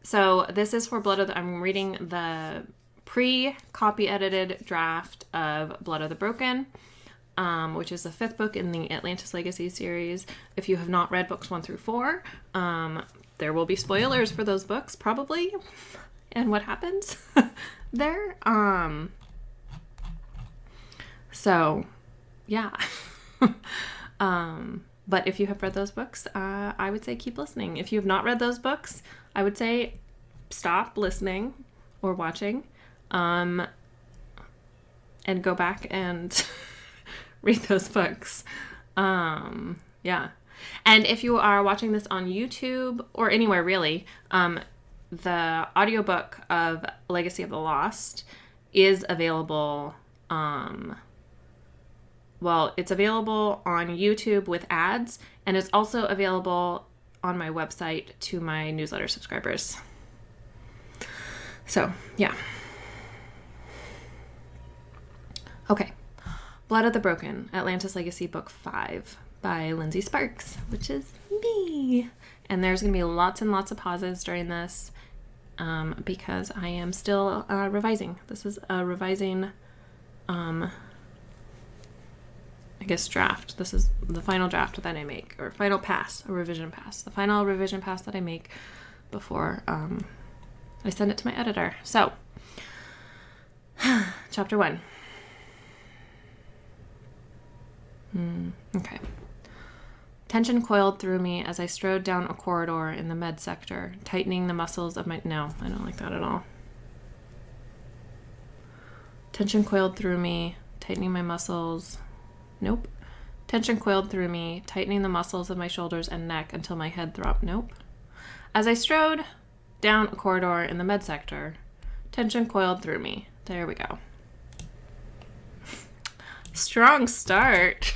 So this is for I'm reading the pre-copy edited draft of Blood of the Broken, which is the 5th book in the Atlantis Legacy series. If you have not read books 1 through 4, there will be spoilers for those books, probably, and what happens there. So, yeah. But if you have read those books, I would say keep listening. If you have not read those books, I would say stop listening or watching, and go back and read those books. Yeah. And if you are watching this on YouTube or anywhere really, the audiobook of Legacy of the Lost is available. It's available on YouTube with ads, and it's also available on my website to my newsletter subscribers. So, yeah. Okay. Blood of the Broken, Atlantis Legacy Book 5 by Lindsey Sparks, which is me. And there's going to be lots and lots of pauses during this because I am still revising. This is a revising draft. This is the final draft that I make, or final pass, a revision pass. The final revision pass that I make before I send it to my editor. So, chapter 1. Okay. Tension coiled through me as I strode down a corridor in the med sector, tightening the muscles of my... No, I don't like that at all. Tension coiled through me, tightening my muscles... Nope. Tension coiled through me, tightening the muscles of my shoulders and neck until my head throbbed. Nope. As I strode down a corridor in the med sector, tension coiled through me. There we go. Strong start.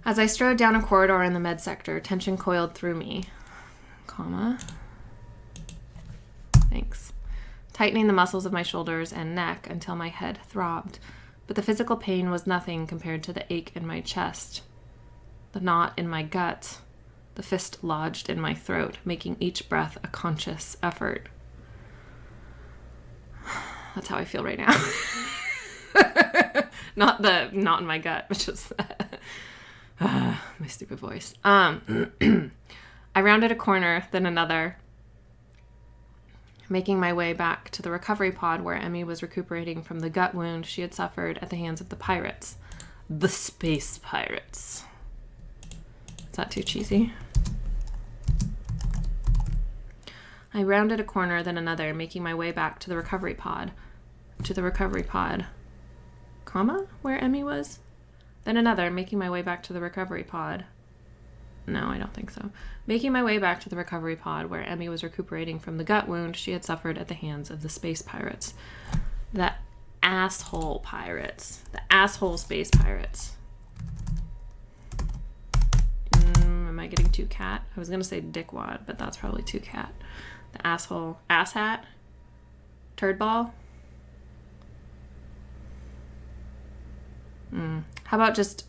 As I strode down a corridor in the med sector, tension coiled through me, thanks, tightening the muscles of my shoulders and neck until my head throbbed. But the physical pain was nothing compared to the ache in my chest, the knot in my gut, the fist lodged in my throat, making each breath a conscious effort. That's how I feel right now. Not in my gut, but just my stupid voice. I rounded a corner, then another, making my way back to the recovery pod where Emmy was recuperating from the gut wound she had suffered at the hands of the pirates. The space pirates. Is that too cheesy? I rounded a corner, then another, making my way back to the recovery pod. Where Emmy was? Then another, making my way back to the recovery pod. No, I don't think so. Making my way back to the recovery pod where Emmy was recuperating from the gut wound she had suffered at the hands of the space pirates. The asshole pirates. The asshole space pirates. Am I getting too cat? I was going to say dickwad, but that's probably too cat. The asshole asshat. Turd ball. How about just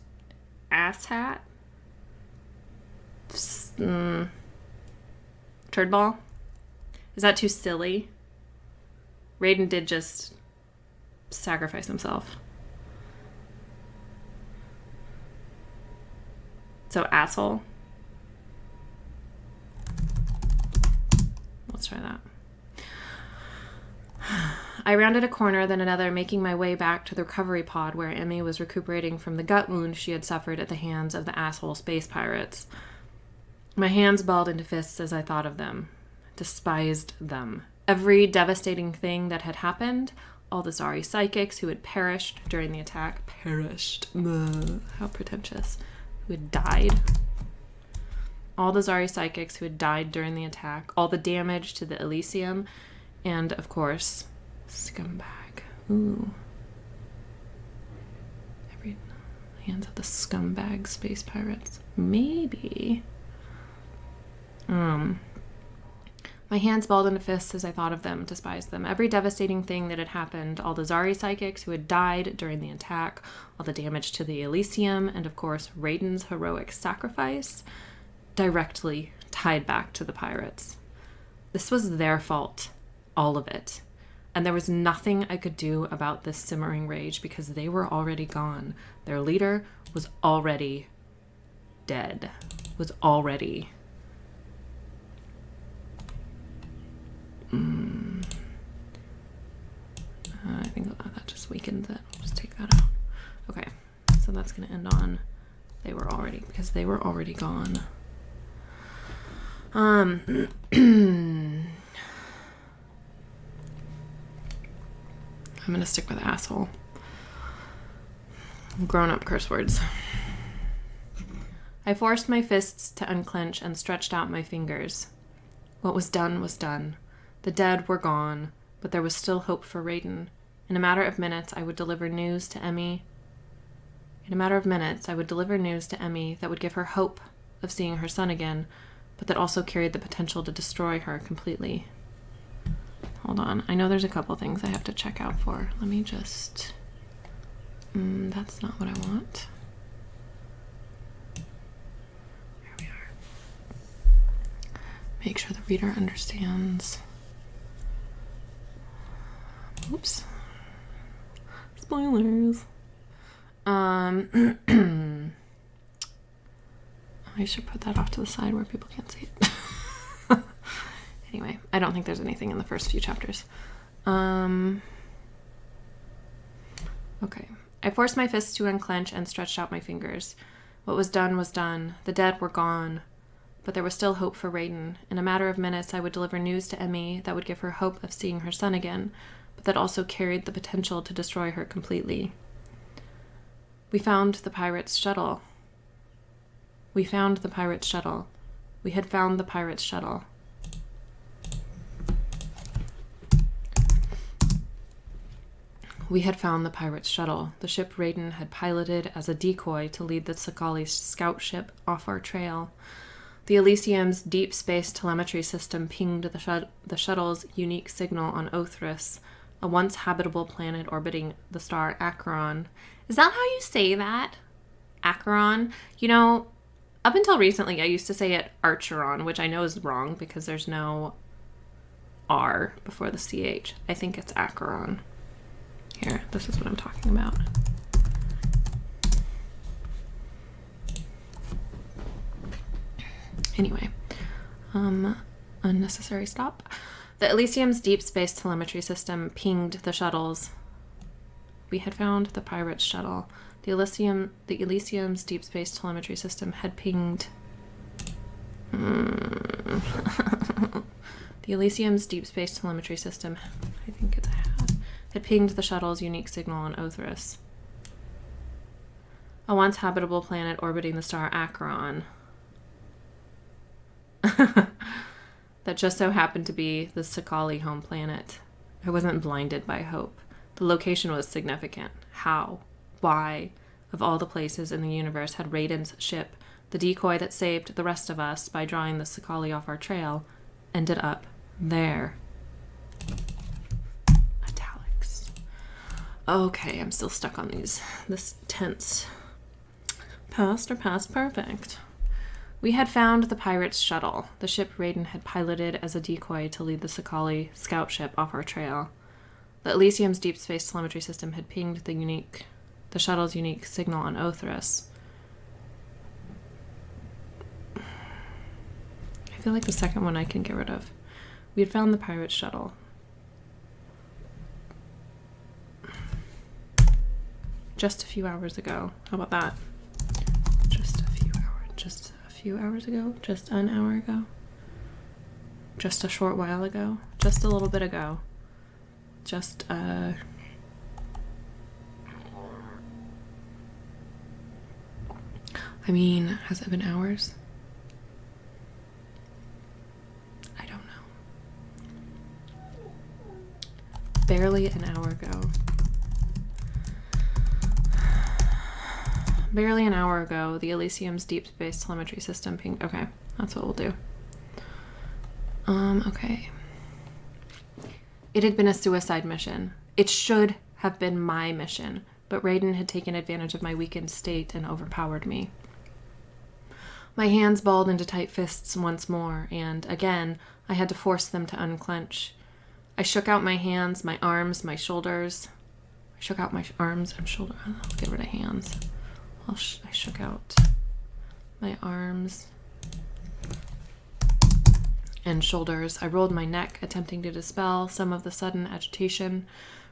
asshat? Turd ball? Is that too silly? Raiden did just sacrifice himself. So asshole? Let's try that. I rounded a corner, then another, making my way back to the recovery pod where Emmy was recuperating from the gut wound she had suffered at the hands of the asshole space pirates. My hands balled into fists as I thought of them. Despised them. Every devastating thing that had happened, all the Zari psychics who had perished during the attack. Perished. Ugh, how pretentious. Who had died. All the Zari psychics who had died during the attack. All the damage to the Elysium. And, of course, scumbag. Ooh. Every hands of the scumbag space pirates. Maybe. My hands balled into fists as I thought of them, despised them. Every devastating thing that had happened, all the Zari psychics who had died during the attack, all the damage to the Elysium, and of course, Raiden's heroic sacrifice, directly tied back to the pirates. This was their fault, all of it. And there was nothing I could do about this simmering rage because they were already gone. Their leader was already dead. Was already... I think that just weakens it. I'll just take that out. Okay, so that's going to end on they were already, because they were already gone. I'm going to stick with asshole. Grown-up curse words. I forced my fists to unclench and stretched out my fingers. What was done was done. The dead were gone, but there was still hope for Raiden. In a matter of minutes, I would deliver news to Emmy. That would give her hope of seeing her son again, but that also carried the potential to destroy her completely. Hold on. I know there's a couple things I have to check out for. Let me just... that's not what I want. There we are. Make sure the reader understands. Oops. Spoilers. I should put that off to the side where people can't see it. Anyway, I don't think there's anything in the first few chapters. Okay. I forced my fists to unclench and stretched out my fingers. What was done was done. The dead were gone. But there was still hope for Raiden. In a matter of minutes, I would deliver news to Emmy that would give her hope of seeing her son again, but that also carried the potential to destroy her completely. We found the pirate's shuttle. We had found the pirate's shuttle. The ship Raiden had piloted as a decoy to lead the Sakali scout ship off our trail. The Elysium's deep space telemetry system pinged the shuttle's unique signal on Othris, a once habitable planet orbiting the star Acheron. Is that how you say that? Acheron? You know, up until recently I used to say it Archeron, which I know is wrong because there's no R before the CH. I think it's Acheron. Here, this is what I'm talking about. Anyway, unnecessary stop. The Elysium's deep space telemetry system pinged the shuttles. We had found the pirate's shuttle. The Elysium's deep space telemetry system had pinged... The Elysium's deep space telemetry system, I think it's a had pinged the shuttle's unique signal on Othris, a once habitable planet orbiting the star Acheron. That just so happened to be the Sakali home planet. I wasn't blinded by hope. The location was significant. How? Why? Of all the places in the universe had Raiden's ship, the decoy that saved the rest of us by drawing the Sakali off our trail, ended up there. Italics. Okay, I'm still stuck on this tense. Past or past perfect. We had found the pirate's shuttle, the ship Raiden had piloted as a decoy to lead the Sakali scout ship off our trail. The Elysium's deep space telemetry system had pinged the shuttle's unique signal on Othris. I feel like the second one I can get rid of. We had found the pirate's shuttle. Just a few hours ago. How about that? Just a few hours ago? Just an hour ago? Just a short while ago? Just a little bit ago? Just, I mean, has it been hours? I don't know. Barely an hour ago. Barely an hour ago, the Elysium's deep space telemetry system pinged. Okay, that's what we'll do. Okay. It had been a suicide mission. It should have been my mission, but Raiden had taken advantage of my weakened state and overpowered me. My hands balled into tight fists once more, and, again, I had to force them to unclench. I shook out my hands, my arms, my shoulders. I'll get rid of hands. I shook out my arms and shoulders. I rolled my neck, attempting to dispel some of the sudden agitation,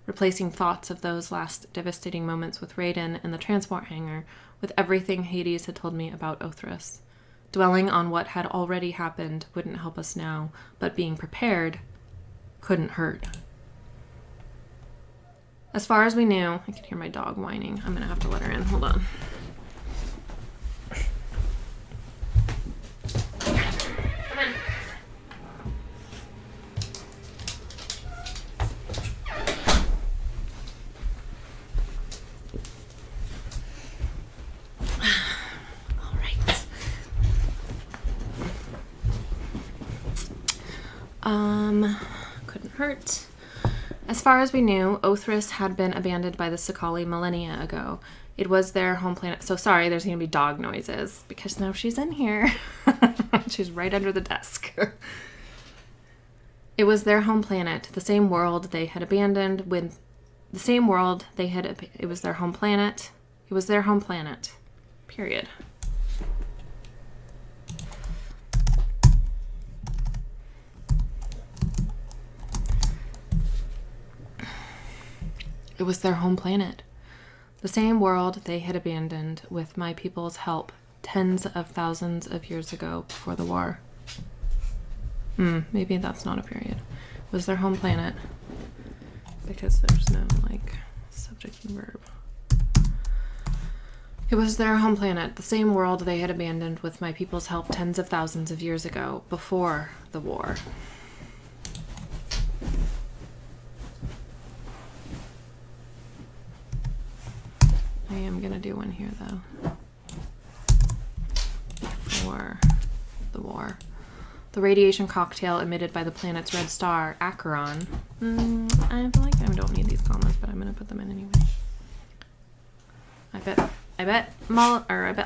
replacing thoughts of those last devastating moments with Raiden and the transport hangar with everything Hades had told me about Othris. Dwelling on what had already happened wouldn't help us now, but being prepared couldn't hurt. As far as we knew, I could hear my dog whining. I'm gonna have to let her in. Hold on. Come in. All right. Couldn't hurt. As far as we knew, Othris had been abandoned by the Sakali millennia ago. It was their home planet. So sorry, there's going to be dog noises because now she's in here. She's right under the desk. It was their home planet, the same world they had abandoned with the same world they had. It was their home planet. It was their home planet. Period. It was their home planet. The same world they had abandoned with my people's help tens of thousands of years ago before the war. Maybe that's not a period. It was their home planet. Because there's no, subject and verb. It was their home planet, the same world they had abandoned with my people's help tens of thousands of years ago before the war. I am going to do one here, though. Before the war. The radiation cocktail emitted by the planet's red star, Acheron. I feel like I don't need these commas, but I'm going to put them in anyway. I bet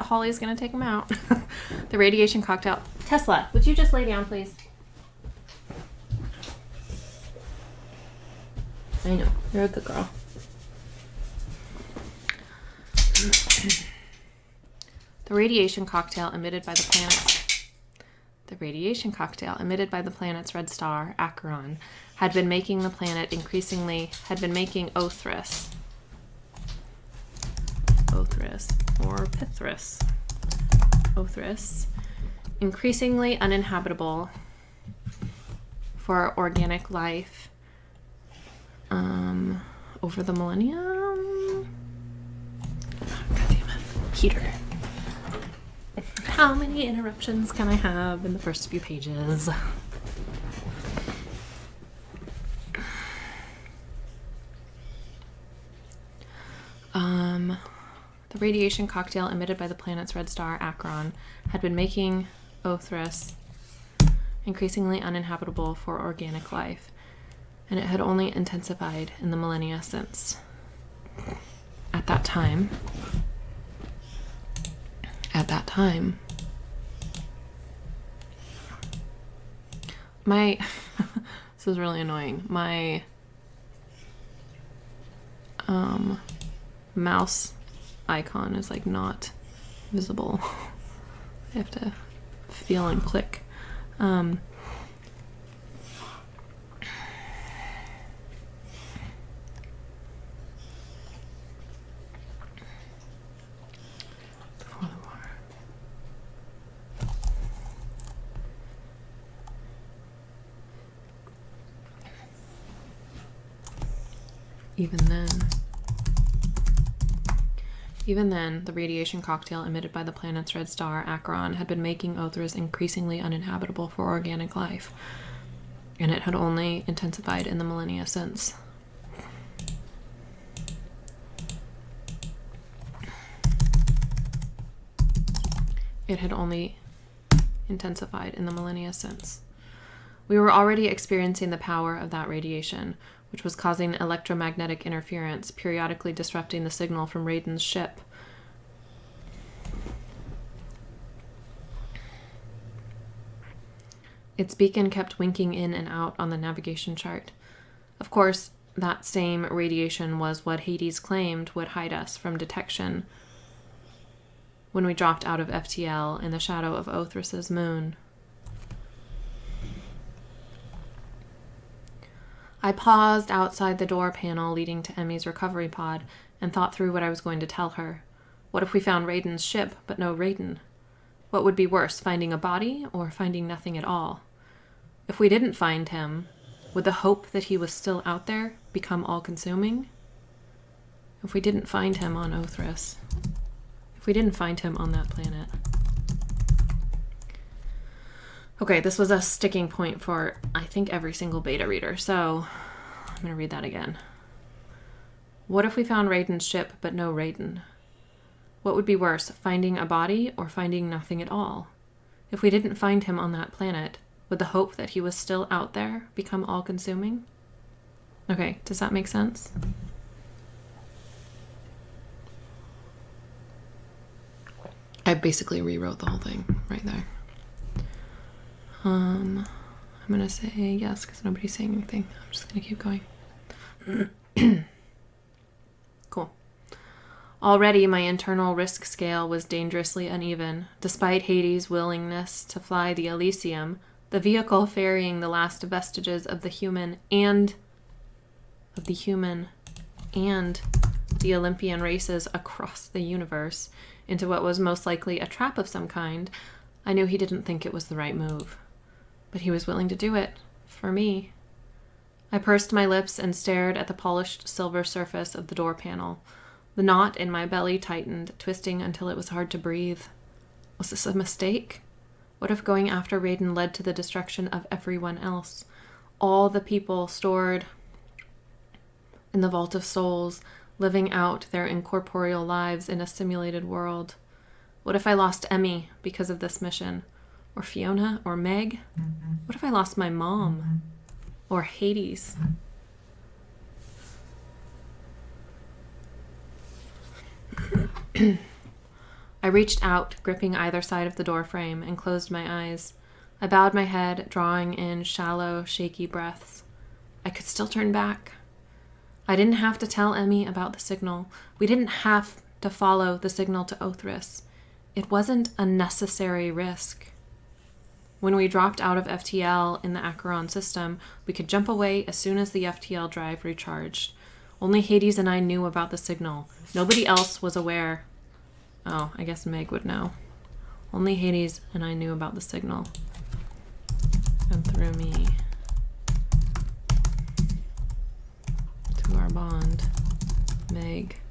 Holly's going to take them out. The radiation cocktail. Tesla, would you just lay down, please? I know. You're a good girl. The radiation cocktail emitted by the planet's red star, Acheron, had been making Othris or Pithris increasingly uninhabitable for organic life over the millennium. God damn it. Heater. How many interruptions can I have in the first few pages? The radiation cocktail emitted by the planet's red star, Acheron, had been making Othris increasingly uninhabitable for organic life, and it had only intensified in the millennia since. At that time, my this is really annoying. My mouse icon is not visible. I have to feel and click. Even then, the radiation cocktail emitted by the planet's red star, Acheron, had been making Othris increasingly uninhabitable for organic life, and it had only intensified in the millennia since. We were already experiencing the power of that radiation, which was causing electromagnetic interference, periodically disrupting the signal from Raiden's ship. Its beacon kept winking in and out on the navigation chart. Of course, that same radiation was what Hades claimed would hide us from detection when we dropped out of FTL in the shadow of Othris's moon. I paused outside the door panel leading to Emmy's recovery pod and thought through what I was going to tell her. What if we found Raiden's ship, but no Raiden? What would be worse, finding a body or finding nothing at all? If we didn't find him, would the hope that he was still out there become all-consuming? If we didn't find him on Othris, if we didn't find him on that planet. Okay, this was a sticking point for, I think, every single beta reader, so I'm going to read that again. What if we found Raiden's ship, but no Raiden? What would be worse, finding a body or finding nothing at all? If we didn't find him on that planet, would the hope that he was still out there become all-consuming? Okay, does that make sense? I basically rewrote the whole thing right there. I'm going to say yes because nobody's saying anything. I'm just going to keep going. Cool. Already, my internal risk scale was dangerously uneven. Despite Hades' willingness to fly the Elysium, the vehicle ferrying the last vestiges of the human and the Olympian races across the universe into what was most likely a trap of some kind, I knew he didn't think it was the right move. But he was willing to do it. For me. I pursed my lips and stared at the polished silver surface of the door panel. The knot in my belly tightened, twisting until it was hard to breathe. Was this a mistake? What if going after Raiden led to the destruction of everyone else? All the people stored in the Vault of Souls, living out their incorporeal lives in a simulated world. What if I lost Emmy because of this mission? Or Fiona? Or Meg? What if I lost my mom? Or Hades? I reached out, gripping either side of the door frame, and closed my eyes. I bowed my head, drawing in shallow, shaky breaths. I could still turn back. I didn't have to tell Emmy about the signal. We didn't have to follow the signal to Othris. It wasn't a necessary risk. When we dropped out of FTL in the Acheron system, we could jump away as soon as the FTL drive recharged. Only Hades and I knew about the signal. Nobody else was aware. Oh, I guess Meg would know. Only Hades and I knew about the signal. And through me. To our bond. Meg.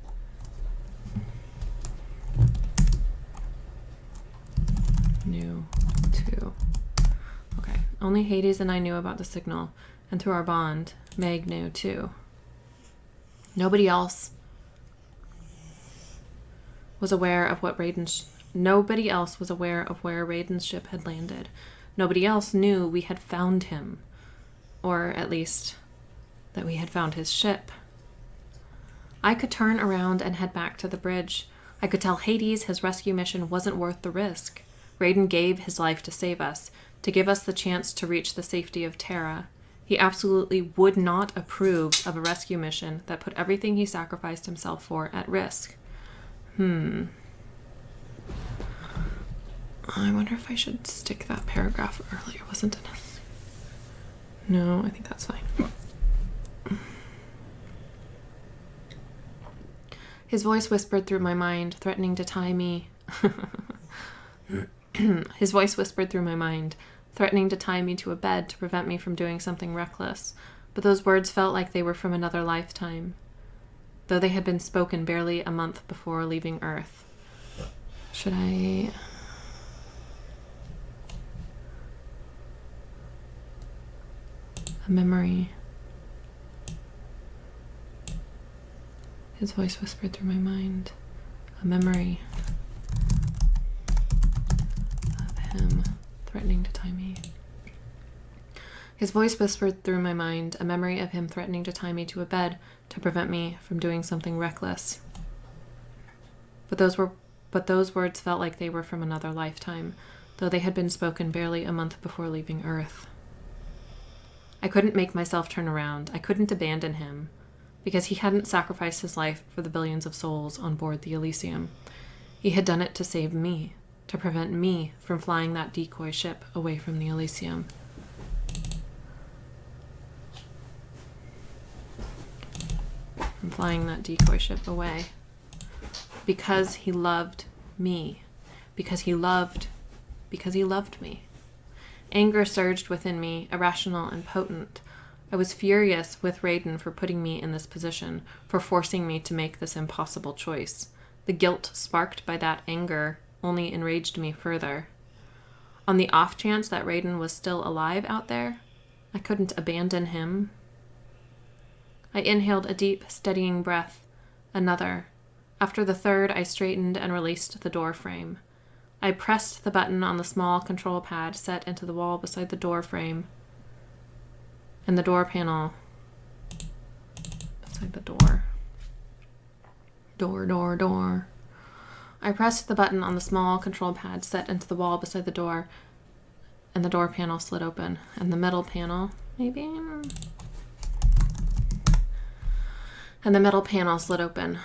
Knew too. Okay. Only Hades and I knew about the signal. And through our bond, Meg knew too. Nobody else was aware of what nobody else was aware of where Raiden's ship had landed. Nobody else knew we had found him. Or at least that we had found his ship. I could turn around and head back to the bridge. I could tell Hades his rescue mission wasn't worth the risk. Raiden gave his life to save us, to give us the chance to reach the safety of Terra. He absolutely would not approve of a rescue mission that put everything he sacrificed himself for at risk. I wonder if I should stick that paragraph earlier. Wasn't enough. No, I think that's fine. His voice whispered through my mind, threatening to tie me. His voice whispered through my mind, threatening to tie me to a bed to prevent me from doing something reckless. But those words felt like they were from another lifetime, though they had been spoken barely a month before leaving Earth. Should I... A memory. His voice whispered through my mind. A memory of him threatening to tie me. His voice whispered through my mind, a memory of him threatening to tie me to a bed to prevent me from doing something reckless. But those words felt like they were from another lifetime, though they had been spoken barely a month before leaving Earth. I couldn't make myself turn around. I couldn't abandon him, because he hadn't sacrificed his life for the billions of souls on board the Elysium. He had done it to save me, to prevent me from flying that decoy ship away from the Elysium. Because he loved me. Because he loved me. Anger surged within me, irrational and potent. I was furious with Raiden for putting me in this position, for forcing me to make this impossible choice. The guilt sparked by that anger only enraged me further. On the off chance that Raiden was still alive out there, I couldn't abandon him. I inhaled a deep, steadying breath. Another. After the third, I straightened and released the door frame. I pressed the button on the small control pad set into the wall beside the door frame and the door panel beside the door. Door. I pressed the button on the small control pad set into the wall beside the door, and the door panel slid open. And the metal panel, maybe? And the metal panel slid open.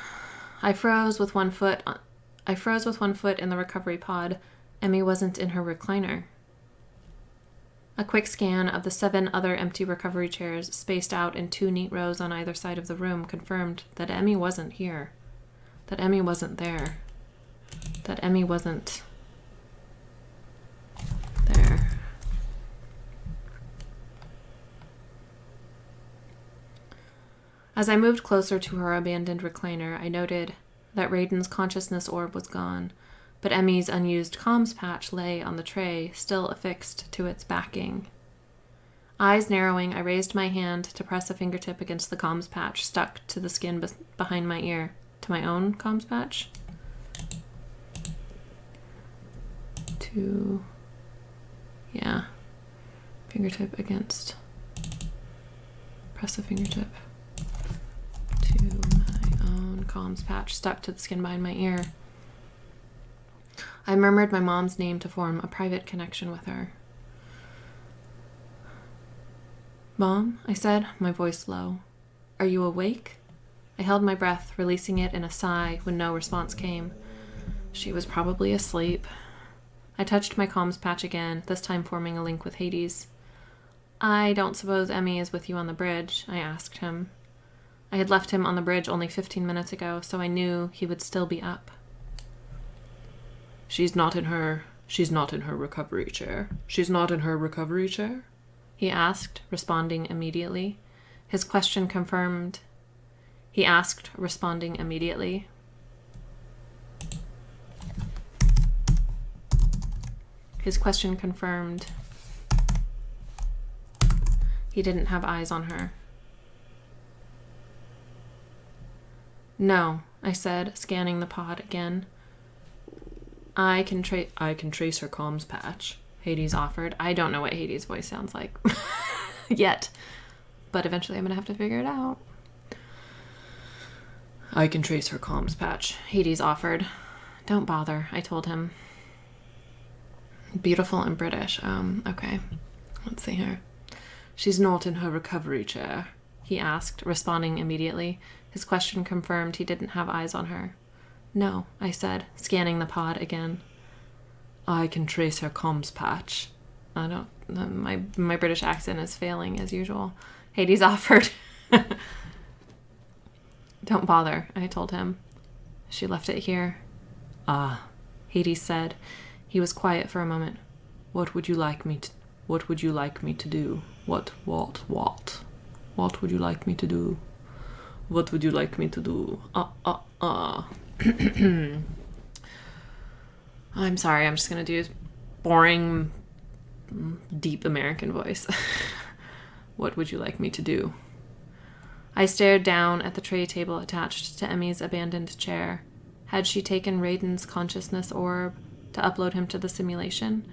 I froze with one foot in the recovery pod. Emmy wasn't in her recliner. A quick scan of the 7 other empty recovery chairs spaced out in 2 neat rows on either side of the room confirmed that Emmy wasn't here. That Emmy wasn't there. That Emmy wasn't there. As I moved closer to her abandoned recliner, I noted that Raiden's consciousness orb was gone, but Emmy's unused comms patch lay on the tray, still affixed to its backing. Eyes narrowing, I raised my hand to press a fingertip against the comms patch stuck to the skin behind my ear. To my own comms patch? Fingertip against. Press a fingertip to my own comms patch stuck to the skin behind my ear. I murmured my mom's name to form a private connection with her. "Mom," I said, my voice low. "Are you awake?" I held my breath, releasing it in a sigh when no response came. She was probably asleep. I touched my comms patch again, this time forming a link with Hades. "I don't suppose Emmy is with you on the bridge?" I asked him. I had left him on the bridge only 15 minutes ago, so I knew he would still be up. She's not in her recovery chair. She's not in her recovery chair?" he asked, responding immediately. His question confirmed. He asked, responding immediately. His question confirmed. He didn't have eyes on her. "No," I said, scanning the pod again. I can trace her comms patch," Hades offered. I don't know what Hades' voice sounds like yet, but eventually I'm going to have to figure it out. "I can trace her comms patch," Hades offered. "Don't bother," I told him. Beautiful and British. Okay. Let's see here. "She's not in her recovery chair?" he asked, responding immediately. His question confirmed he didn't have eyes on her. "No," I said, scanning the pod again. "I can trace her comms patch." My British accent is failing as usual. Hades offered. "Don't bother," I told him. "She left it here." "Ah," Hades said. He was quiet for a moment. What would you like me to do? What would you like me to do? What would you like me to do? What would you like me to do? I'm sorry, I'm just going to do boring, deep American voice. What would you like me to do? I stared down at the tray table attached to Emmy's abandoned chair. Had she taken Raiden's consciousness orb to upload him to the simulation?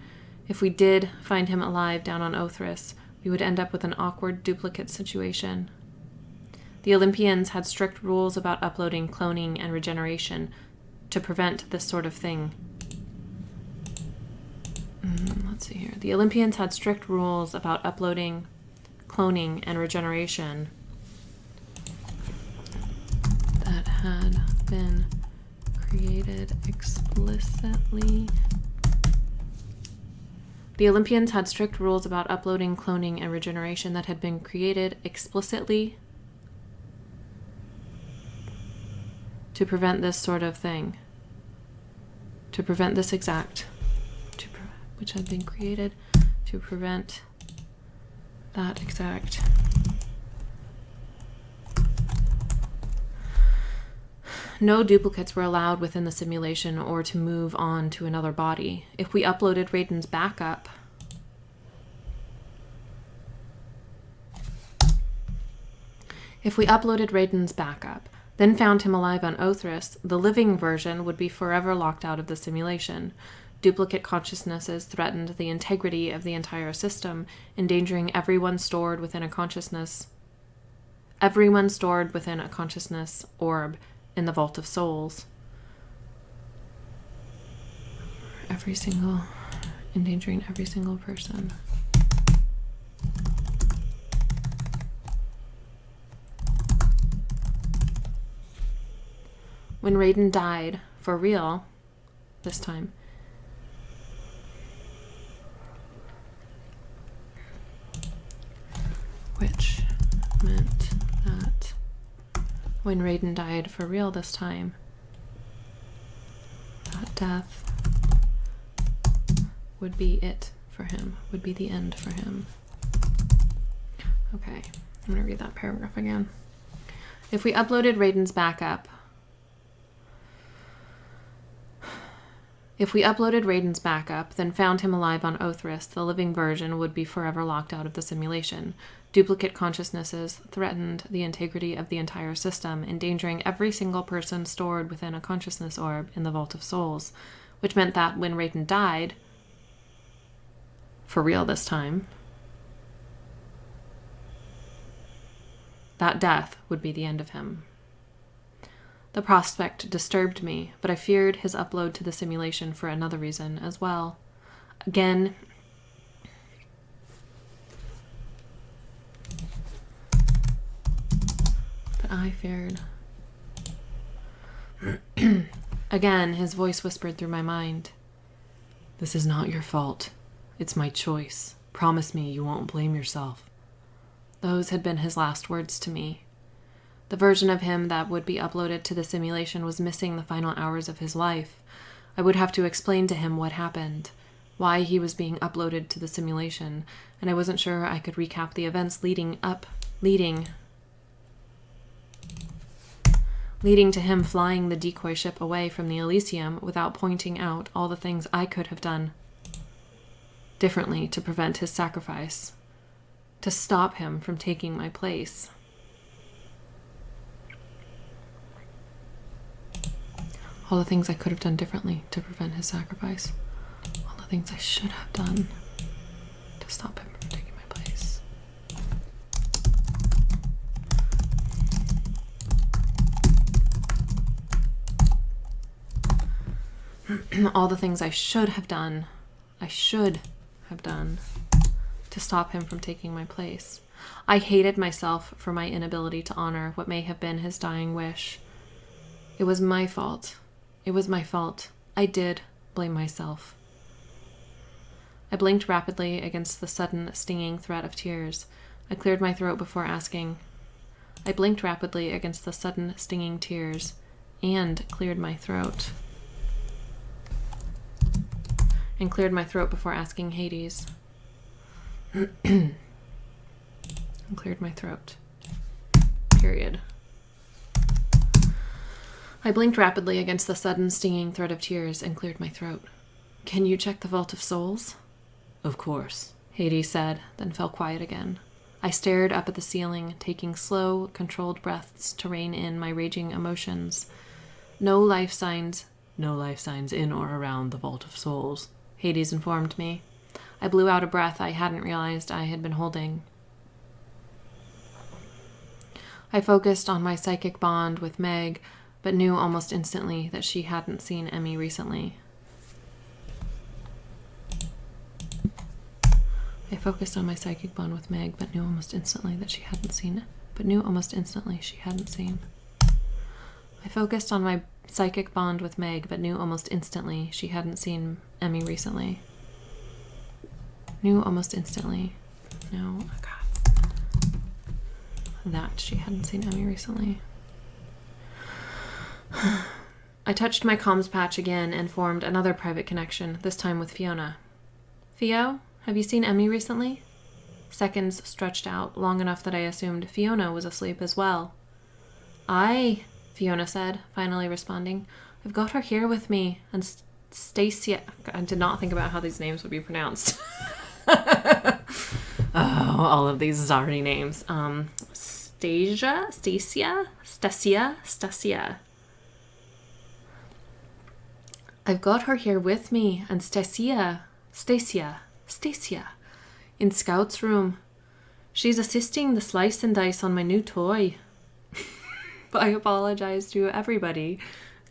If we did find him alive down on Othris, we would end up with an awkward duplicate situation. The Olympians had strict rules about uploading, cloning, and regeneration to prevent this sort of thing. Let's see here. The Olympians had strict rules about uploading, cloning, and regeneration that had been created explicitly. The Olympians had strict rules about uploading, cloning, and regeneration that had been created explicitly to prevent this sort of thing. To prevent this exact. Which had been created to prevent that exact. No duplicates were allowed within the simulation or to move on to another body. If we uploaded Raiden's backup, then found him alive on Othris, the living version would be forever locked out of the simulation. Duplicate consciousnesses threatened the integrity of the entire system, endangering everyone stored within a consciousness orb in the Vault of Souls. Endangering every single person. When Raiden died, for real, this time, which meant that when Raiden died for real this time, that death would be it for him, would be the end for him. Okay, I'm going to read that paragraph again. If we uploaded Raiden's backup, then found him alive on Othris, the living version would be forever locked out of the simulation. Duplicate consciousnesses threatened the integrity of the entire system, endangering every single person stored within a consciousness orb in the Vault of Souls, which meant that when Raiden died, for real this time, that death would be the end of him. The prospect disturbed me, but I feared his upload to the simulation for another reason as well. Again, Again, his voice whispered through my mind. "This is not your fault. It's my choice. Promise me you won't blame yourself." Those had been his last words to me. The version of him that would be uploaded to the simulation was missing the final hours of his life. I would have to explain to him what happened, why he was being uploaded to the simulation, and I wasn't sure I could recap the events leading to him flying the decoy ship away from the Elysium without pointing out all the things I could have done differently to prevent his sacrifice, to stop him from taking my place. All the things I could have done differently to prevent his sacrifice. All the things I should have done to stop him from taking my place. All the things I should have done to stop him from taking my place. I hated myself for my inability to honor what may have been his dying wish. It was my fault. I did blame myself. I blinked rapidly against the sudden stinging threat of tears. I cleared my throat before asking. I blinked rapidly against the sudden stinging tears and cleared my throat. Before asking Hades. And cleared my throat. Period. I blinked rapidly against the sudden stinging threat of tears and cleared my throat. "Can you check the Vault of Souls?" "Of course," Hades said, then fell quiet again. I stared up at the ceiling, taking slow, controlled breaths to rein in my raging emotions. No life signs in or around the Vault of Souls," Hades informed me. I blew out a breath I hadn't realized I had been holding. I focused on my psychic bond with Meg, but knew almost instantly that she hadn't seen Emmy recently. I focused on my psychic bond with Meg, but knew almost instantly that she hadn't seen. I focused on my psychic bond with Meg, but knew almost instantly she hadn't seen Emmy recently. Knew almost instantly. No, oh God. That she hadn't seen Emmy recently. I touched my comms patch again and formed another private connection, this time with Fiona. Theo, have you seen Emmy recently? Seconds stretched out, long enough that I assumed Fiona was asleep as well. Aye, Fiona said, finally responding. I've got her here with me, and Stacia... I did not think about how these names would be pronounced. Oh, all of these Zari names. Stacia. I've got her here with me, and Stacia, in Scout's room. She's assisting the slice and dice on my new toy. I apologize to everybody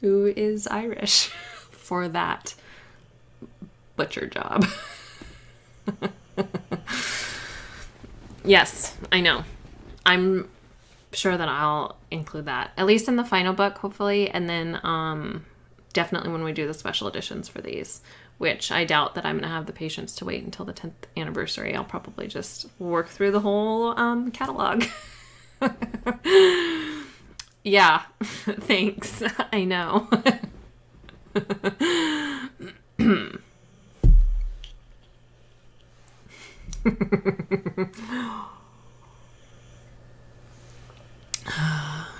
who is Irish for that butcher job. Yes, I know. I'm sure that I'll include that, at least in the final book, hopefully, and then definitely when we do the special editions for these, which I doubt that I'm going to have the patience to wait until the 10th anniversary. I'll probably just work through the whole catalog. Yeah, thanks. I know.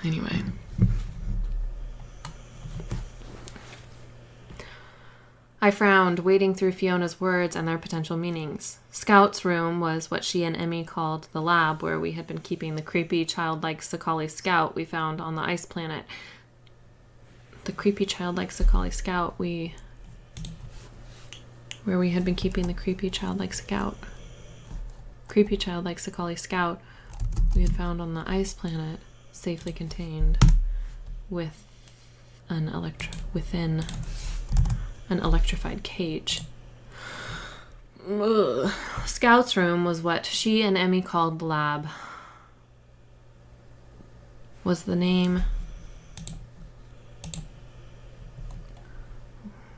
Anyway. I frowned, wading through Fiona's words and their potential meanings. Scout's room was what she and Emmy called the lab, where we had been keeping the creepy, childlike Sakali Scout we found on the ice planet. The creepy, childlike Sakali Scout where we had been keeping the creepy, childlike Scout. Creepy, childlike Sakali Scout we had found on the ice planet, safely contained within an electrified cage. Ugh. Scout's room was what she and Emmy called the lab. Was the name...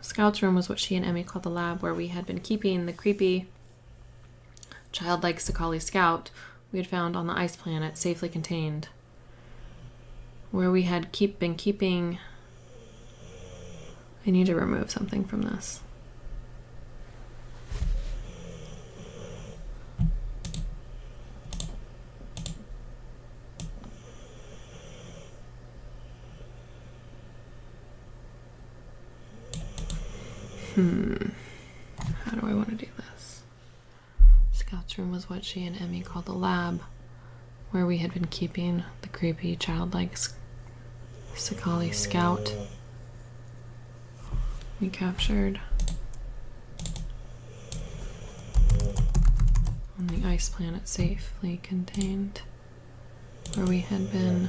Scout's room was what she and Emmy called the lab, where we had been keeping the creepy, childlike Sakali Scout we had found on the ice planet, safely contained. Where we had been keeping... I need to remove something from this. How do I want to do this? Scout's room was what she and Emmy called the lab, where we had been keeping the creepy, childlike Sakali Scout we captured on the ice planet, safely contained, where we had been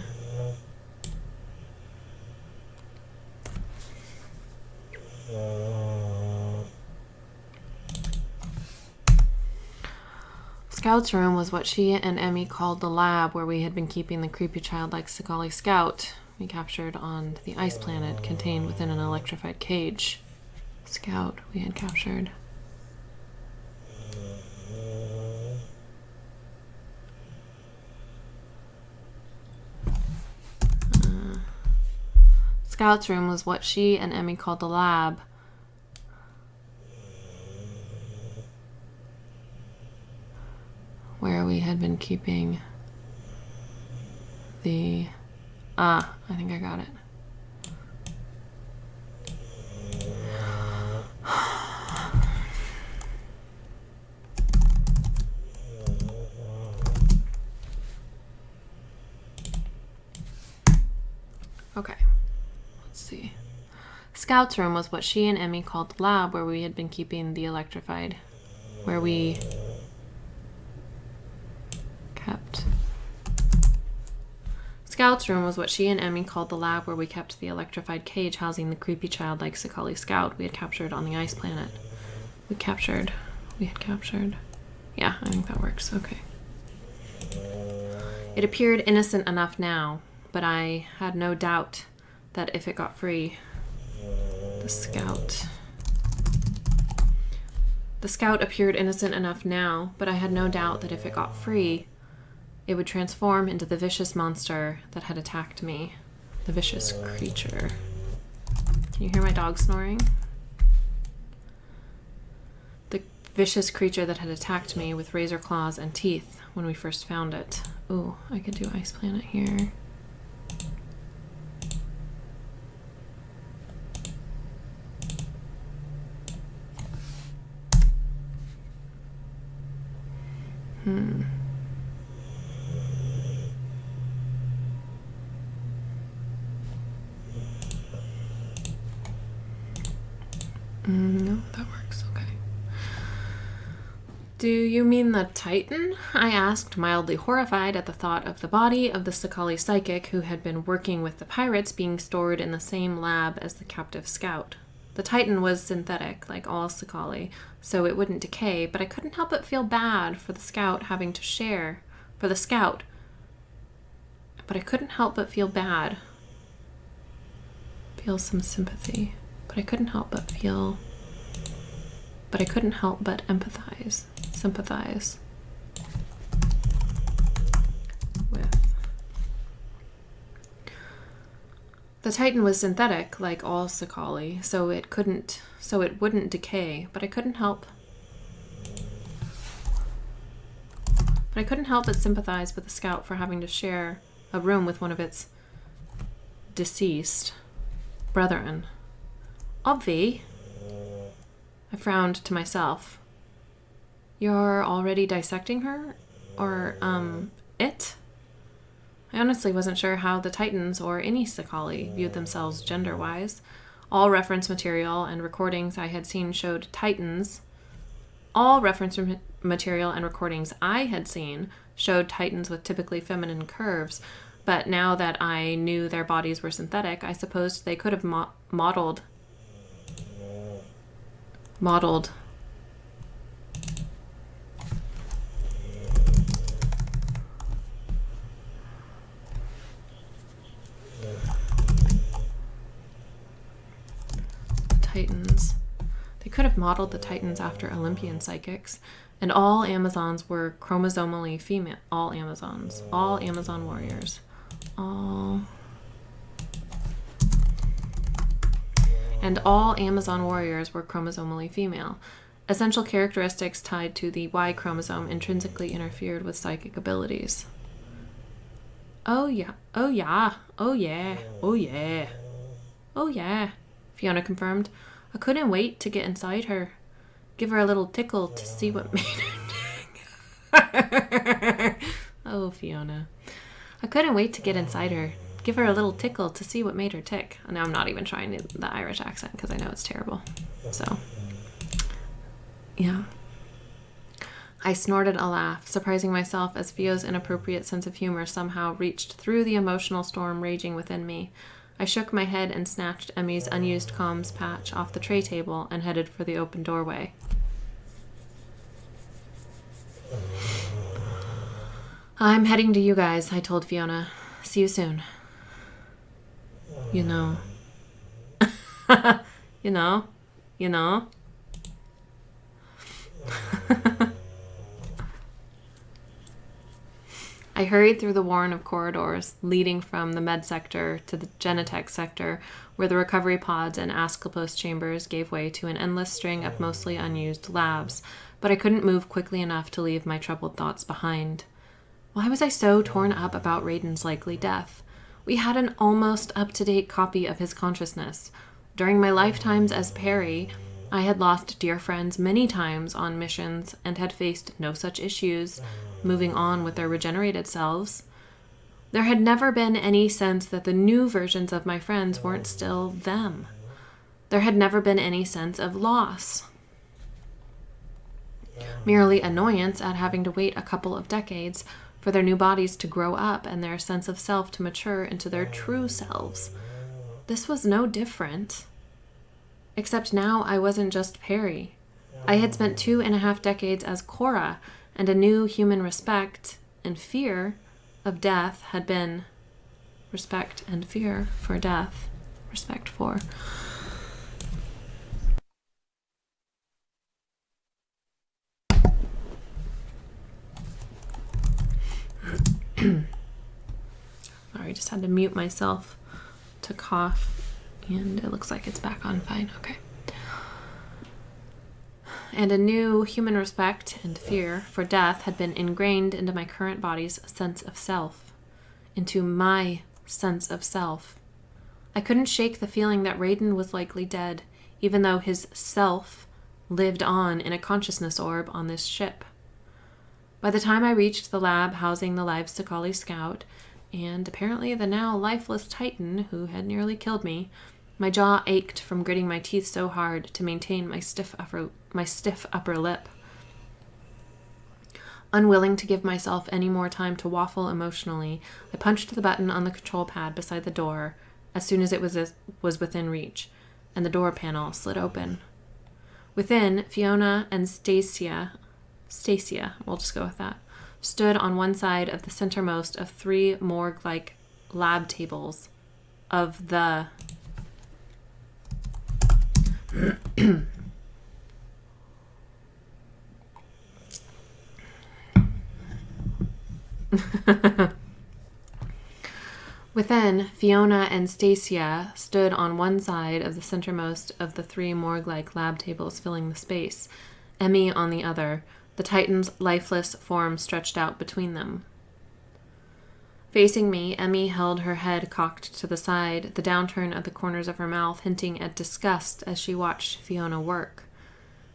Scout's room was what she and Emmy called the lab, where we had been keeping the creepy, childlike Sakali Scout we captured on the ice planet, contained within an electrified cage. Scout we had captured. Scout's room was what she and Emmy called the lab, where we had been keeping the... I think I got it. Okay, let's see. Scout's room was what she and Emmy called the lab, where we had been keeping the electrified where we kept... Scout's room was what she and Emmy called the lab where we kept the electrified cage housing the creepy childlike Sakali Scout we had captured on the ice planet. We had captured. Yeah, I think that works. Okay. It appeared innocent enough now, but I had no doubt that if it got free, the Scout appeared innocent enough now, but I had no doubt that if it got free, it would transform into the vicious monster that had attacked me. The vicious creature. Can you hear my dog snoring? The vicious creature that had attacked me with razor claws and teeth when we first found it. Ooh, I could do Ice Planet here. No, that works. Okay. Do you mean the Titan? I asked, mildly horrified at the thought of the body of the Sakali psychic who had been working with the pirates being stored in the same lab as the captive Scout. The Titan was synthetic, like all Sakali, so it wouldn't decay, but I couldn't help but feel bad for the Scout having to share. For the Scout. But I couldn't help but feel bad. Feel some sympathy. But I couldn't help but empathize, sympathize with. The Titan was synthetic, like all Sakali, so it wouldn't decay, but I couldn't help but sympathize with the Scout for having to share a room with one of its deceased brethren. Obvi. I frowned to myself. You're already dissecting her? Or, it? I honestly wasn't sure how the Titans or any Sakali viewed themselves gender-wise. All reference material and recordings I had seen showed Titans. All reference material and recordings I had seen showed Titans with typically feminine curves, but now that I knew their bodies were synthetic, I supposed they could have modeled Titans. They could have modeled the Titans after Olympian psychics, and all Amazons were chromosomally female. All Amazon warriors. And all Amazon warriors were chromosomally female. Essential characteristics tied to the Y chromosome intrinsically interfered with psychic abilities. Oh yeah, Fiona confirmed. I couldn't wait to get inside her. Give her a little tickle to see what made her tick. Oh, Fiona. I couldn't wait to get inside her. Give her a little tickle to see what made her tick. Now I'm not even trying the Irish accent because I know it's terrible. So, yeah. I snorted a laugh, surprising myself as Fio's inappropriate sense of humor somehow reached through the emotional storm raging within me. I shook my head and snatched Emmy's unused comms patch off the tray table and headed for the open doorway. I'm heading to you guys, I told Fiona. See you soon. You know. you know. I hurried through the warren of corridors leading from the med sector to the genetech sector, where the recovery pods and Asclepios chambers gave way to an endless string of mostly unused labs, but I couldn't move quickly enough to leave my troubled thoughts behind. Why was I so torn up about Raiden's likely death? We had an almost up-to-date copy of his consciousness. During my lifetimes as Perry, I had lost dear friends many times on missions and had faced no such issues, moving on with their regenerated selves. There had never been any sense that the new versions of my friends weren't still them. There had never been any sense of loss. merely annoyance at having to wait a couple of decades for their new bodies to grow up and their sense of self to mature into their true selves. This was no different. Except now I wasn't just Perry. I had spent 2.5 decades as Cora, and a new human respect and fear of death had been respect and fear for death. Respect for. Sorry, just had to mute myself to cough, and it looks like it's back on fine. Okay. And a new human respect and fear for death had been ingrained into my current body's sense of self, into my sense of self. I couldn't shake the feeling that Raiden was likely dead, even though his self lived on in a consciousness orb on this ship. By the time I reached the lab housing the live Sakali Scout, and apparently the now lifeless Titan who had nearly killed me, my jaw ached from gritting my teeth so hard to maintain my stiff upper lip. Unwilling to give myself any more time to waffle emotionally, I punched the button on the control pad beside the door as soon as it was within reach, and the door panel slid open. Within, Fiona and Stacia, we'll just go with that, stood on one side of the centermost of 3 morgue-like lab tables of the Within, Fiona and Stacia stood on one side of the centermost of the 3 morgue-like lab tables filling the space, Emmy on the other, the Titan's lifeless form stretched out between them. Facing me, Emmy held her head cocked to the side, the downturn at the corners of her mouth hinting at disgust as she watched Fiona work.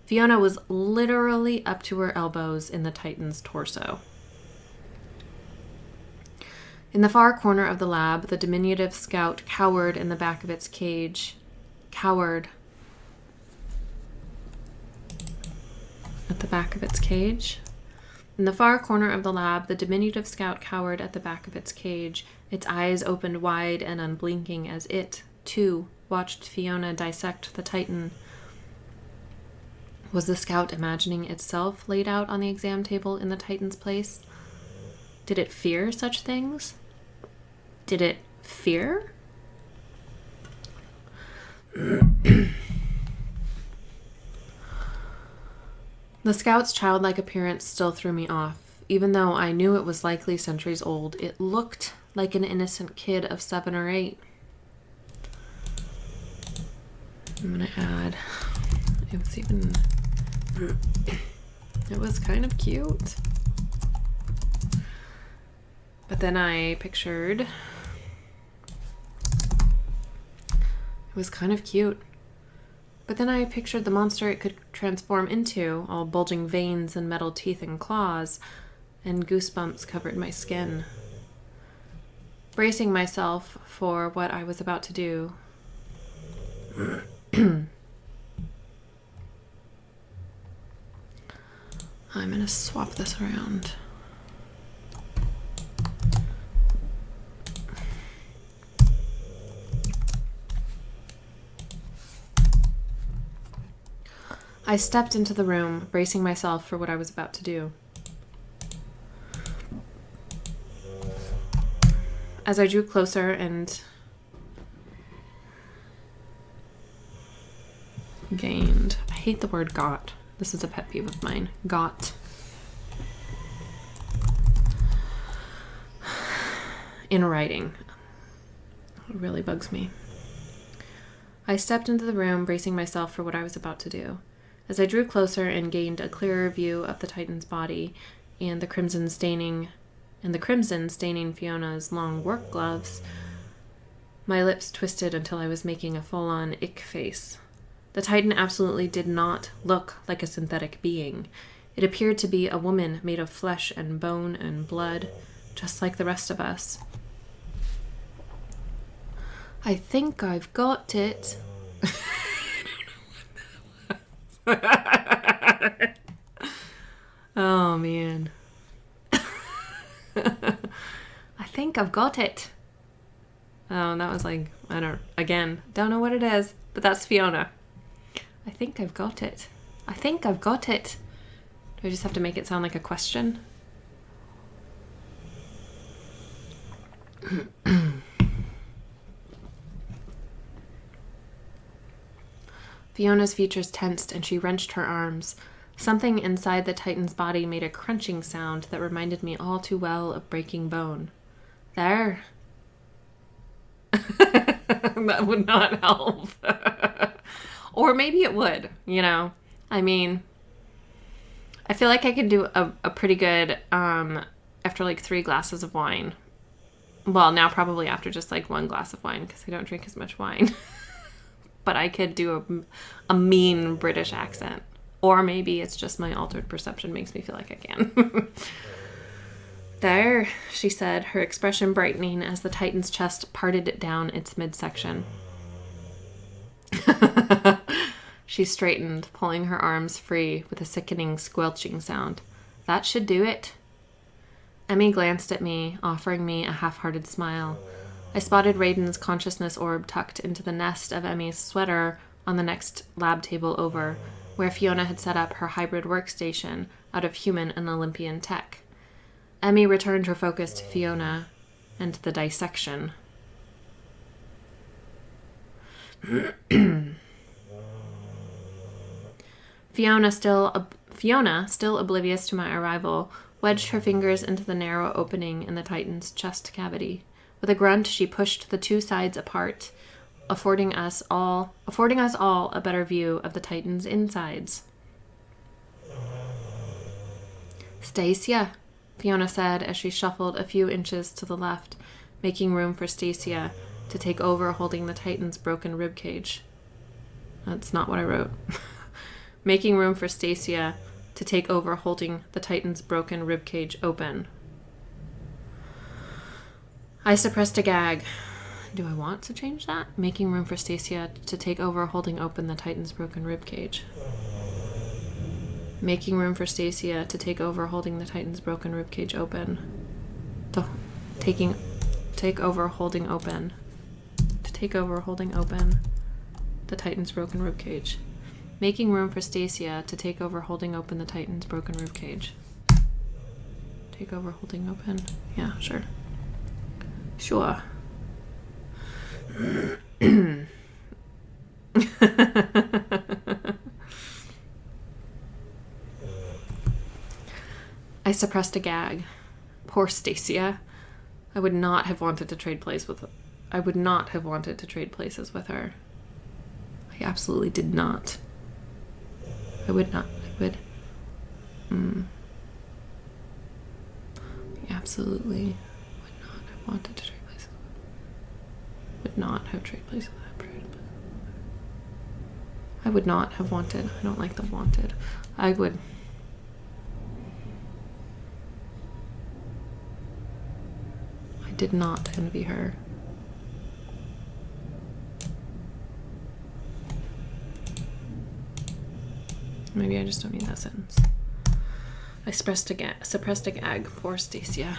Fiona was literally up to her elbows in the Titan's torso. In the far corner of the lab, the diminutive scout cowered in the back of its cage. Cowered. At the back of its cage? In the far corner of the lab, the diminutive scout cowered at the back of its cage, its eyes opened wide and unblinking as it, too, watched Fiona dissect the Titan. Was the scout imagining itself laid out on the exam table in the Titan's place? Did it fear such things? Did it fear? The scout's childlike appearance still threw me off. Even though I knew it was likely centuries old, it looked like an innocent kid of 7 or 8. I'm gonna add, it was kind of cute. But then I pictured, it was kind of cute. But then I pictured the monster it could transform into, all bulging veins and metal teeth and claws, and goosebumps covered my skin. Bracing myself for what I was about to do, I'm gonna swap this around. I stepped into the room, bracing myself for what I was about to do. As I drew closer and gained, I hate the word got. This is a pet peeve of mine. Got. In writing. It really bugs me. I stepped into the room, bracing myself for what I was about to do. As I drew closer and gained a clearer view of the Titan's body and the crimson staining Fiona's long work gloves, my lips twisted until I was making a full-on ick face. The Titan absolutely did not look like a synthetic being. It appeared to be a woman made of flesh and bone and blood, just like the rest of us. I think I've got it. Oh, man. I think I've got it. Oh, that was like, don't know what it is, but that's Fiona. I think I've got it. I think I've got it. Do I just have to make it sound like a question? Fiona's features tensed and she wrenched her arms. Something inside the Titan's body made a crunching sound that reminded me all too well of breaking bone. There. That would not help. Or maybe it would, you know. I mean, I feel like I can do a pretty good after like 3 glasses of wine. Well, now probably after just like 1 glass of wine because I don't drink as much wine. But I could do a mean British accent. Or maybe it's just my altered perception makes me feel like I can. There, she said, her expression brightening as the Titan's chest parted down its midsection. She straightened, pulling her arms free with a sickening squelching sound. That should do it. Emmy glanced at me, offering me a half-hearted smile. I spotted Raiden's consciousness orb tucked into the nest of Emmy's sweater on the next lab table over, where Fiona had set up her hybrid workstation out of human and Olympian tech. Emmy returned her focus to Fiona and the dissection. Fiona, still oblivious to my arrival, wedged her fingers into the narrow opening in the Titan's chest cavity. With a grunt, she pushed the 2 sides apart, affording us all a better view of the Titan's insides. Stacia, Fiona said as she shuffled a few inches to the left, making room for Stacia to take over holding the Titan's broken ribcage. That's not what I wrote. Making room for Stacia to take over holding the Titan's broken ribcage open. I suppressed a gag. Do I want to change that? Making room for Stacia to take over holding open the Titan's broken ribcage. Making room for Stacia to take over holding the Titan's broken ribcage open. Take over holding open. To take over holding open the Titan's broken ribcage. Making room for Stacia to take over holding open the Titan's broken ribcage. Take over holding open. Yeah, sure. Sure. I suppressed a gag. Poor Stacia. I would not have wanted to trade places with her. I absolutely did not. I would not. I absolutely would not have wanted to trade places. Would not have traded places with her. I would not have wanted. I don't like the wanted. I would. I did not envy her. Maybe I just don't need that sentence. I suppressed a gag. Poor Stacia.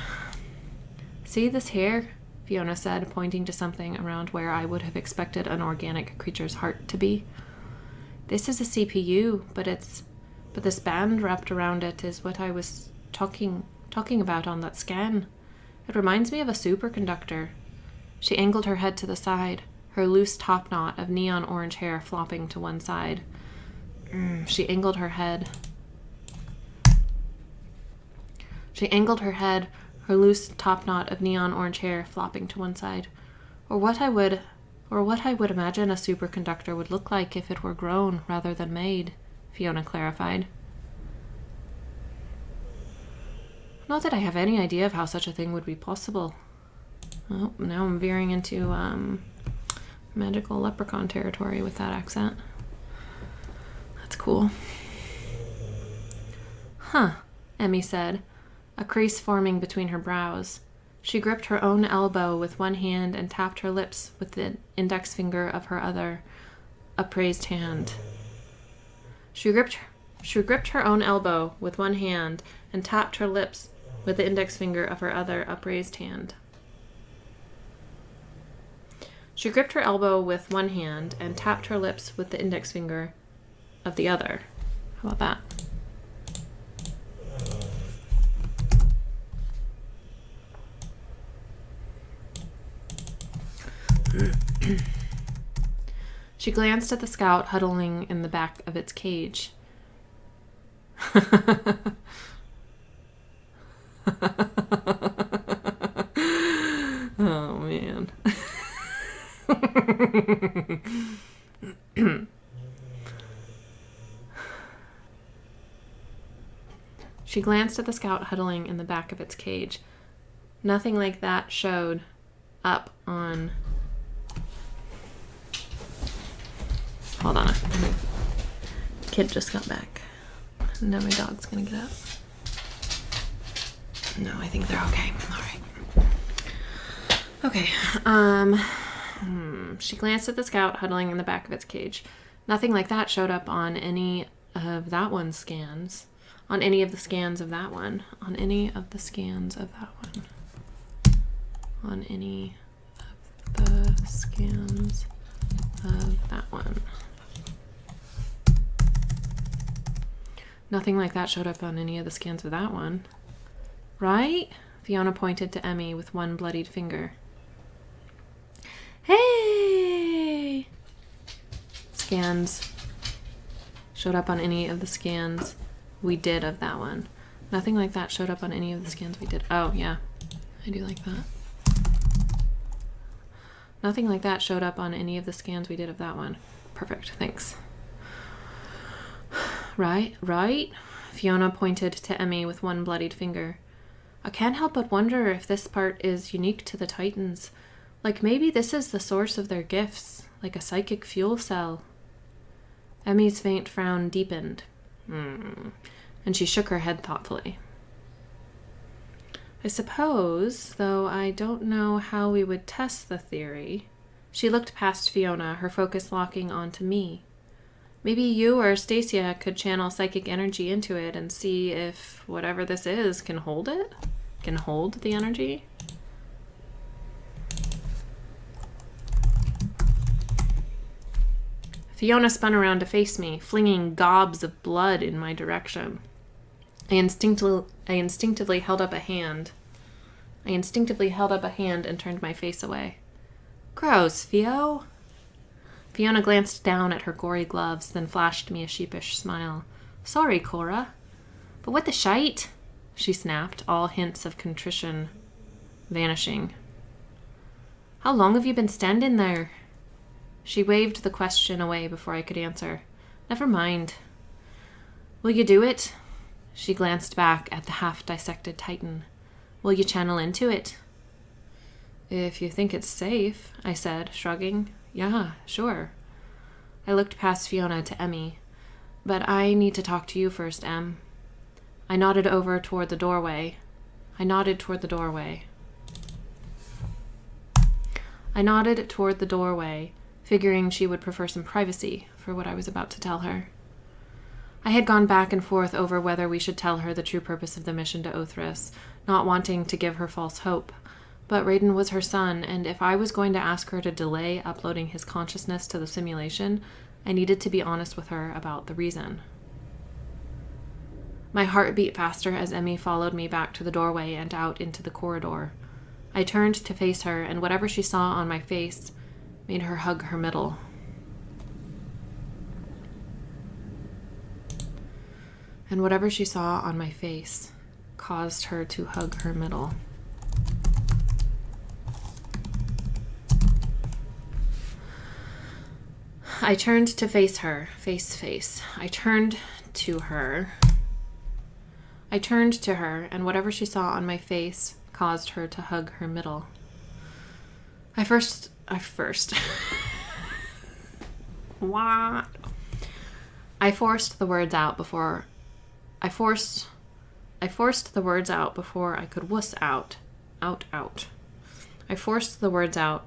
See this here? Fiona said, pointing to something around where I would have expected an organic creature's heart to be. This is a CPU, but this band wrapped around it is what I was talking about on that scan. It reminds me of a superconductor. She angled her head to the side, her loose top knot of neon orange hair flopping to one side. She angled her head, her loose top knot of neon orange hair flopping to one side. Or what I would imagine a superconductor would look like if it were grown rather than made, Fiona clarified. Not that I have any idea of how such a thing would be possible. Oh, now I'm veering into magical leprechaun territory with that accent. That's cool. Huh, Emmy said, a crease forming between her brows. She gripped her own elbow with one hand and tapped her lips with the index finger of her other upraised hand. She gripped She gripped her own elbow with one hand and tapped her lips with the index finger of her other upraised hand. She gripped her elbow with one hand and tapped her lips with the index finger of the other. How about that? She glanced at the scout huddling in the back of its cage. Oh, man. She glanced at the scout huddling in the back of its cage. Nothing like that showed up on... Hold on. Kid just got back. Now my dog's gonna get up. No, I think they're okay. All right. Okay. She glanced at the scout huddling in the back of its cage. Nothing like that showed up on any of that one's scans. On any of the scans of that one. On any of the scans of that one. On any of the scans of that one. Nothing like that showed up on any of the scans of that one. Right? Fiona pointed to Emmy with one bloodied finger. Hey! Scans showed up on any of the scans we did of that one. Nothing like that showed up on any of the scans we did. Oh, yeah. I do like that. Nothing like that showed up on any of the scans we did of that one. Perfect. Thanks. Right? Fiona pointed to Emmy with one bloodied finger. I can't help but wonder if this part is unique to the Titans. Like maybe this is the source of their gifts, like a psychic fuel cell. Emmy's faint frown deepened. And she shook her head thoughtfully. I suppose, though I don't know how we would test the theory. She looked past Fiona, her focus locking onto me. Maybe you or Stacia could channel psychic energy into it and see if whatever this is can hold it? Can hold the energy? Fiona spun around to face me, flinging gobs of blood in my direction. I instinctively held up a hand. And turned my face away. Gross, Fio. Fiona glanced down at her gory gloves, then flashed me a sheepish smile. Sorry, Cora. But what the shite? She snapped, all hints of contrition vanishing. How long have you been standing there? She waved the question away before I could answer. Never mind. Will you do it? She glanced back at the half-dissected Titan. Will you channel into it? If you think it's safe, I said, shrugging. Yeah, sure. I looked past Fiona to Emmy. But I need to talk to you first, Em. I nodded toward the doorway, figuring she would prefer some privacy for what I was about to tell her. I had gone back and forth over whether we should tell her the true purpose of the mission to Othris, not wanting to give her false hope. But Raiden was her son, and if I was going to ask her to delay uploading his consciousness to the simulation, I needed to be honest with her about the reason. My heart beat faster as Emmy followed me back to the doorway and out into the corridor. I turned to face her, and whatever she saw on my face made her hug her middle. And whatever she saw on my face caused her to hug her middle. I turned to face her, face. I turned to her, and whatever she saw on my face caused her to hug her middle. I first. What? I forced the words out before I could wuss out. Out. I forced the words out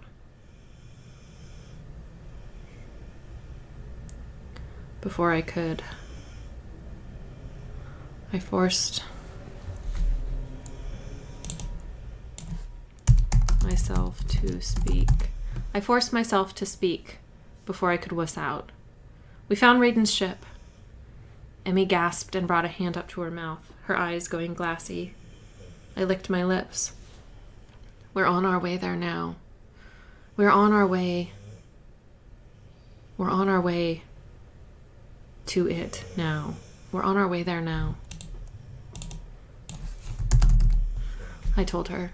before I could I forced myself to speak. I forced myself to speak before I could wuss out. We found Raiden's ship. Emmy gasped and brought a hand up to her mouth, her eyes going glassy. I licked my lips. We're on our way there now. We're on our way to it now. We're on our way there now. I told her.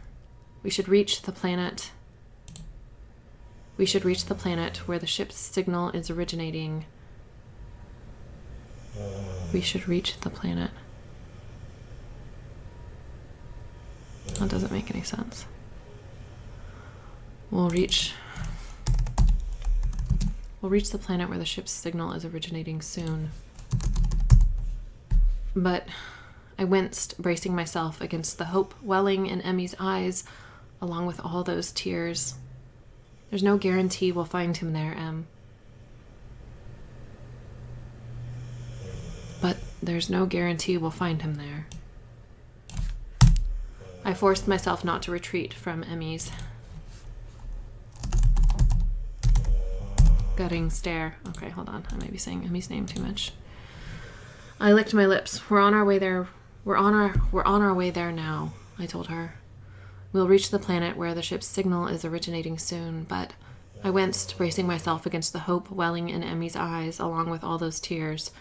We should reach the planet. We should reach the planet where the ship's signal is originating. We should reach the planet. That doesn't make any sense. We'll reach the planet where the ship's signal is originating soon. But I winced, bracing myself against the hope welling in Emmy's eyes, along with all those tears. There's no guarantee we'll find him there, Em. But there's no guarantee we'll find him there. I forced myself not to retreat from Emmy's gutting stare. Okay, hold on. I may be saying Emmy's name too much. I licked my lips. We're on our way there. We're on our way there now, I told her. We'll reach the planet where the ship's signal is originating soon, but I winced, bracing myself against the hope welling in Emmy's eyes, along with all those tears.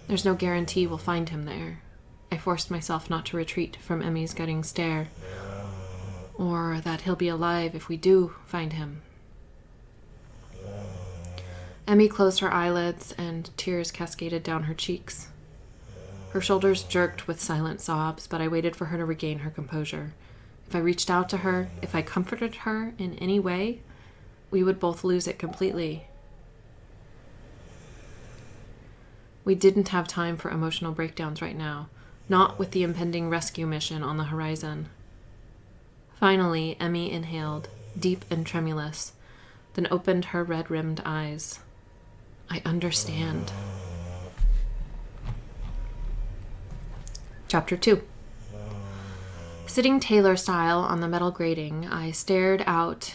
There's no guarantee we'll find him there. I forced myself not to retreat from Emmy's gutting stare, or that he'll be alive if we do find him. Emmy closed her eyelids, and tears cascaded down her cheeks. Her shoulders jerked with silent sobs, but I waited for her to regain her composure. If I reached out to her, if I comforted her in any way, we would both lose it completely. We didn't have time for emotional breakdowns right now, not with the impending rescue mission on the horizon. Finally, Emmy inhaled, deep and tremulous, then opened her red-rimmed eyes. I understand. Chapter 2. Sitting Taylor style on the metal grating, I stared out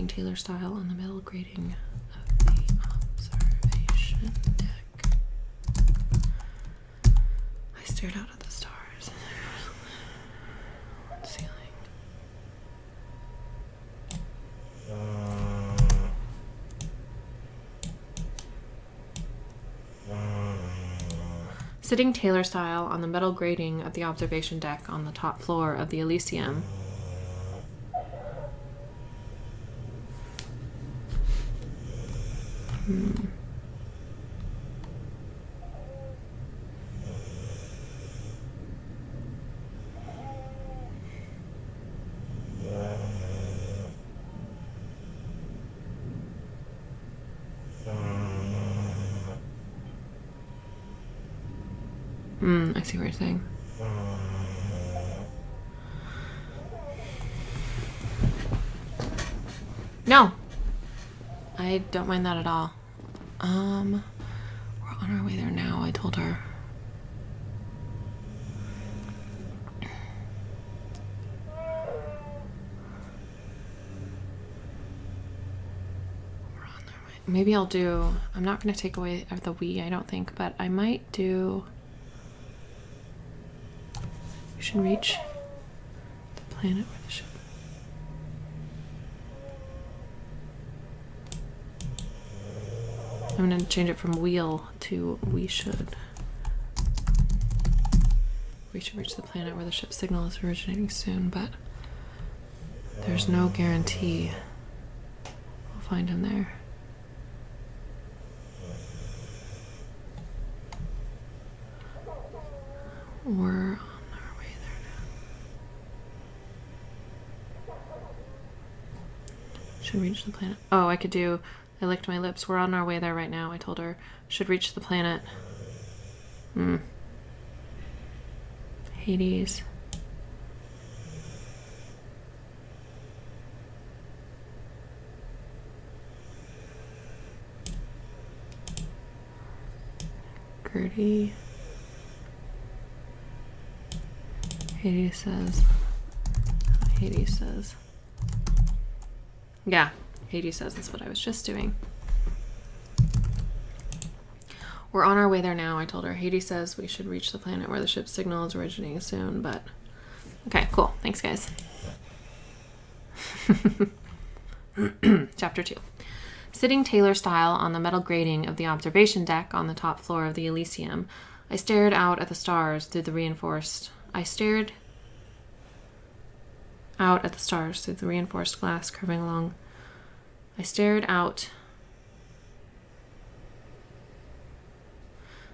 Taylor style on the metal grating of the observation deck. I stared out at the stars on the ceiling. Sitting Taylor style on the metal grating of the observation deck on the top floor of the Elysium, I see what you're saying. No, I don't mind that at all. We're on our way there now, I told her. We're on their way. Maybe I'll do, I'm not going to take away the we, I don't think, but I might do, we should reach the planet where the ship. I'm going to change it from we'll to we should. We should reach the planet where the ship's signal is originating soon, but there's no guarantee we'll find him there. We're on our way there now. Should reach the planet. Oh, I could do, I licked my lips. We're on our way there right now, I told her. Should reach the planet. Hades. Birdie. Hades says. Hades says. Yeah, Hades says that's what I was just doing. We're on our way there now, I told her. Hades says we should reach the planet where the ship's signal is originating soon, but... Okay, cool. Thanks, guys. Chapter 2. Sitting Taylor style on the metal grating of the observation deck on the top floor of the Elysium, I stared out at the stars through the reinforced glass curving along.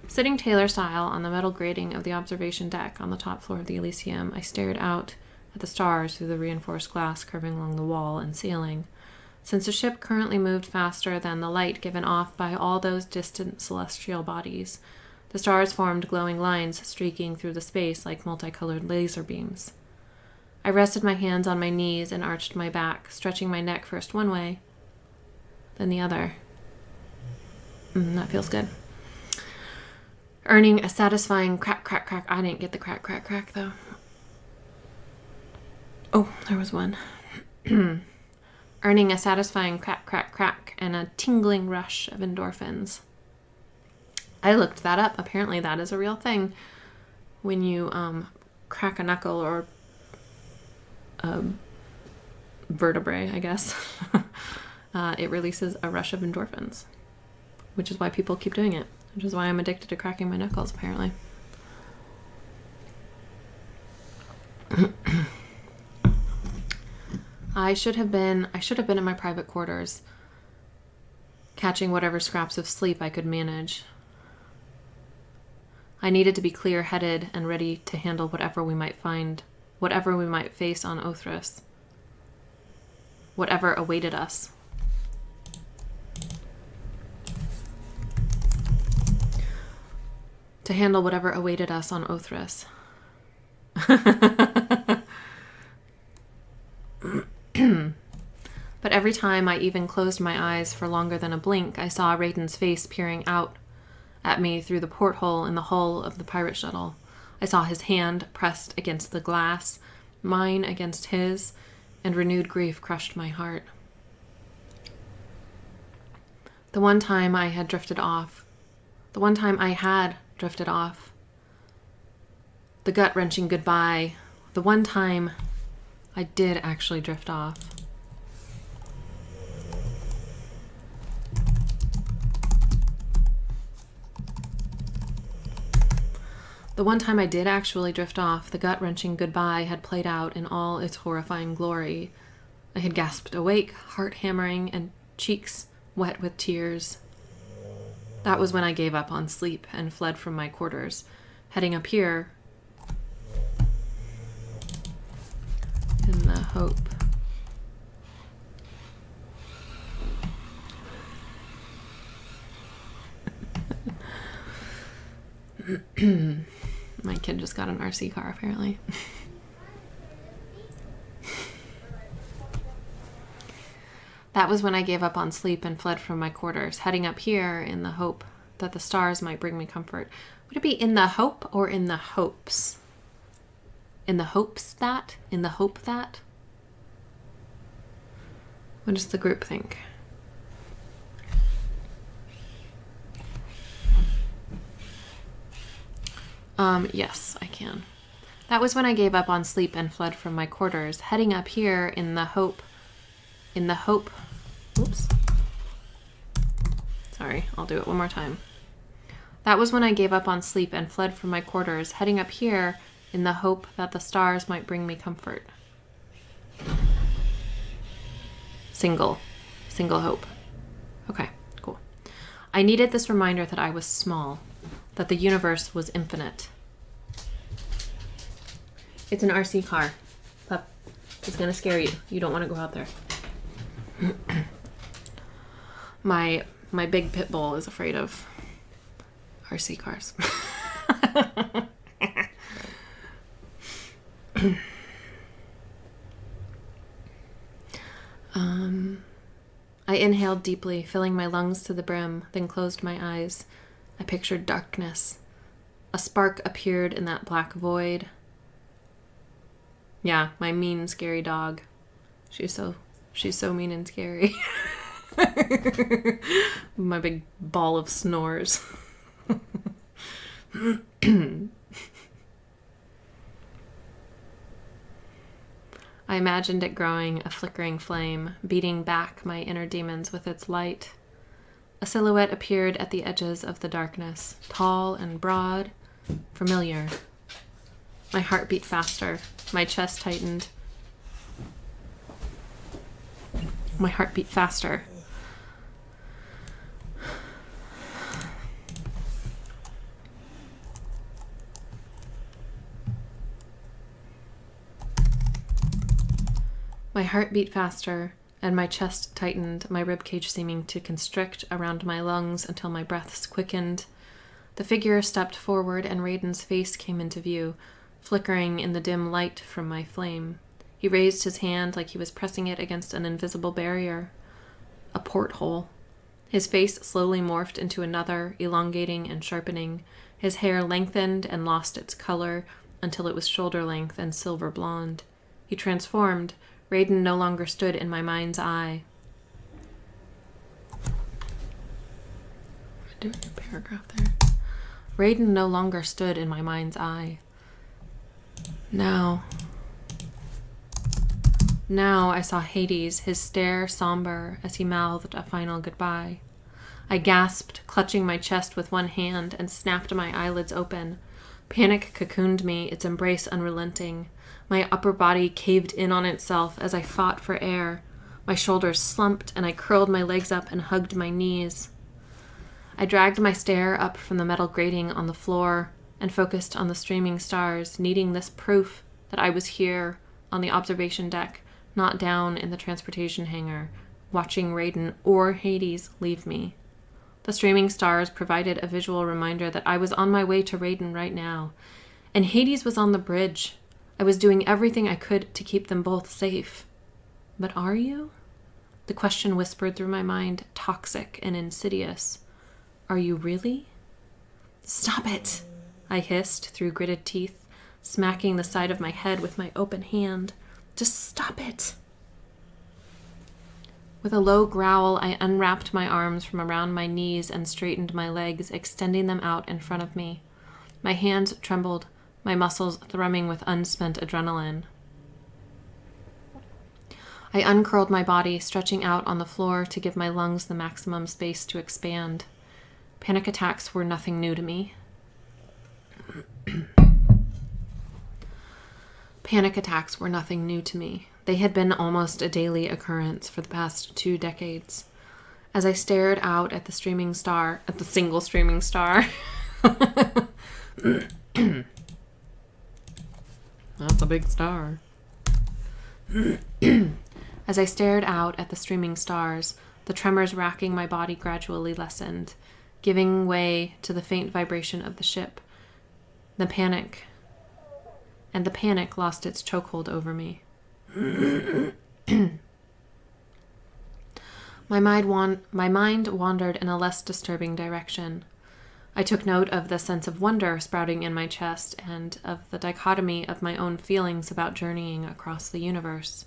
Sitting Taylor style on the metal grating of the observation deck on the top floor of the Elysium, I stared out at the stars through the reinforced glass curving along the wall and ceiling. Since the ship currently moved faster than the light given off by all those distant celestial bodies, the stars formed glowing lines streaking through the space like multicolored laser beams. I rested my hands on my knees and arched my back, stretching my neck first one way, then the other. That feels good. Earning a satisfying crack, crack, crack. I didn't get the crack, crack, crack, though. Oh, there was one. Earning a satisfying crack, crack, crack, and a tingling rush of endorphins. I looked that up. Apparently that is a real thing. When you crack a knuckle or a vertebrae, I guess, it releases a rush of endorphins, which is why people keep doing it. Which is why I'm addicted to cracking my knuckles, apparently. I should have been in my private quarters, catching whatever scraps of sleep I could manage. I needed to be clear-headed and ready to handle whatever we might face on Othris. Whatever awaited us. To handle whatever awaited us on Othris. But every time I even closed my eyes for longer than a blink, I saw Raiden's face peering out at me through the porthole in the hull of the pirate shuttle. I saw his hand pressed against the glass, mine against his, and renewed grief crushed my heart. The one time I had drifted off, the gut-wrenching goodbye, the one time I did actually drift off. The one time I did actually drift off, the gut-wrenching goodbye had played out in all its horrifying glory. I had gasped awake, heart hammering, and cheeks wet with tears. That was when I gave up on sleep and fled from my quarters, heading up here in the hope. My kid just got an RC car, apparently. That was when I gave up on sleep and fled from my quarters, heading up here in the hope that the stars might bring me comfort. Would it be in the hope or in the hopes? In the hopes that? In the hope that? What does the group think? Yes, I can. That was when I gave up on sleep and fled from my quarters, heading up here in the hope. Oops. Sorry, I'll do it one more time. That was when I gave up on sleep and fled from my quarters, heading up here in the hope that the stars might bring me comfort. Single hope. Okay, cool. I needed this reminder that I was small, that the universe was infinite. It's an RC car. Pup, it's gonna scare you. You don't want to go out there. My big pit bull is afraid of RC cars. I inhaled deeply, filling my lungs to the brim, then closed my eyes. I pictured darkness. A spark appeared in that black void. Yeah, my mean, scary dog. She's so mean and scary. My big ball of snores. I imagined it growing a flickering flame, beating back my inner demons with its light. A silhouette appeared at the edges of the darkness, tall and broad, familiar. My heart beat faster. My chest tightened. My heart beat faster. My heart beat faster, and my chest tightened, my ribcage seeming to constrict around my lungs until my breaths quickened. The figure stepped forward, and Raiden's face came into view, flickering in the dim light from my flame. He raised his hand like he was pressing it against an invisible barrier. A porthole. His face slowly morphed into another, elongating and sharpening. His hair lengthened and lost its color until it was shoulder length and silver blonde. He transformed. Raiden no longer stood in my mind's eye. I'm doing a paragraph there. Raiden no longer stood in my mind's eye. Now I saw Hades, his stare somber as he mouthed a final goodbye. I gasped, clutching my chest with one hand, and snapped my eyelids open. Panic cocooned me, its embrace unrelenting. My upper body caved in on itself as I fought for air. My shoulders slumped, and I curled my legs up and hugged my knees. I dragged my stare up from the metal grating on the floor and focused on the streaming stars, needing this proof that I was here on the observation deck, not down in the transportation hangar, watching Raiden or Hades leave me. The streaming stars provided a visual reminder that I was on my way to Raiden right now, and Hades was on the bridge. I was doing everything I could to keep them both safe. But are you? The question whispered through my mind, toxic and insidious. Are you really? Stop it, I hissed through gritted teeth, smacking the side of my head with my open hand. Just stop it. With a low growl, I unwrapped my arms from around my knees and straightened my legs, extending them out in front of me. My hands trembled, my muscles thrumming with unspent adrenaline. I uncurled my body, stretching out on the floor to give my lungs the maximum space to expand. Panic attacks were nothing new to me. Panic attacks were nothing new to me. They had been almost a daily occurrence for the past 2 decades. As I stared out at the single streaming star. That's a big star. As I stared out at the streaming stars, the tremors racking my body gradually lessened, giving way to the faint vibration of the ship. The panic lost its chokehold over me. My mind wandered in a less disturbing direction. I took note of the sense of wonder sprouting in my chest and of the dichotomy of my own feelings about journeying across the universe.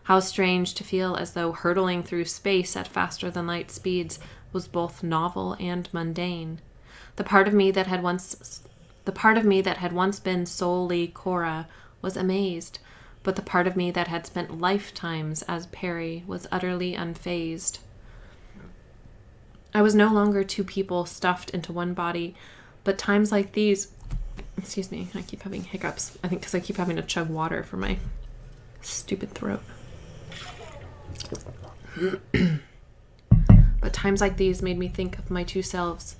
How strange to feel as though hurtling through space at faster-than-light speeds was both novel and mundane. The part of me that had once been solely Cora was amazed, but the part of me that had spent lifetimes as Perry was utterly unfazed. I was no longer 2 people stuffed into one body, but times like these... Excuse me, I keep having hiccups. I think because I keep having to chug water for my stupid throat. But times like these made me think my 2 selves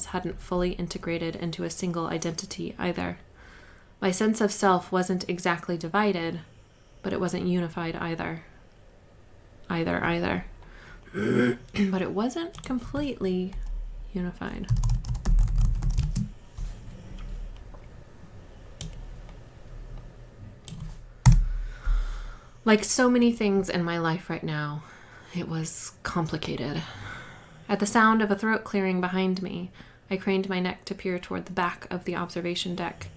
hadn't fully integrated into a single identity either. My sense of self wasn't exactly divided, but it wasn't unified either. But it wasn't completely unified. Like so many things in my life right now, it was complicated. At the sound of a throat clearing behind me, I craned my neck to peer toward the back of the observation deck.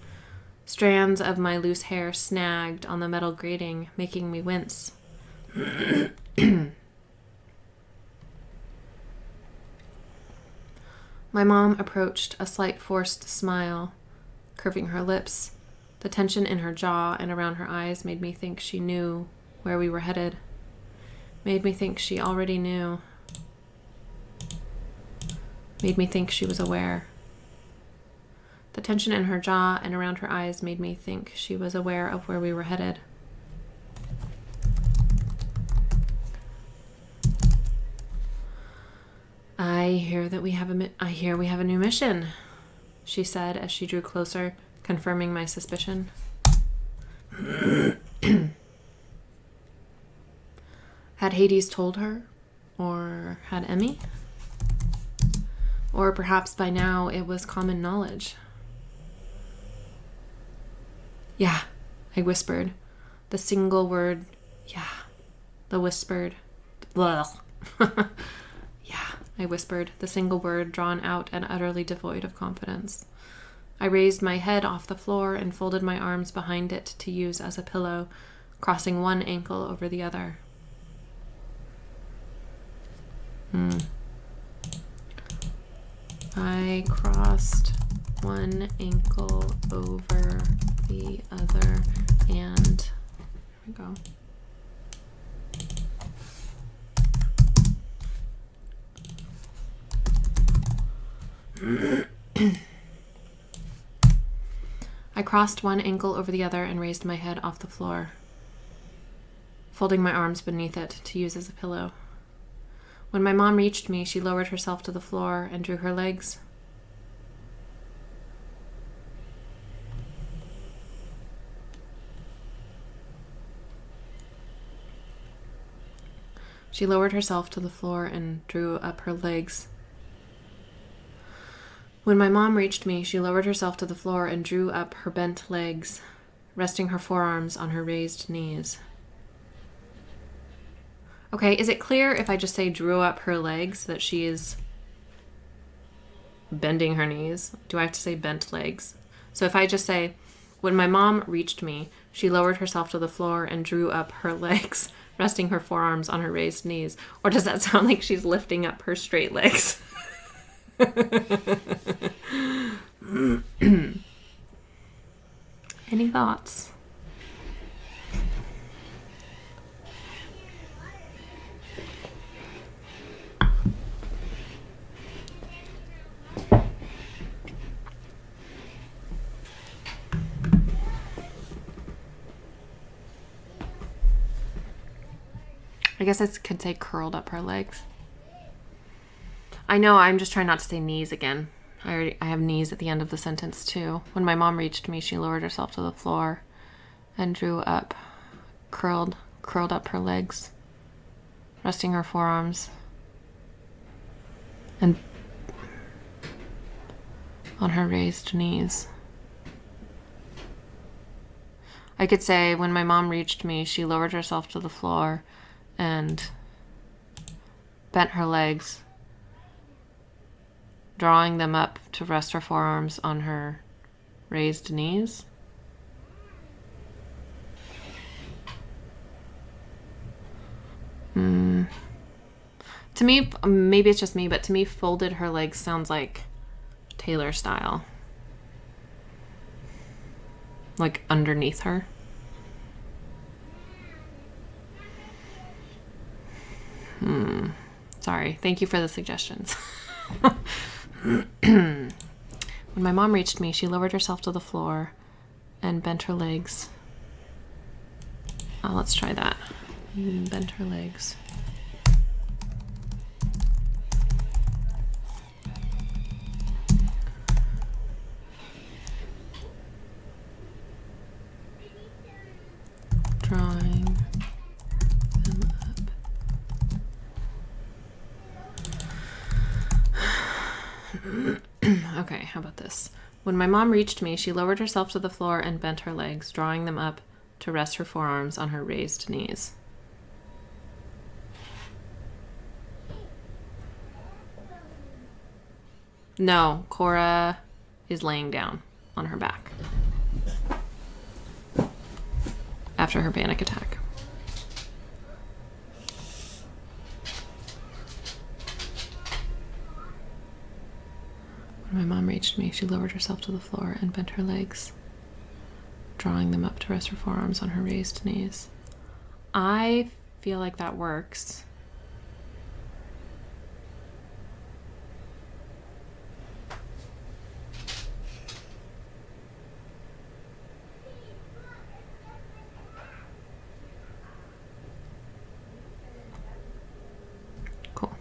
Strands of my loose hair snagged on the metal grating, making me wince. My mom approached, a slight forced smile, curving her lips. The tension in her jaw and around her eyes made me think she knew where we were headed. Made me think she already knew. Made me think she was aware. The tension in her jaw and around her eyes made me think she was aware of where we were headed. I hear we have a new mission, she said as she drew closer, confirming my suspicion. Had Hades told her? Or had Emmy? Or perhaps by now it was common knowledge. Yeah, I whispered. The single word, yeah. The whispered, blah. Yeah, I whispered, the single word drawn out and utterly devoid of confidence. I raised my head off the floor and folded my arms behind it to use as a pillow, crossing one ankle over the other. I crossed one ankle over the other and here we go. I crossed one ankle over the other and raised my head off the floor, folding my arms beneath it to use as a pillow. When my mom reached me, she lowered herself to the floor and drew her legs. She lowered herself to the floor and drew up her legs. When my mom reached me, she lowered herself to the floor and drew up her bent legs, resting her forearms on her raised knees. Okay, is it clear if I just say drew up her legs that she is bending her knees? Do I have to say bent legs? So if I just say, when my mom reached me, she lowered herself to the floor and drew up her legs, resting her forearms on her raised knees. Or does that sound like she's lifting up her straight legs? Any thoughts? I guess I could say curled up her legs. I know, I'm just trying not to say knees again. I have knees at the end of the sentence too. When my mom reached me, she lowered herself to the floor and drew up, curled up her legs, resting her forearms and on her raised knees. I could say, when my mom reached me, she lowered herself to the floor and bent her legs, drawing them up to rest her forearms on her raised knees. To me, maybe it's just me, but to me, folded her legs sounds like Taylor style. Like underneath her. Sorry. Thank you for the suggestions. When my mom reached me, she lowered herself to the floor and bent her legs. Let's try that. Bent her legs. Drawing them up. Okay, how about this? When my mom reached me, she lowered herself to the floor and bent her legs, drawing them up to rest her forearms on her raised knees. No, Cora is laying down on her back after her panic attack. When my mom reached me, she lowered herself to the floor and bent her legs, drawing them up to rest her forearms on her raised knees. I feel like that works. Cool.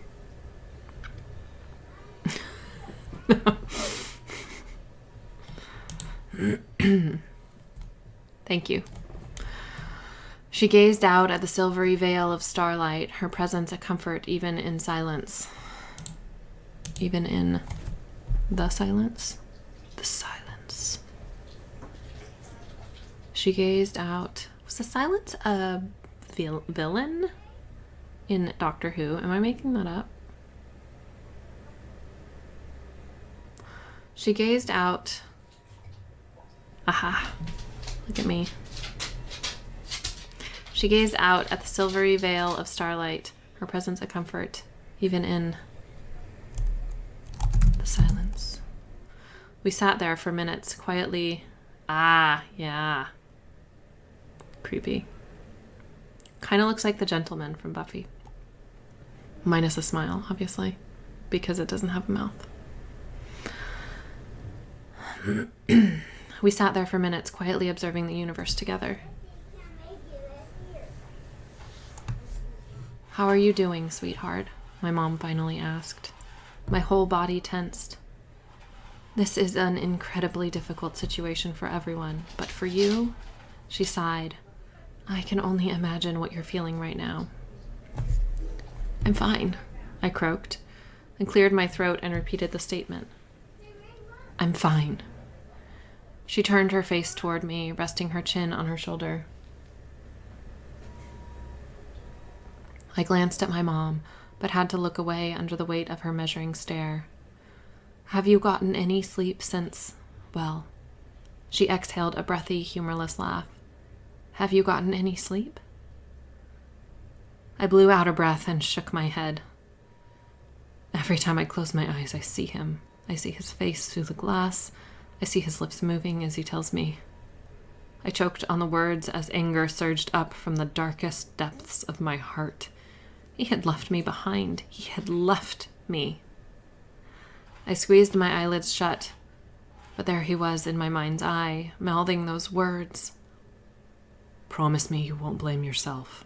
Thank you. She gazed out at the silvery veil of starlight, her presence a comfort even in silence. Even in the silence? The silence. She gazed out. Was the silence a villain in Doctor Who? Am I making that up? She gazed out. Aha. Look at me. She gazed out at the silvery veil of starlight, her presence a comfort, even in the silence. We sat there for minutes, quietly. Ah, yeah. Creepy. Kind of looks like the gentleman from Buffy. Minus a smile, obviously, because it doesn't have a mouth. We sat there for minutes, quietly observing the universe together. How are you doing, sweetheart? My mom finally asked. My whole body tensed. This is an incredibly difficult situation for everyone, but for you, she sighed. I can only imagine what you're feeling right now. I'm fine, I croaked, and cleared my throat and repeated the statement. I'm fine. She turned her face toward me, resting her chin on her shoulder. I glanced at my mom, but had to look away under the weight of her measuring stare. Have you gotten any sleep since, well, she exhaled a breathy, humorless laugh. Have you gotten any sleep? I blew out a breath and shook my head. Every time I close my eyes, I see him. I see his face through the glass. I see his lips moving as he tells me. I choked on the words as anger surged up from the darkest depths of my heart. He had left me behind. He had left me. I squeezed my eyelids shut, but there he was in my mind's eye, mouthing those words. Promise me you won't blame yourself.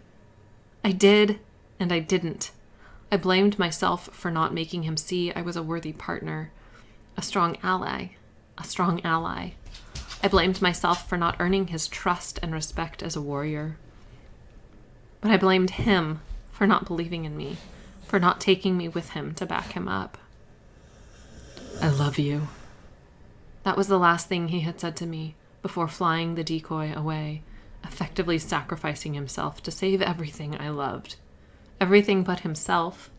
I did, and I didn't. I blamed myself for not making him see I was a worthy partner, a strong ally. I blamed myself for not earning his trust and respect as a warrior. But I blamed him for not believing in me, for not taking me with him to back him up. I love you. That was the last thing he had said to me before flying the decoy away, effectively sacrificing himself to save everything I loved. Everything but himself.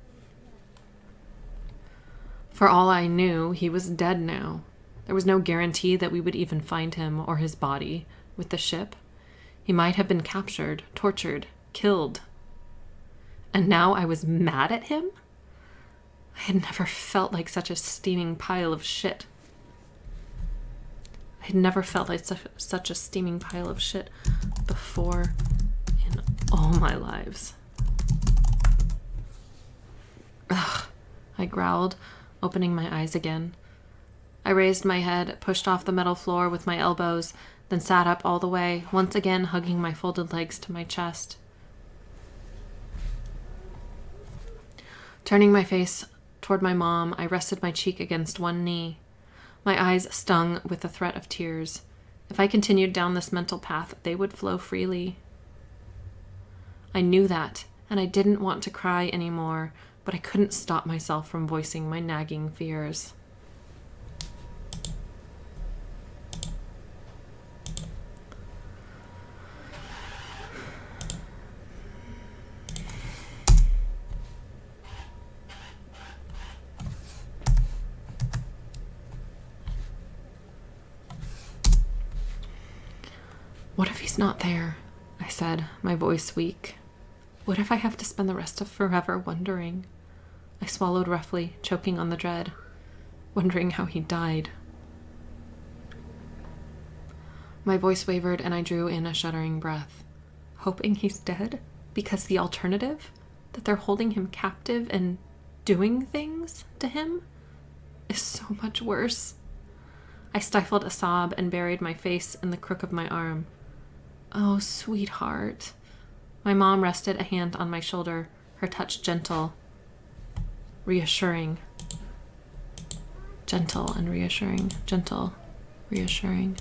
For all I knew, he was dead now. There was no guarantee that we would even find him or his body with the ship. He might have been captured, tortured, killed. And now I was mad at him? I had never felt like such a steaming pile of shit. I had never felt like such a steaming pile of shit before in all my lives. Ugh, I growled, opening my eyes again. I raised my head, pushed off the metal floor with my elbows, then sat up all the way, once again hugging my folded legs to my chest. Turning my face toward my mom, I rested my cheek against one knee. My eyes stung with the threat of tears. If I continued down this mental path, they would flow freely. I knew that, and I didn't want to cry anymore, but I couldn't stop myself from voicing my nagging fears. What if he's not there? I said, my voice weak. What if I have to spend the rest of forever wondering? I swallowed roughly, choking on the dread, wondering how he died. My voice wavered and I drew in a shuddering breath. Hoping he's dead? Because the alternative? That they're holding him captive and doing things to him? Is so much worse. I stifled a sob and buried my face in the crook of my arm. Oh, sweetheart. My mom rested a hand on my shoulder, her touch gentle, reassuring. Gentle and reassuring. Gentle, reassuring.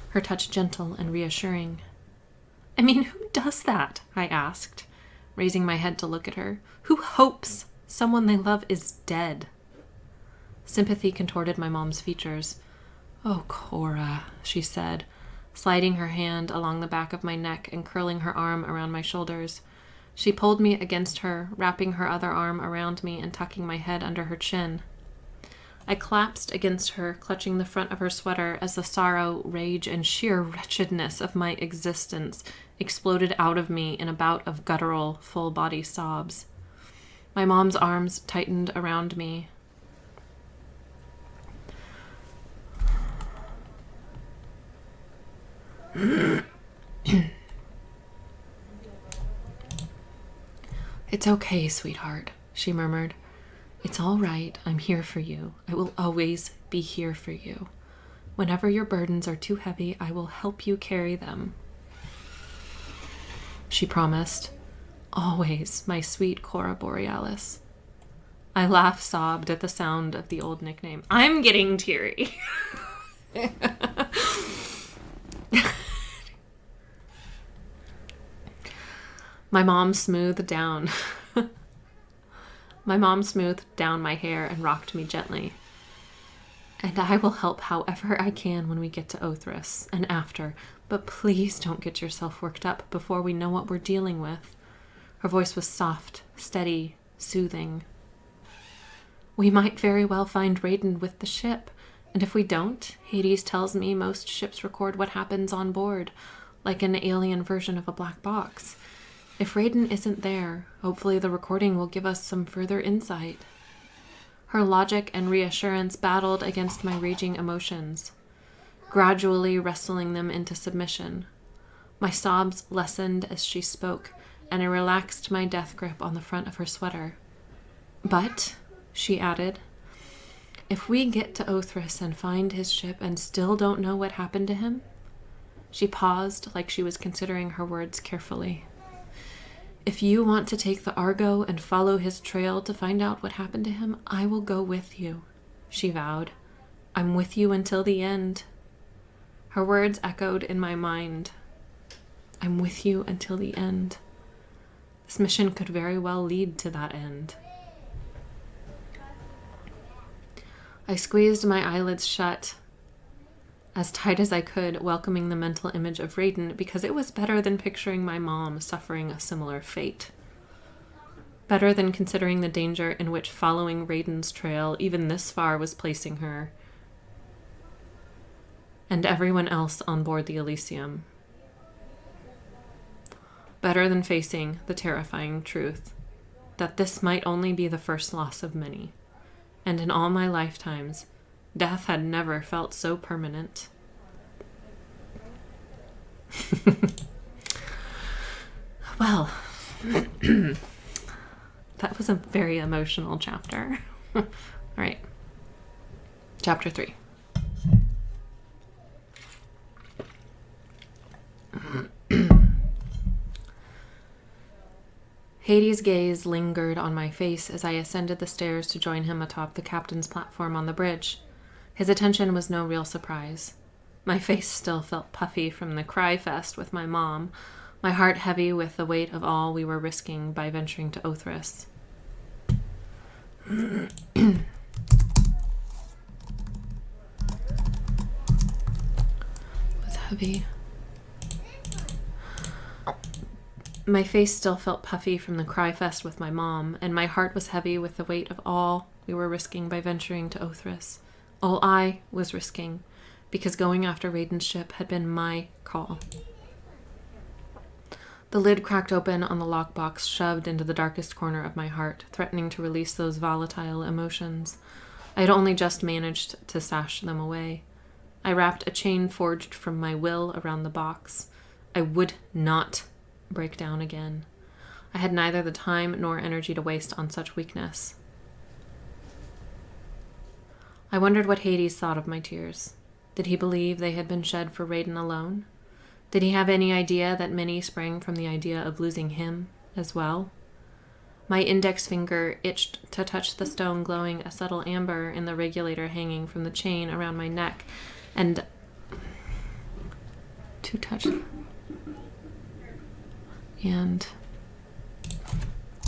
Her touch gentle and reassuring. I mean, who does that? I asked, raising my head to look at her. Who hopes someone they love is dead? Sympathy contorted my mom's features. Oh, Cora, she said, sliding her hand along the back of my neck and curling her arm around my shoulders. She pulled me against her, wrapping her other arm around me and tucking my head under her chin. I collapsed against her, clutching the front of her sweater as the sorrow, rage, and sheer wretchedness of my existence exploded out of me in a bout of guttural, full-body sobs. My mom's arms tightened around me. It's okay, sweetheart, she murmured. It's all right. I'm here for you. I will always be here for you. Whenever your burdens are too heavy, I will help you carry them. She promised. Always, my sweet Cora Borealis. I sobbed at the sound of the old nickname. I'm getting teary. My mom smoothed down my hair and rocked me gently. And I will help however I can when we get to Othrys and after, but please don't get yourself worked up before we know what we're dealing with. Her voice was soft, steady, soothing. We might very well find Raiden with the ship, and if we don't, Hades tells me most ships record what happens on board, like an alien version of a black box. If Raiden isn't there, hopefully the recording will give us some further insight. Her logic and reassurance battled against my raging emotions, gradually wrestling them into submission. My sobs lessened as she spoke, and I relaxed my death grip on the front of her sweater. But, she added, if we get to Othrys and find his ship and still don't know what happened to him? She paused like she was considering her words carefully. If you want to take the Argo and follow his trail to find out what happened to him, I will go with you, she vowed. I'm with you until the end. Her words echoed in my mind. I'm with you until the end. This mission could very well lead to that end. I squeezed my eyelids shut as tight as I could, welcoming the mental image of Raiden, because it was better than picturing my mom suffering a similar fate. Better than considering the danger in which following Raiden's trail even this far was placing her and everyone else on board the Elysium. Better than facing the terrifying truth that this might only be the first loss of many, and in all my lifetimes, death had never felt so permanent. Well, that was a very emotional chapter. All right. Chapter 3. Hades' gaze lingered on my face as I ascended the stairs to join him atop the captain's platform on the bridge. His attention was no real surprise. My face still felt puffy from the cry fest with my mom, my heart heavy with the weight of all we were risking by venturing to Othrys. It was heavy. My face still felt puffy from the cry fest with my mom, and my heart was heavy with the weight of all we were risking by venturing to Othrys. All I was risking, because going after Raiden's ship had been my call. The lid cracked open on the lockbox, shoved into the darkest corner of my heart, threatening to release those volatile emotions. I had only just managed to stash them away. I wrapped a chain forged from my will around the box. I would not break down again. I had neither the time nor energy to waste on such weakness. I wondered what Hades thought of my tears. Did he believe they had been shed for Raiden alone? Did he have any idea that many sprang from the idea of losing him as well? My index finger itched to touch the stone glowing a subtle amber in the regulator hanging from the chain around my neck, and to touch and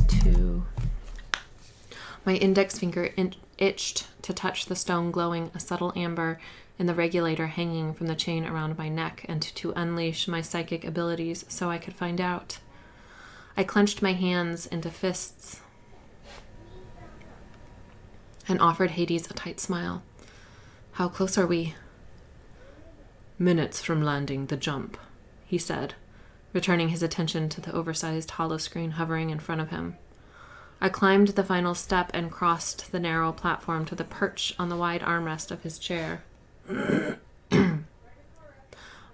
to... My index finger itched to touch the stone glowing a subtle amber in the regulator hanging from the chain around my neck, and to unleash my psychic abilities so I could find out. I clenched my hands into fists and offered Hades a tight smile. How close are we? Minutes from landing the jump, he said, returning his attention to the oversized holoscreen hovering in front of him. I climbed the final step and crossed the narrow platform to the perch on the wide armrest of his chair.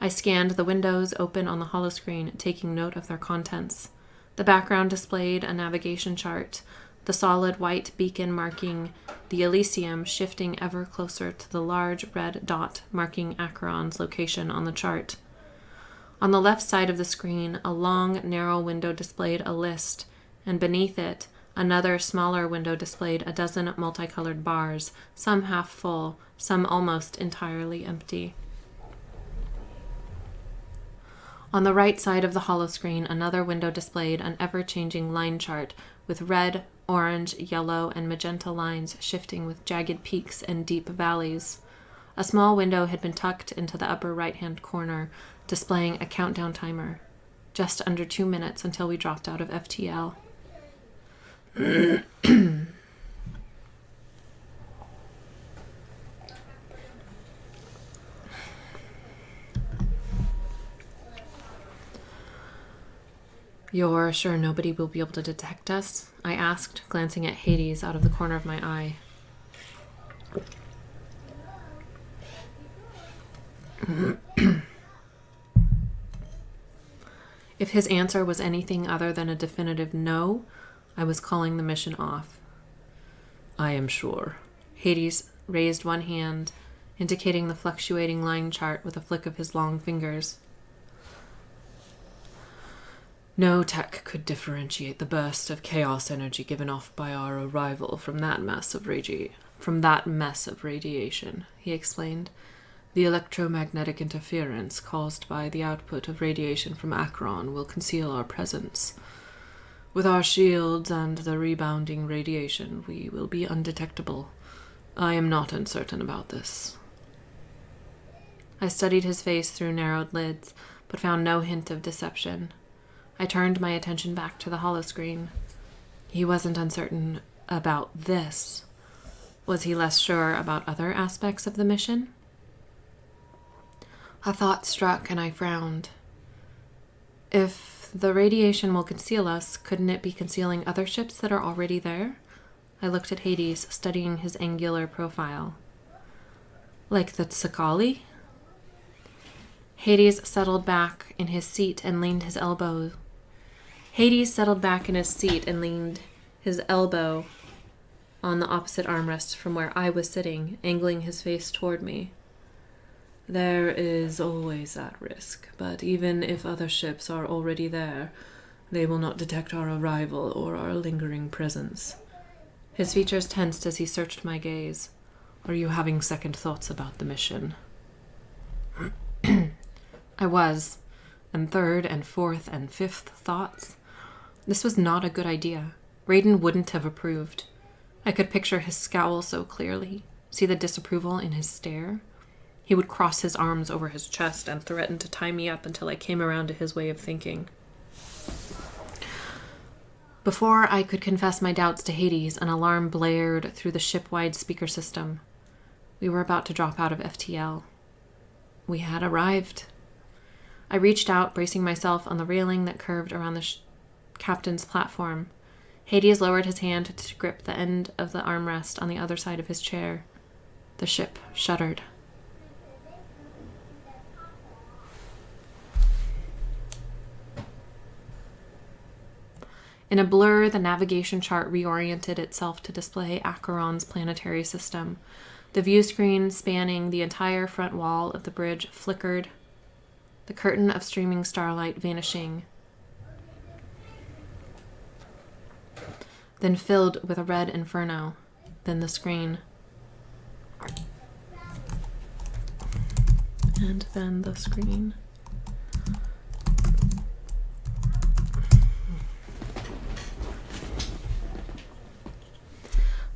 I scanned the windows open on the holoscreen, taking note of their contents. The background displayed a navigation chart, the solid white beacon marking the Elysium shifting ever closer to the large red dot marking Acheron's location on the chart. On the left side of the screen, a long, narrow window displayed a list, and beneath it, another smaller window displayed a dozen multicolored bars, some half full, some almost entirely empty. On the right side of the holoscreen, another window displayed an ever-changing line chart with red, orange, yellow, and magenta lines shifting with jagged peaks and deep valleys. A small window had been tucked into the upper right-hand corner, displaying a countdown timer. Just under 2 minutes until we dropped out of FTL. You're sure nobody will be able to detect us? I asked, glancing at Hades out of the corner of my eye. If his answer was anything other than a definitive no, I was calling the mission off. I am sure. Hades raised one hand, indicating the fluctuating line chart with a flick of his long fingers. No tech could differentiate the burst of chaos energy given off by our arrival from that mess of radiation, he explained. The electromagnetic interference caused by the output of radiation from Acheron will conceal our presence. With our shields and the rebounding radiation, we will be undetectable. I am not uncertain about this. I studied his face through narrowed lids, but found no hint of deception. I turned my attention back to the holoscreen. He wasn't uncertain about this. Was he less sure about other aspects of the mission? A thought struck and I frowned. If the radiation will conceal us, couldn't it be concealing other ships that are already there? I looked at Hades, studying his angular profile. Like the Tsakali? Hades settled back in his seat and leaned his elbow on the opposite armrest from where I was sitting, angling his face toward me. There is always that risk, but even if other ships are already there, they will not detect our arrival or our lingering presence. His features tensed as he searched my gaze. Are you having second thoughts about the mission? I was, and third and fourth and fifth thoughts. This was not a good idea. Raiden wouldn't have approved. I could picture his scowl so clearly, see the disapproval in his stare. He would cross his arms over his chest and threaten to tie me up until I came around to his way of thinking. Before I could confess my doubts to Hades, an alarm blared through the ship-wide speaker system. We were about to drop out of FTL. We had arrived. I reached out, bracing myself on the railing that curved around the captain's platform. Hades lowered his hand to grip the end of the armrest on the other side of his chair. The ship shuddered. In a blur, the navigation chart reoriented itself to display Acheron's planetary system. The view screen spanning the entire front wall of the bridge flickered, the curtain of streaming starlight vanishing, then filled with a red inferno, then the screen. And then the screen.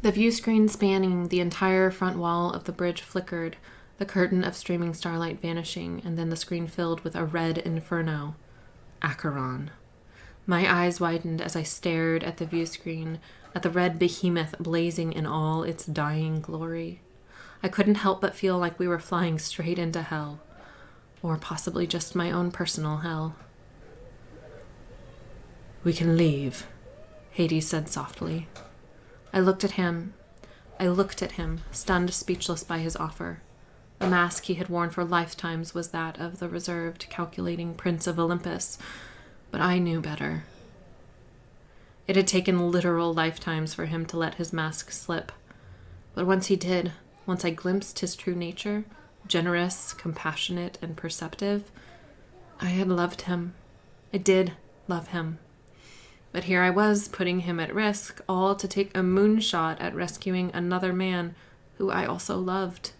The view screen spanning the entire front wall of the bridge flickered, the curtain of streaming starlight vanishing, and then the screen filled with a red inferno. Acheron. My eyes widened as I stared at the view screen, at the red behemoth blazing in all its dying glory. I couldn't help but feel like we were flying straight into hell, or possibly just my own personal hell. "We can leave," Hades said softly. I looked at him, stunned, speechless by his offer. The mask he had worn for lifetimes was that of the reserved, calculating prince of Olympus, but I knew better. It had taken literal lifetimes for him to let his mask slip, but once he did, once I glimpsed his true nature, generous, compassionate, and perceptive, I had loved him. I did love him. But here I was, putting him at risk, all to take a moonshot at rescuing another man who I also loved.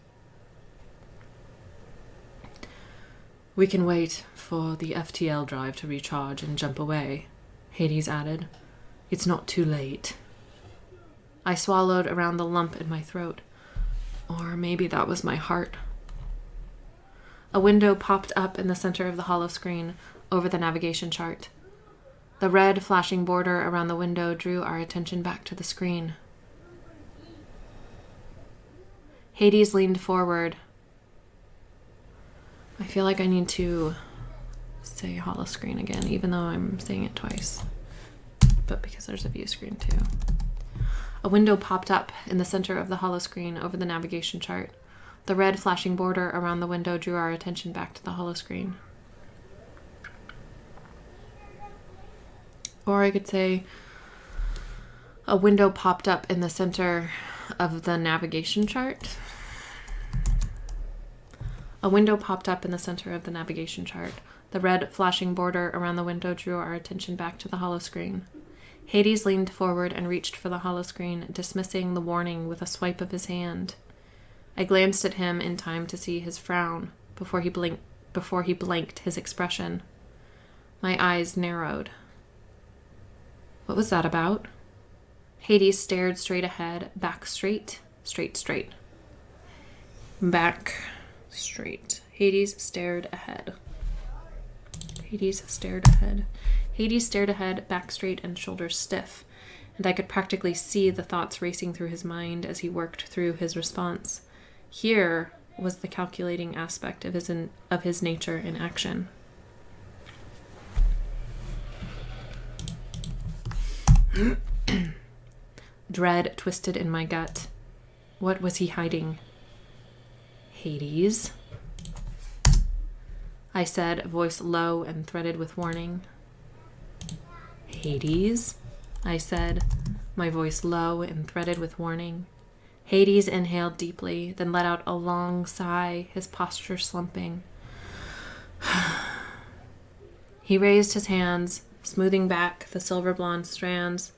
"We can wait for the FTL drive to recharge and jump away," Hades added. "It's not too late." I swallowed around the lump in my throat. Or maybe that was my heart. A window popped up in the center of the hollow screen, over the navigation chart. The red flashing border around the window drew our attention back to the screen. Hades leaned forward. I feel like I need to say hollow screen again, even though I'm saying it twice. But because there's a view screen too. A window popped up in the center of the hollow screen over the navigation chart. The red flashing border around the window drew our attention back to the hollow screen. Or I could say a window popped up in the center of the navigation chart. A window popped up in the center of the navigation chart. The red flashing border around the window drew our attention back to the hollow screen. Hades leaned forward and reached for the hollow screen, dismissing the warning with a swipe of his hand. I glanced at him in time to see his frown before he blanked his expression. My eyes narrowed. What was that about? Hades stared straight ahead, back straight, straight. Back straight. Hades stared ahead. Hades stared ahead, back straight and shoulders stiff, and I could practically see the thoughts racing through his mind as he worked through his response. Here was the calculating aspect of his nature in action. Dread twisted in my gut. What was he hiding? Hades? I said, voice low and threaded with warning. Hades? I said, my voice low and threaded with warning. Hades inhaled deeply, then let out a long sigh, his posture slumping. He raised his hands, smoothing back the silver blonde strands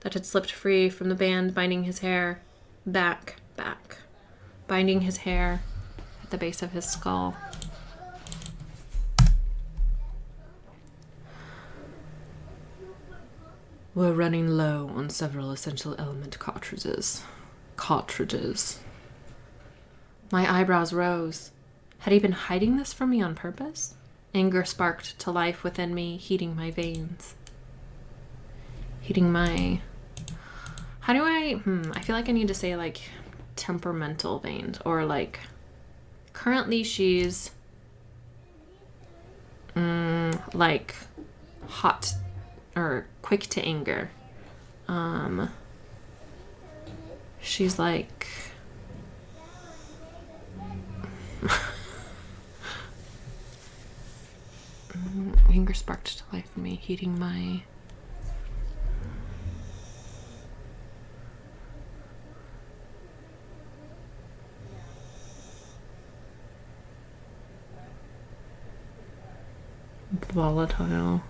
that had slipped free from the band binding his hair, back, binding his hair at the base of his skull. We're running low on several essential element cartridges. My eyebrows rose. Had he been hiding this from me on purpose? Anger sparked to life within me, heating my veins. I feel like I need to say, temperamental veins, or, currently she's like hot or quick to anger. She's like anger sparked to life in me, heating my volatile.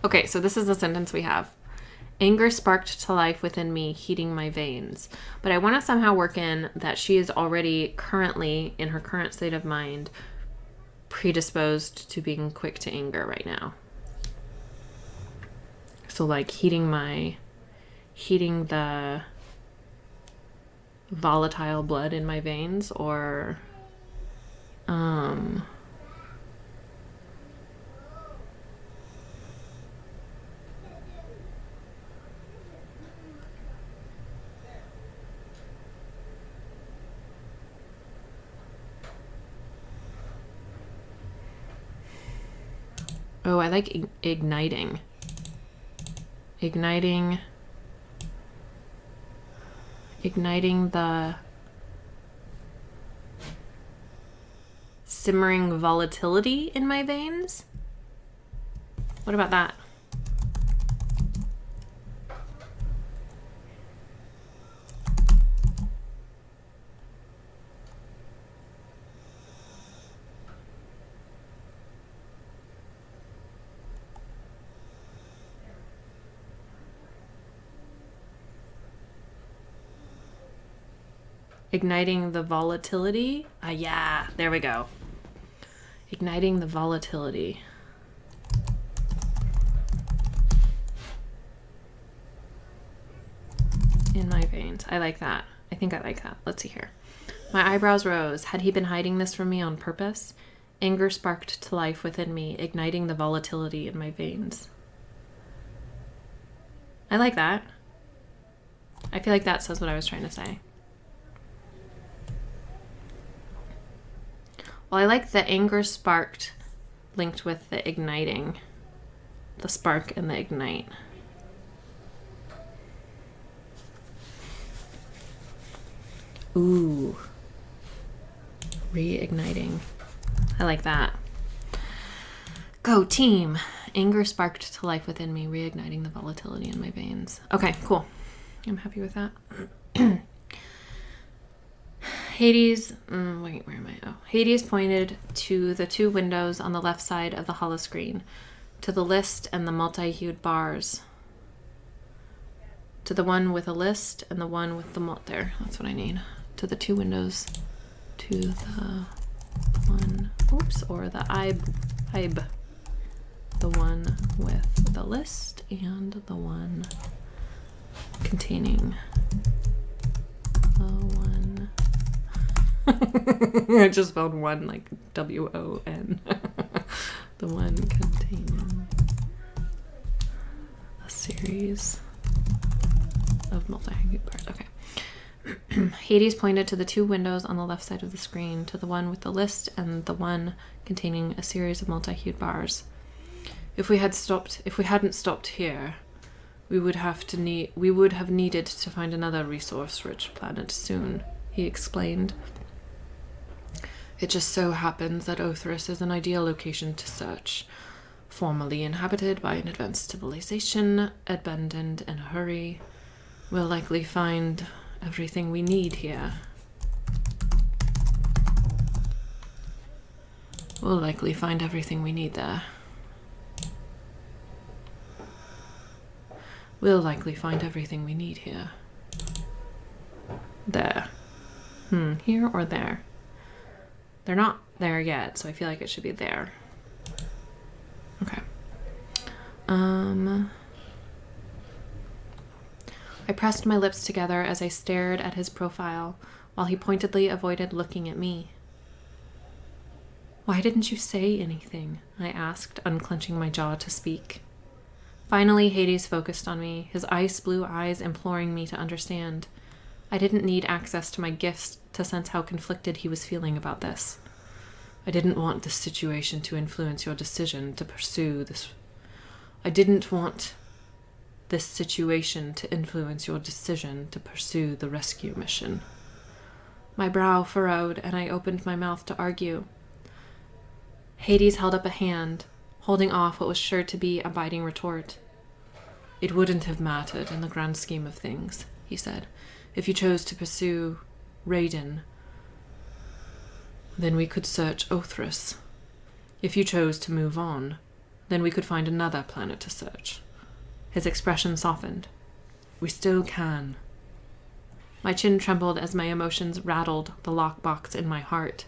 Okay, so this is the sentence we have. Anger sparked to life within me, heating my veins. But I want to somehow work in that she is already currently, in her current state of mind, predisposed to being quick to anger right now. So like heating the volatile blood in my veins, or oh, I like igniting the simmering volatility in my veins. What about that? Igniting the volatility. Yeah, there we go. Igniting the volatility. In my veins. I like that. I think I like that. Let's see here. My eyebrows rose. Had he been hiding this from me on purpose? Anger sparked to life within me, igniting the volatility in my veins. I like that. I feel like that says what I was trying to say. Well, I like the anger sparked linked with the igniting. The spark and the ignite. Ooh. Reigniting. I like that. Go team. Anger sparked to life within me, reigniting the volatility in my veins. Okay, cool. I'm happy with that. Hades, wait, where am I? Oh, Hades pointed to the two windows on the left side of the holoscreen, to the list and the multi-hued bars. To the one with a list and the one with the there, that's what I need. To the two windows, to the one, or the IB. The one with the list and the one containing the one. I just spelled one like WON. The one containing a series of multi-hued bars. Okay. Hades pointed to the two windows on the left side of the screen, to the one with the list and the one containing a series of multi-hued bars. If we hadn't stopped here, we would have needed to find another resource-rich planet soon, he explained. It just so happens that Othris is an ideal location to search. Formerly inhabited by an advanced civilization, abandoned in a hurry, we'll likely find everything we need here. We'll likely find everything we need there. We'll likely find everything we need here. There. Here or there? They're not there yet, so I feel like it should be there. Okay. I pressed my lips together as I stared at his profile, while he pointedly avoided looking at me. Why didn't you say anything? I asked, unclenching my jaw to speak. Finally, Hades focused on me, his ice blue eyes imploring me to understand. I didn't need access to my gifts to sense how conflicted he was feeling about this. I didn't want this situation to influence your decision to pursue this. I didn't want this situation to influence your decision to pursue the rescue mission. My brow furrowed, and I opened my mouth to argue. Hades held up a hand, holding off what was sure to be a biting retort. It wouldn't have mattered in the grand scheme of things, he said. If you chose to pursue Raiden, then we could search Othrys. If you chose to move on, then we could find another planet to search. His expression softened. We still can. My chin trembled as my emotions rattled the lockbox in my heart.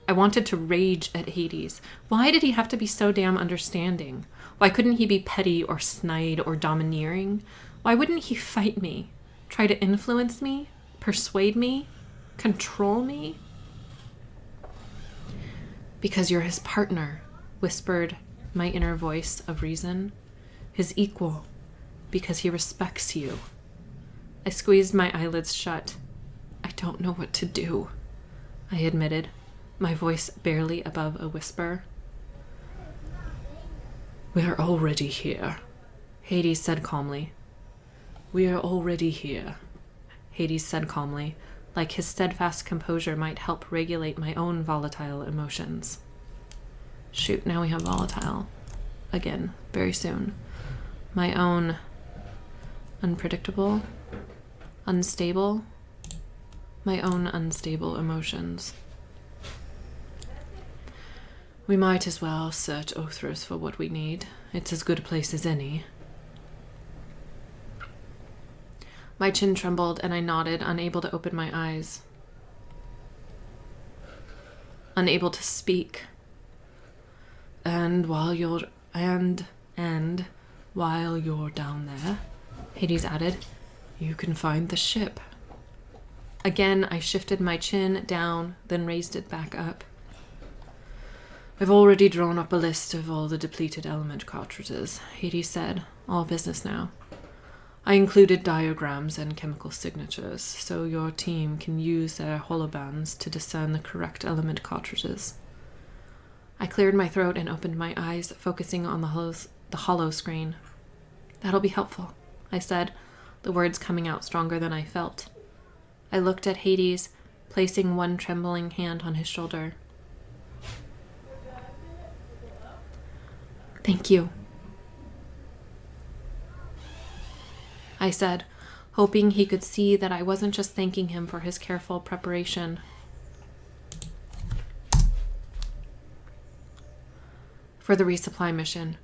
I wanted to rage at Hades. Why did he have to be so damn understanding? Why couldn't he be petty or snide or domineering? Why wouldn't he fight me? Try to influence me? Persuade me? Control me? Because you're his partner, whispered my inner voice of reason. His equal. Because he respects you. I squeezed my eyelids shut. I don't know what to do, I admitted, my voice barely above a whisper. We're already here, Hades said calmly. We're already here, Hades said calmly, like his steadfast composure might help regulate my own volatile emotions. Shoot, now we have volatile. Again, very soon. My own unpredictable, unstable, my own unstable emotions. We might as well search Othrys for what we need. It's as good a place as any. My chin trembled and I nodded, unable to open my eyes. Unable to speak. And while you're down there, Hades added, you can find the ship. Again, I shifted my chin down, then raised it back up. I've already drawn up a list of all the depleted element cartridges, Hades said. All business now. I included diagrams and chemical signatures, so your team can use their holobands to discern the correct element cartridges. I cleared my throat and opened my eyes, focusing on the hollow screen. That'll be helpful, I said, the words coming out stronger than I felt. I looked at Hades, placing one trembling hand on his shoulder. Thank you, I said, hoping he could see that I wasn't just thanking him for his careful preparation. For the resupply mission.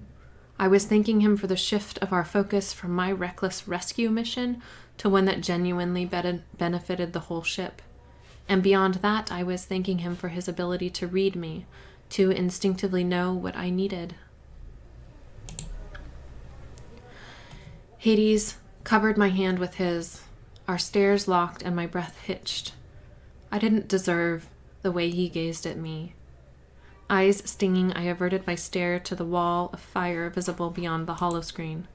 I was thanking him for the shift of our focus from my reckless rescue mission to one that genuinely benefited the whole ship. And beyond that, I was thanking him for his ability to read me, to instinctively know what I needed. Hades covered my hand with his. Our stares locked and my breath hitched. I didn't deserve the way he gazed at me. Eyes stinging, I averted my stare to the wall of fire visible beyond the holoscreen.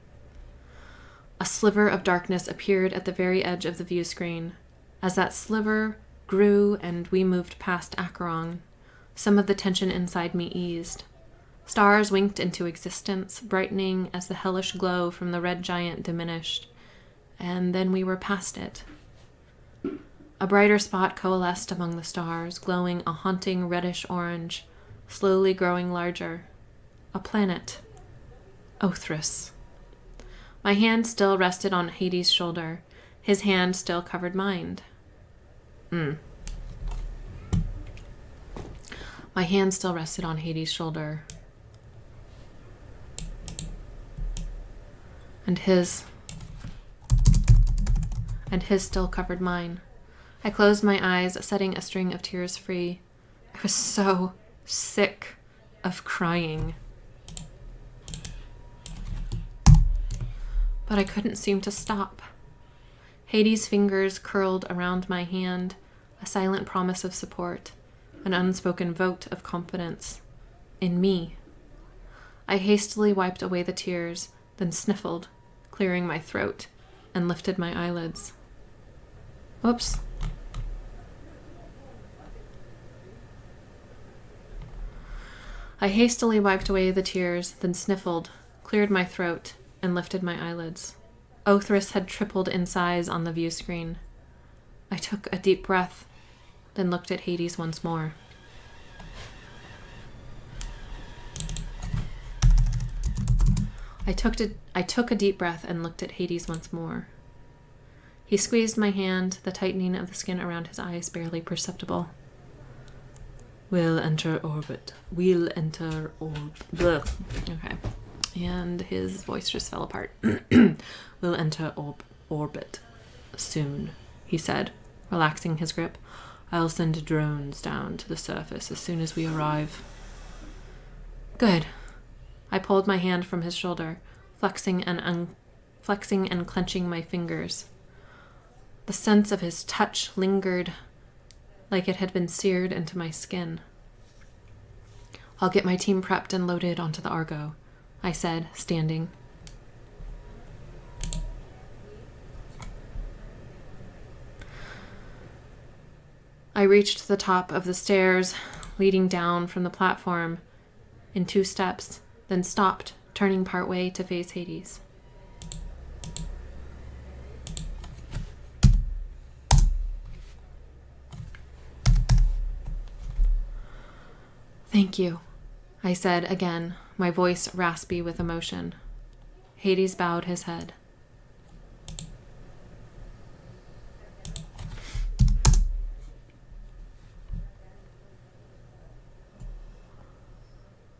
A sliver of darkness appeared at the very edge of the view screen. As that sliver grew and we moved past Acheron, some of the tension inside me eased. Stars winked into existence, brightening as the hellish glow from the red giant diminished, and then we were past it. A brighter spot coalesced among the stars, glowing a haunting reddish orange, slowly growing larger. A planet. Othrys. My hand still rested on Hades' shoulder. His hand still covered mine. My hand still rested on Hades' shoulder. And his still covered mine. I closed my eyes, setting a string of tears free. I was so sick of crying. But I couldn't seem to stop. Hades' fingers curled around my hand, a silent promise of support, an unspoken vote of confidence in me. I hastily wiped away the tears, then sniffled, clearing my throat, and lifted my eyelids. Whoops. I hastily wiped away the tears, then sniffled, cleared my throat, and lifted my eyelids. Othrys had tripled in size on the view screen. I took a deep breath, then looked at Hades once more. I took a deep breath and looked at Hades once more. He squeezed my hand, the tightening of the skin around his eyes barely perceptible. We'll enter orbit. Blech. Okay. And his voice just fell apart. We'll enter orbit soon, he said, relaxing his grip. I'll send drones down to the surface as soon as we arrive. Good. I pulled my hand from his shoulder, flexing and clenching my fingers. The sense of his touch lingered like it had been seared into my skin. I'll get my team prepped and loaded onto the Argo, I said, standing. I reached the top of the stairs leading down from the platform in 2 steps, then stopped, turning partway to face Hades. Thank you, I said again, my voice raspy with emotion. Hades bowed his head.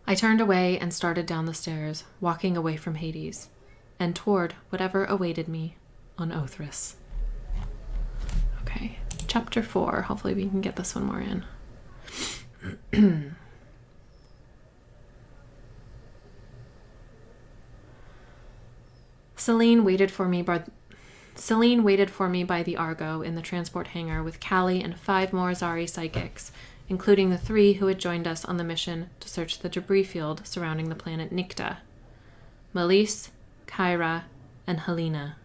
I turned away and started down the stairs, walking away from Hades, and toward whatever awaited me on Othrys. Okay, chapter 4. Hopefully we can get this one more in. Celine waited for me by the Argo in the transport hangar with Callie and 5 more Zari psychics, including the 3 who had joined us on the mission to search the debris field surrounding the planet Nycta: Melise, Kyra, and Helena.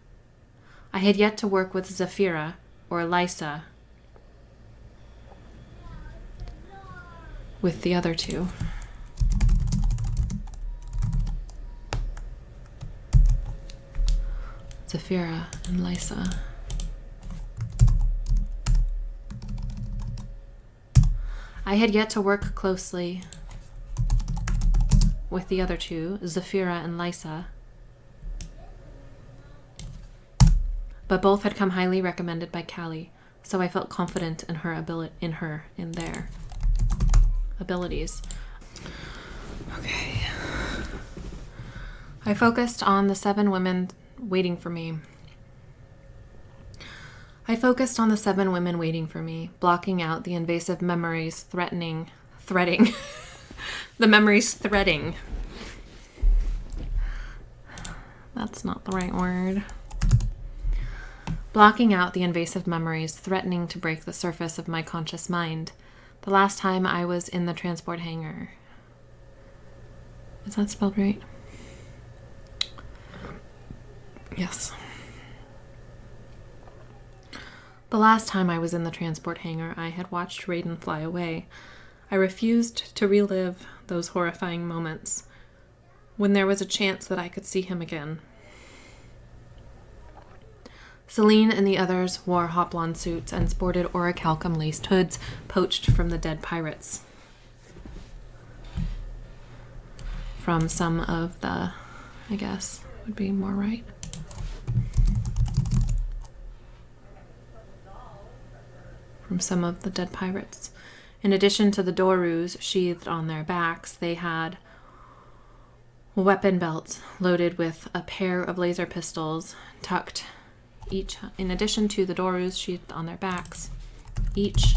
I had yet to work with Zafira or Lysa with the other 2. Zafira and Lysa. I had yet to work closely with the other 2, Zafira and Lysa, but both had come highly recommended by Callie, so I felt confident in their abilities. Okay. I focused on the 7 women waiting for me. Blocking out the invasive memories threading. That's not the right word. Blocking out the invasive memories threatening to break the surface of my conscious mind. The last time I was in the transport hangar. Is that spelled right? Yes. The last time I was in the transport hangar, I had watched Raiden fly away. I refused to relive those horrifying moments when there was a chance that I could see him again. Celine and the others wore hoplon suits and sported orichalcum-laced hoods poached from the dead pirates. From some of the, I guess, would be more right. From some of the dead pirates. In addition to the dorus sheathed on their backs, they had weapon belts loaded with a pair of laser pistols tucked each. In addition to the dorus sheathed on their backs, each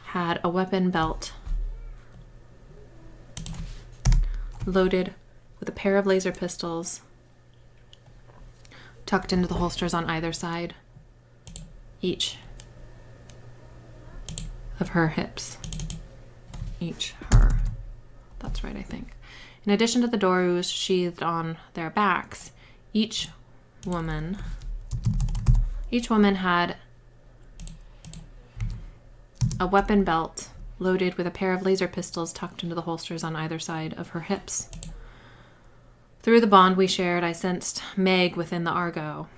had a weapon belt loaded with a pair of laser pistols tucked into the holsters on either side, each. of her hips. Each her. That's right, I think. In addition to the doros sheathed on their backs, each woman had a weapon belt loaded with a pair of laser pistols tucked into the holsters on either side of her hips. Through the bond we shared, I sensed Meg within the Argo,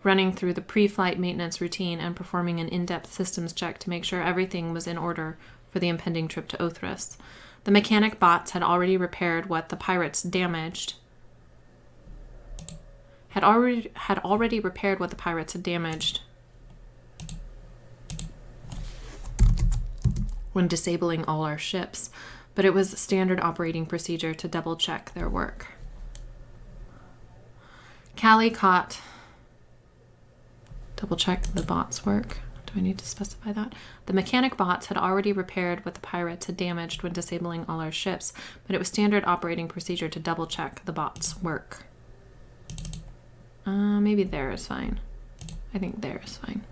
running through the pre-flight maintenance routine and performing an in-depth systems check to make sure everything was in order for the impending trip to Othris. The mechanic bots had already repaired what the pirates damaged. Had already repaired what the pirates had damaged when disabling all our ships, but it was standard operating procedure to double-check their work. Callie caught... Double-check the bots' work? Do I need to specify that? The mechanic bots had already repaired what the pirates had damaged when disabling all our ships, but it was standard operating procedure to double-check the bots' work. Maybe there is fine. I think there is fine.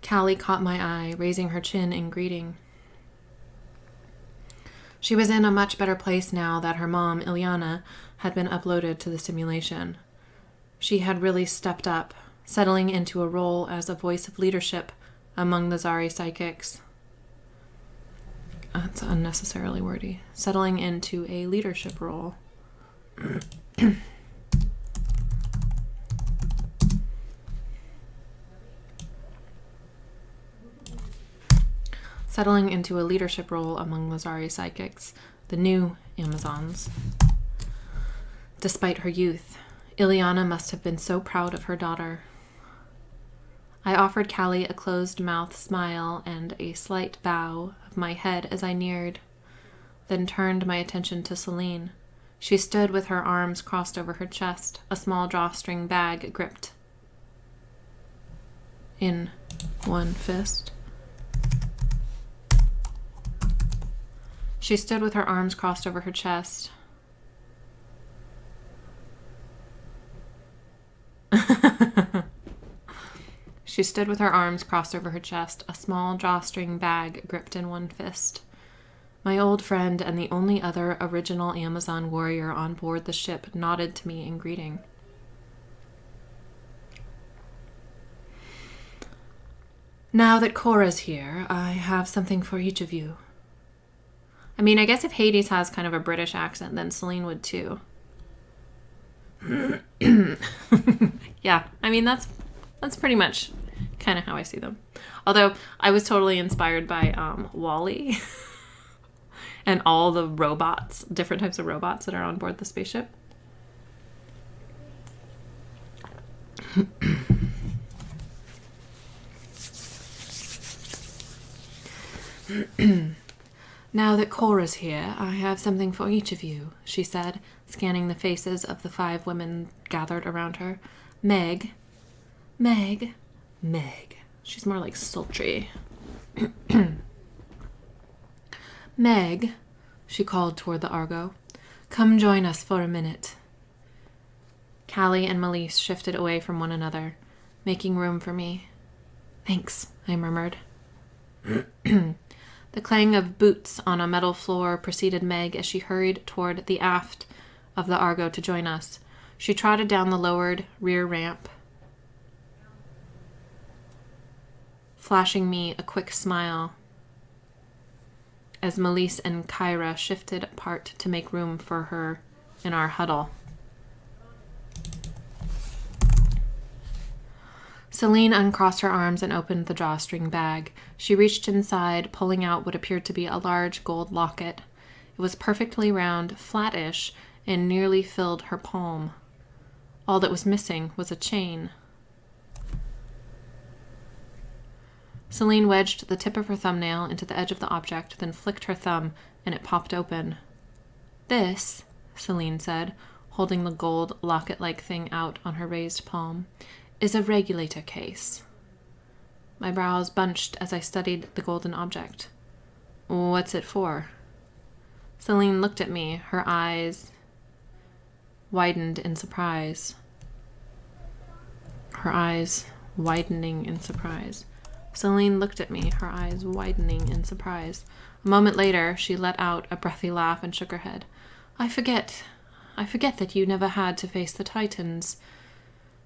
Callie caught my eye, raising her chin in greeting. She was in a much better place now that her mom, Ilyana, had been uploaded to the simulation. She had really stepped up, settling into a role as a voice of leadership among the Zari psychics. That's unnecessarily wordy. Settling into a leadership role. Settling into a leadership role among the Zari psychics, the new Amazons. Despite her youth, Ilyana must have been so proud of her daughter. I offered Callie a closed-mouth smile and a slight bow of my head as I neared, then turned my attention to Celine. She stood with her arms crossed over her chest, a small drawstring bag gripped in one fist. She stood with her arms crossed over her chest. She stood with her arms crossed over her chest, a small drawstring bag gripped in one fist. My old friend and the only other original Amazon warrior on board the ship nodded to me in greeting. Now that Cora's here, I have something for each of you. I mean, I guess if Hades has kind of a British accent, then Celine would too. Yeah, I mean, that's pretty much kind of how I see them. Although, I was totally inspired by WALL-E and all the robots, different types of robots that are on board the spaceship. Now that Cora's here, I have something for each of you, she said, scanning the faces of the 5 women gathered around her. Meg. She's more like sultry. Meg, she called toward the Argo. Come join us for a minute. Callie and Melise shifted away from one another, making room for me. Thanks, I murmured. The clang of boots on a metal floor preceded Meg as she hurried toward the aft of the Argo to join us. She trotted down the lowered rear ramp, flashing me a quick smile as Melise and Kyra shifted apart to make room for her in our huddle. Celine uncrossed her arms and opened the drawstring bag. She reached inside, pulling out what appeared to be a large gold locket. It was perfectly round, flattish, and nearly filled her palm. All that was missing was a chain. Celine wedged the tip of her thumbnail into the edge of the object, then flicked her thumb, and it popped open. This, Celine said, holding the gold locket-like thing out on her raised palm, is a regulator case. My brows bunched as I studied the golden object. What's it for? Celine looked at me, her eyes widened in surprise. Her eyes widening in surprise. Celine looked at me, her eyes widening in surprise. A moment later, she let out a breathy laugh and shook her head. I forget that you never had to face the Titans.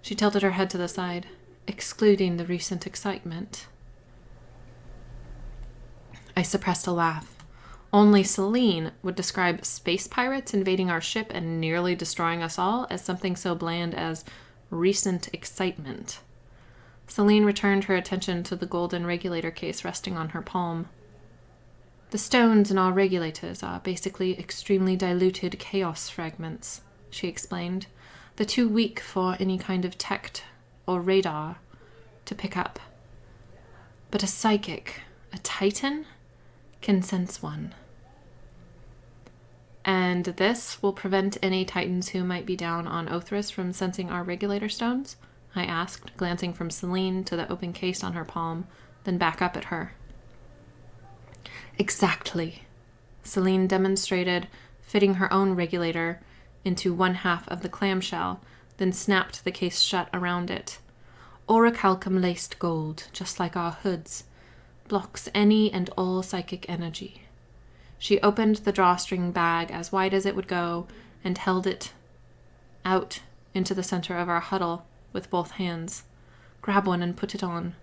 She tilted her head to the side, excluding the recent excitement. I suppressed a laugh. Only Celine would describe space pirates invading our ship and nearly destroying us all as something so bland as recent excitement. Celine returned her attention to the golden regulator case resting on her palm. The stones in our regulators are basically extremely diluted chaos fragments, she explained. They're too weak for any kind of tech or radar to pick up. But a psychic, a titan, can sense one. And this will prevent any titans who might be down on Othris from sensing our regulator stones? I asked, glancing from Celine to the open case on her palm, then back up at her. Exactly. Celine demonstrated fitting her own regulator into one half of the clamshell, then snapped the case shut around it. Orichalcum laced gold, just like our hoods, blocks any and all psychic energy. She opened the drawstring bag as wide as it would go and held it out into the center of our huddle with both hands. Grab one and put it on.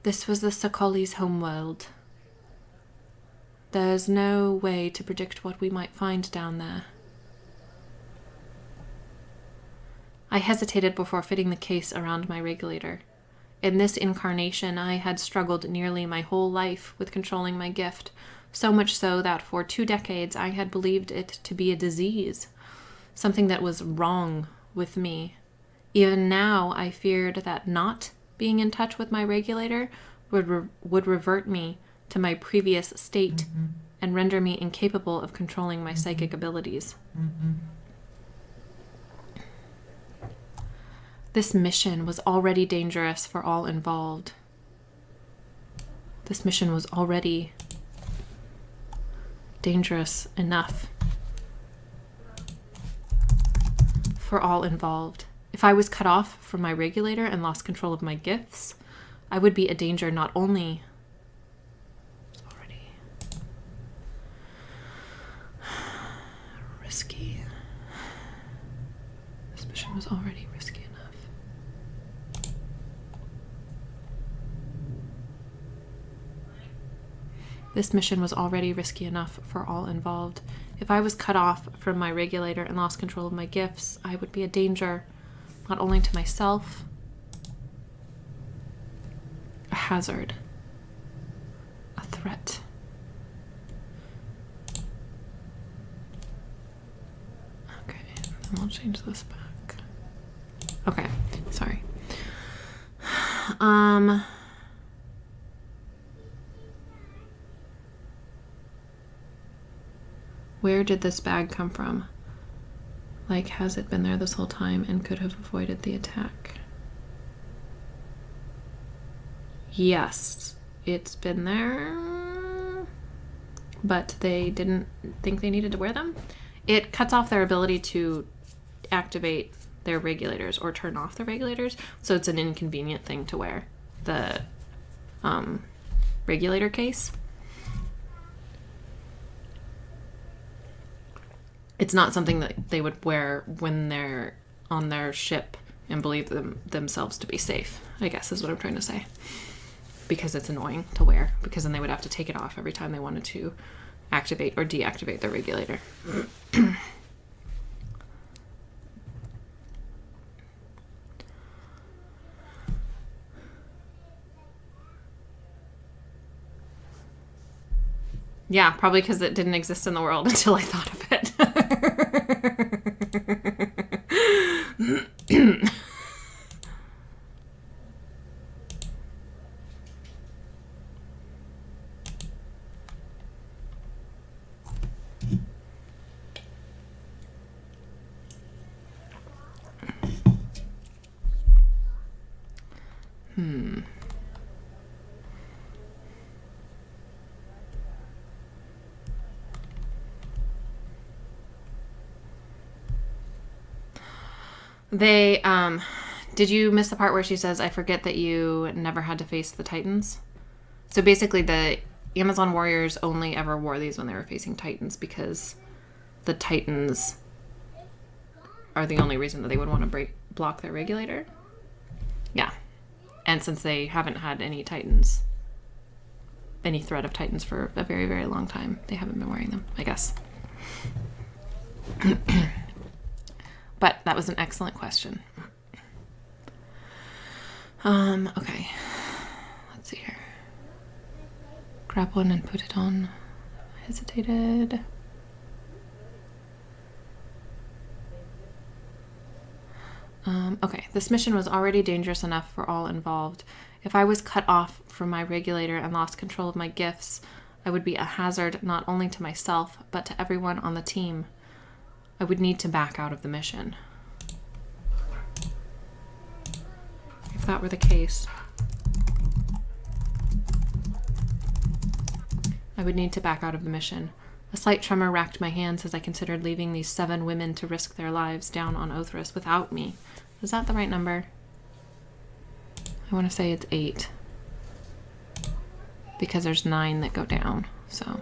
This was the Sokoli's homeworld. There's no way to predict what we might find down there. I hesitated before fitting the case around my regulator. In this incarnation, I had struggled nearly my whole life with controlling my gift, so much so that for 2 decades I had believed it to be a disease, something that was wrong with me. Even now, I feared that not being in touch with my regulator would revert me to my previous state and render me incapable of controlling my psychic abilities. This mission was already dangerous for all involved. This mission was already dangerous enough for all involved. If I was cut off from my regulator and lost control of my gifts, I would be a danger not only risky. This mission was already risky enough. This mission was already risky enough for all involved. If I was cut off from my regulator and lost control of my gifts, I would be a danger, not only to myself, a hazard, a threat. Okay, and we'll change this back. Okay, sorry. Where did this bag come from? Like, has it been there this whole time and could have avoided the attack? Yes, it's been there, but they didn't think they needed to wear them. It cuts off their ability to activate their regulators or turn off the regulators, so it's an inconvenient thing to wear, the regulator case. It's not something that they would wear when they're on their ship and believe themselves to be safe, I guess is what I'm trying to say. Because it's annoying to wear, because then they would have to take it off every time they wanted to activate or deactivate their regulator. Yeah, probably because it didn't exist in the world until I thought of it. They, did you miss the part where she says, I forget that you never had to face the Titans? So basically the Amazon warriors only ever wore these when they were facing Titans because the Titans are the only reason that they would want to block their regulator. Yeah. And since they haven't had any Titans, any threat of Titans for a very, very long time, they haven't been wearing them, I guess. But that was an excellent question. Okay. Let's see here. Grab one and put it on. I hesitated. Okay, this mission was already dangerous enough for all involved. If I was cut off from my regulator and lost control of my gifts, I would be a hazard not only to myself, but to everyone on the team. I would need to back out of the mission. If that were the case, I would need to back out of the mission. A slight tremor racked my hands as I considered leaving these 7 women to risk their lives down on Othris without me. Is that the right number? I want to say it's 8. Because there's 9 that go down, so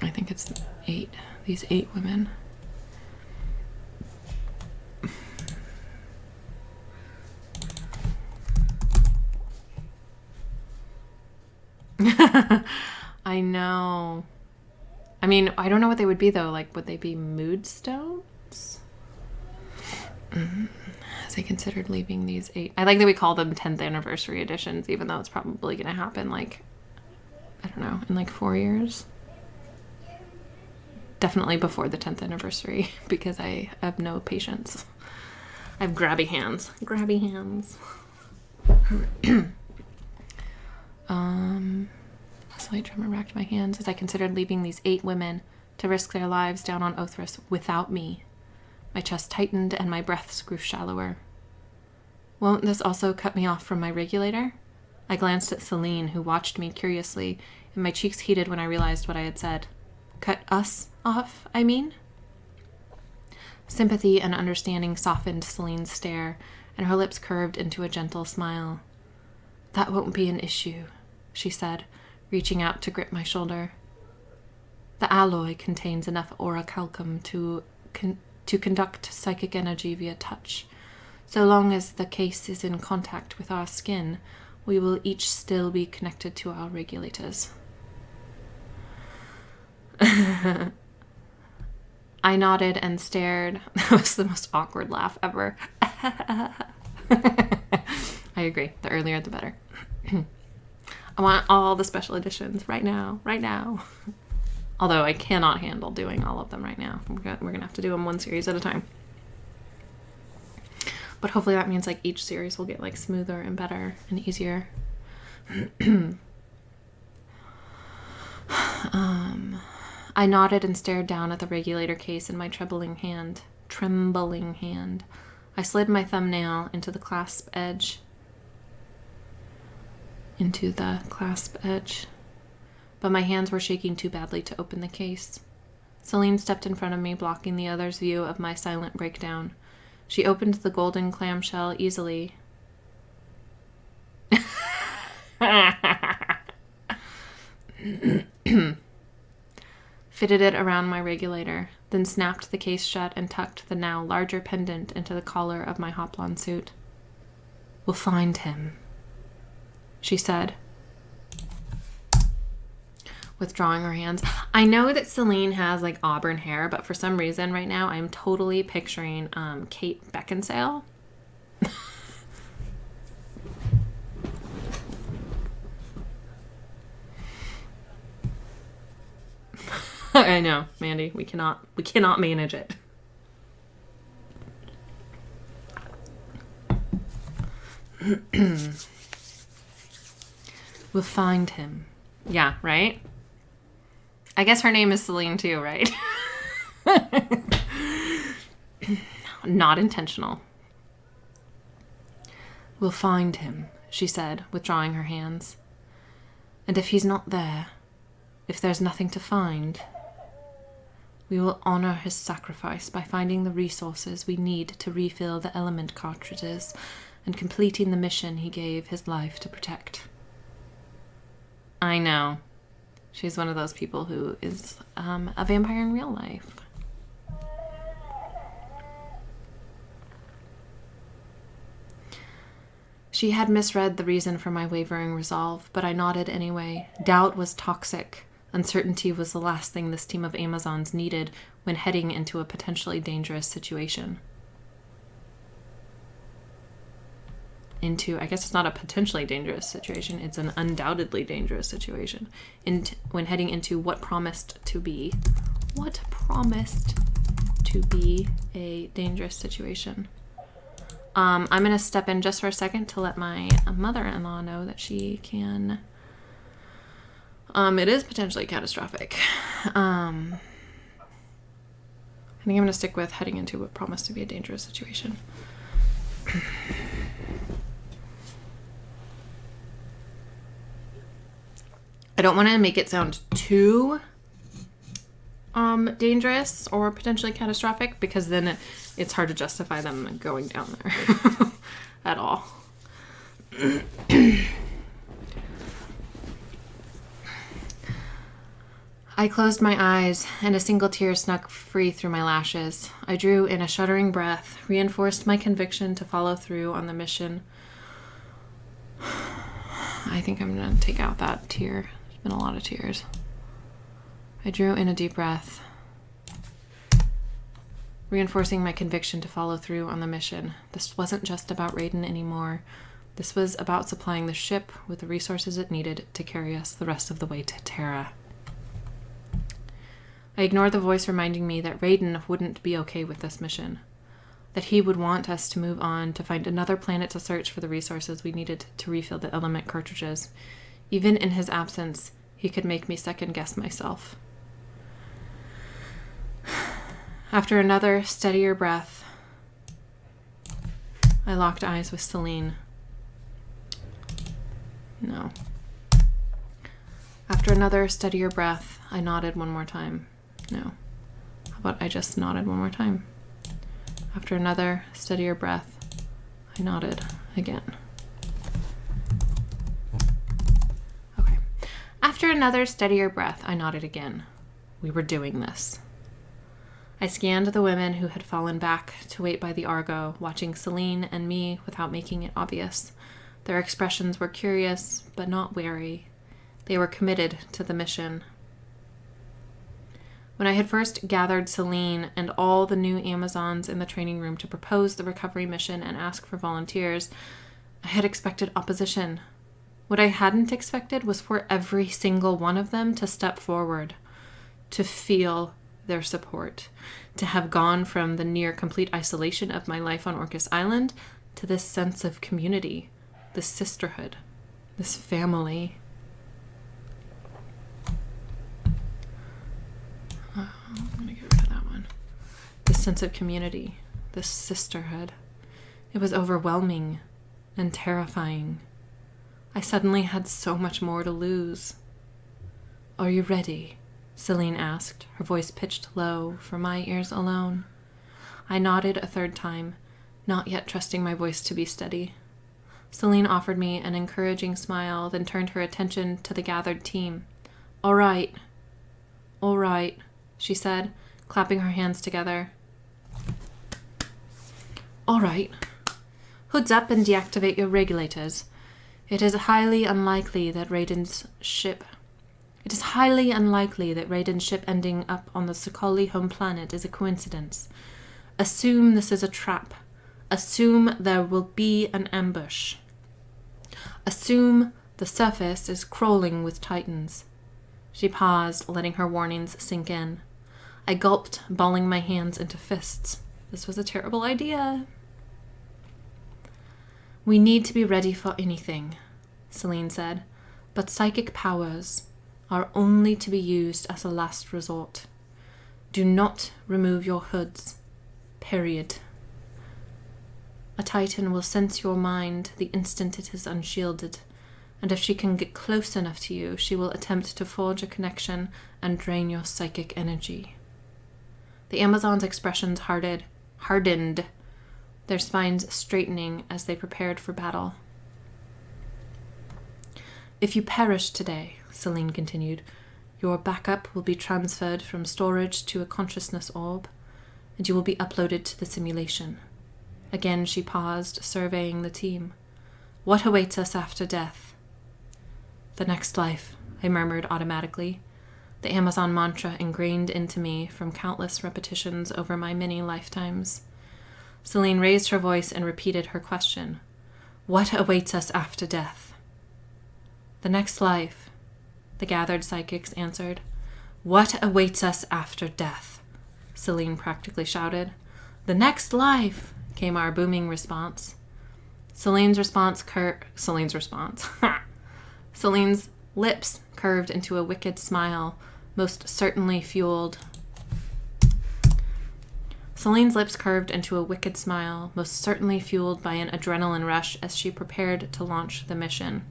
I think it's 8. These 8 women. I know. I mean, I don't know what they would be, though. Like, would they be mood stones? As I considered leaving these 8. I like that we call them 10th anniversary editions, even though it's probably going to happen, like, I don't know, in like 4 years. Definitely before the 10th anniversary, because I have no patience. I have grabby hands. Grabby hands. A slight tremor racked my hands as I considered leaving these 8 women to risk their lives down on Othris without me. My chest tightened and my breaths grew shallower. Won't this also cut me off from my regulator? I glanced at Celine, who watched me curiously, and my cheeks heated when I realized what I had said. Cut us off, I mean? Sympathy and understanding softened Celine's stare, and her lips curved into a gentle smile. That won't be an issue, she said, reaching out to grip my shoulder. The alloy contains enough orichalcum to conduct psychic energy via touch. So long as the case is in contact with our skin, we will each still be connected to our regulators. I nodded and stared. That was the most awkward laugh ever. I agree. The earlier, the better. I want all the special editions right now. Right now. Although I cannot handle doing all of them right now. We're going to have to do them one series at a time. But hopefully that means like each series will get like smoother and better and easier. I nodded and stared down at the regulator case in my trembling hand. I slid my thumbnail into the clasp edge. But my hands were shaking too badly to open the case. Celine stepped in front of me, blocking the other's view of my silent breakdown. She opened the golden clamshell easily. Fitted it around my regulator, then snapped the case shut and tucked the now larger pendant into the collar of my hoplon suit. We'll find him, she said, withdrawing her hands. I know that Celine has like auburn hair, but for some reason right now I'm totally picturing Kate Beckinsale. I know, Mandy, we cannot manage it. We'll find him. Yeah, right? I guess her name is Celine too, right? Not intentional. We'll find him, she said, withdrawing her hands. And if he's not there, if there's nothing to find, We will honor his sacrifice by finding the resources we need to refill the element cartridges and completing the mission he gave his life to protect. I know. She's one of those people who is a vampire in real life. She had misread the reason for my wavering resolve, but I nodded anyway. Doubt was toxic. Uncertainty was the last thing this team of Amazons needed when heading into a potentially dangerous situation. I guess it's not a potentially dangerous situation, it's an undoubtedly dangerous situation. When heading into what promised to be a dangerous situation. I'm going to step in just for a second to let my mother-in-law know that she can... it is potentially catastrophic. I think I'm going to stick with heading into what promised to be a dangerous situation. I don't want to make it sound too dangerous or potentially catastrophic, because then it's hard to justify them going down there at all. I closed my eyes, and a single tear snuck free through my lashes. I drew in a shuddering breath, reinforced my conviction to follow through on the mission. I think I'm going to take out that tear. There's been a lot of tears. I drew in a deep breath, reinforcing my conviction to follow through on the mission. This wasn't just about Raiden anymore. This was about supplying the ship with the resources it needed to carry us the rest of the way to Terra. I ignored the voice reminding me that Raiden wouldn't be okay with this mission, that he would want us to move on to find another planet to search for the resources we needed to refill the element cartridges. Even in his absence, he could make me second-guess myself. After another steadier breath, I locked eyes with Celine. No. After another steadier breath, I nodded one more time. No. How about I just nodded one more time? After another steadier breath, I nodded again. Okay. After another steadier breath, I nodded again. We were doing this. I scanned the women who had fallen back to wait by the Argo, watching Celine and me without making it obvious. Their expressions were curious, but not wary. They were committed to the mission. When I had first gathered Celine and all the new Amazons in the training room to propose the recovery mission and ask for volunteers, I had expected opposition. What I hadn't expected was for every single one of them to step forward, to feel their support, to have gone from the near complete isolation of my life on Orcus Island to this sense of community, this sisterhood, this family. I'm going to get rid of that one. This sense of community, this sisterhood. It was overwhelming and terrifying. I suddenly had so much more to lose. Are you ready? Celine asked, her voice pitched low for my ears alone. I nodded a third time, not yet trusting my voice to be steady. Celine offered me an encouraging smile, then turned her attention to the gathered team. All right, she said, clapping her hands together. All right. Hoods up and deactivate your regulators. It is highly unlikely that Raiden's ship ending up on the Sokoli home planet is a coincidence. Assume this is a trap. Assume there will be an ambush. Assume the surface is crawling with titans. She paused, letting her warnings sink in. I gulped, balling my hands into fists. This was a terrible idea. We need to be ready for anything, Celine said, but psychic powers are only to be used as a last resort. Do not remove your hoods. Period. A titan will sense your mind the instant it is unshielded, and if she can get close enough to you, she will attempt to forge a connection and drain your psychic energy. The Amazons' expressions hardened, their spines straightening as they prepared for battle. If you perish today, Celine continued, your backup will be transferred from storage to a consciousness orb, and you will be uploaded to the simulation. Again she paused, surveying the team. What awaits us after death? The next life, I murmured automatically, the Amazon mantra ingrained into me from countless repetitions over my many lifetimes. Celine raised her voice and repeated her question. What awaits us after death? The next life, the gathered psychics answered. What awaits us after death? Celine practically shouted. The next life, came our booming response. Celine's lips curved into a wicked smile, most certainly fueled by an adrenaline rush as she prepared to launch the mission.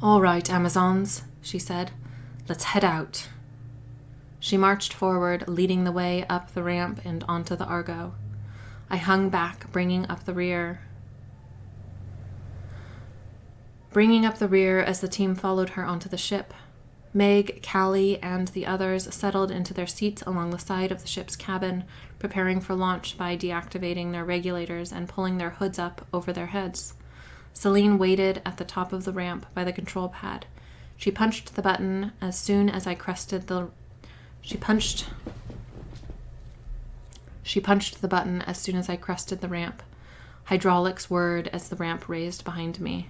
All right, Amazons, she said. Let's head out. She marched forward, leading the way up the ramp and onto the Argo. I hung back, bringing up the rear as the team followed her onto the ship. Meg, Callie, and the others settled into their seats along the side of the ship's cabin, preparing for launch by deactivating their regulators and pulling their hoods up over their heads. Celine waited at the top of the ramp by the control pad. She punched the button as soon as I crested the ramp. Hydraulics whirred as the ramp raised behind me.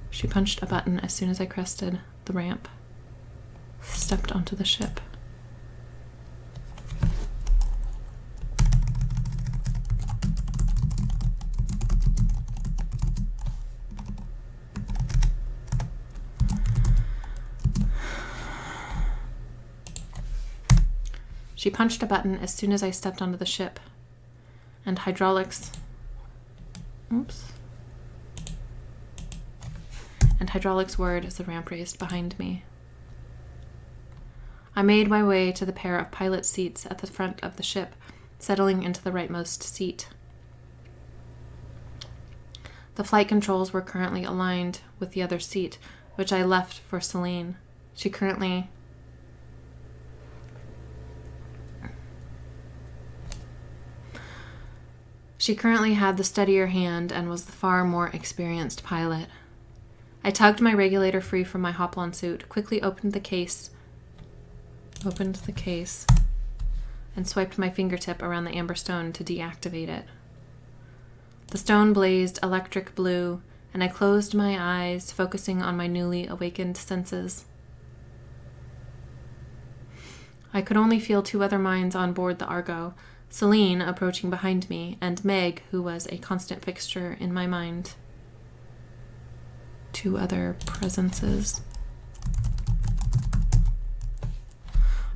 She punched a button as soon as I crested the ramp. Stepped onto the ship. She punched a button as soon as I stepped onto the ship, and hydraulics whirred as the ramp raised behind me. I made my way to the pair of pilot seats at the front of the ship, settling into the rightmost seat. The flight controls were currently aligned with the other seat, which I left for Celine. She currently had the steadier hand and was the far more experienced pilot. I tugged my regulator free from my Hoplon suit, quickly opened the case, and swiped my fingertip around the amber stone to deactivate it. The stone blazed electric blue, and I closed my eyes, focusing on my newly awakened senses. I could only feel two other minds on board the Argo, Celine approaching behind me, and Meg, who was a constant fixture in my mind. Two other presences.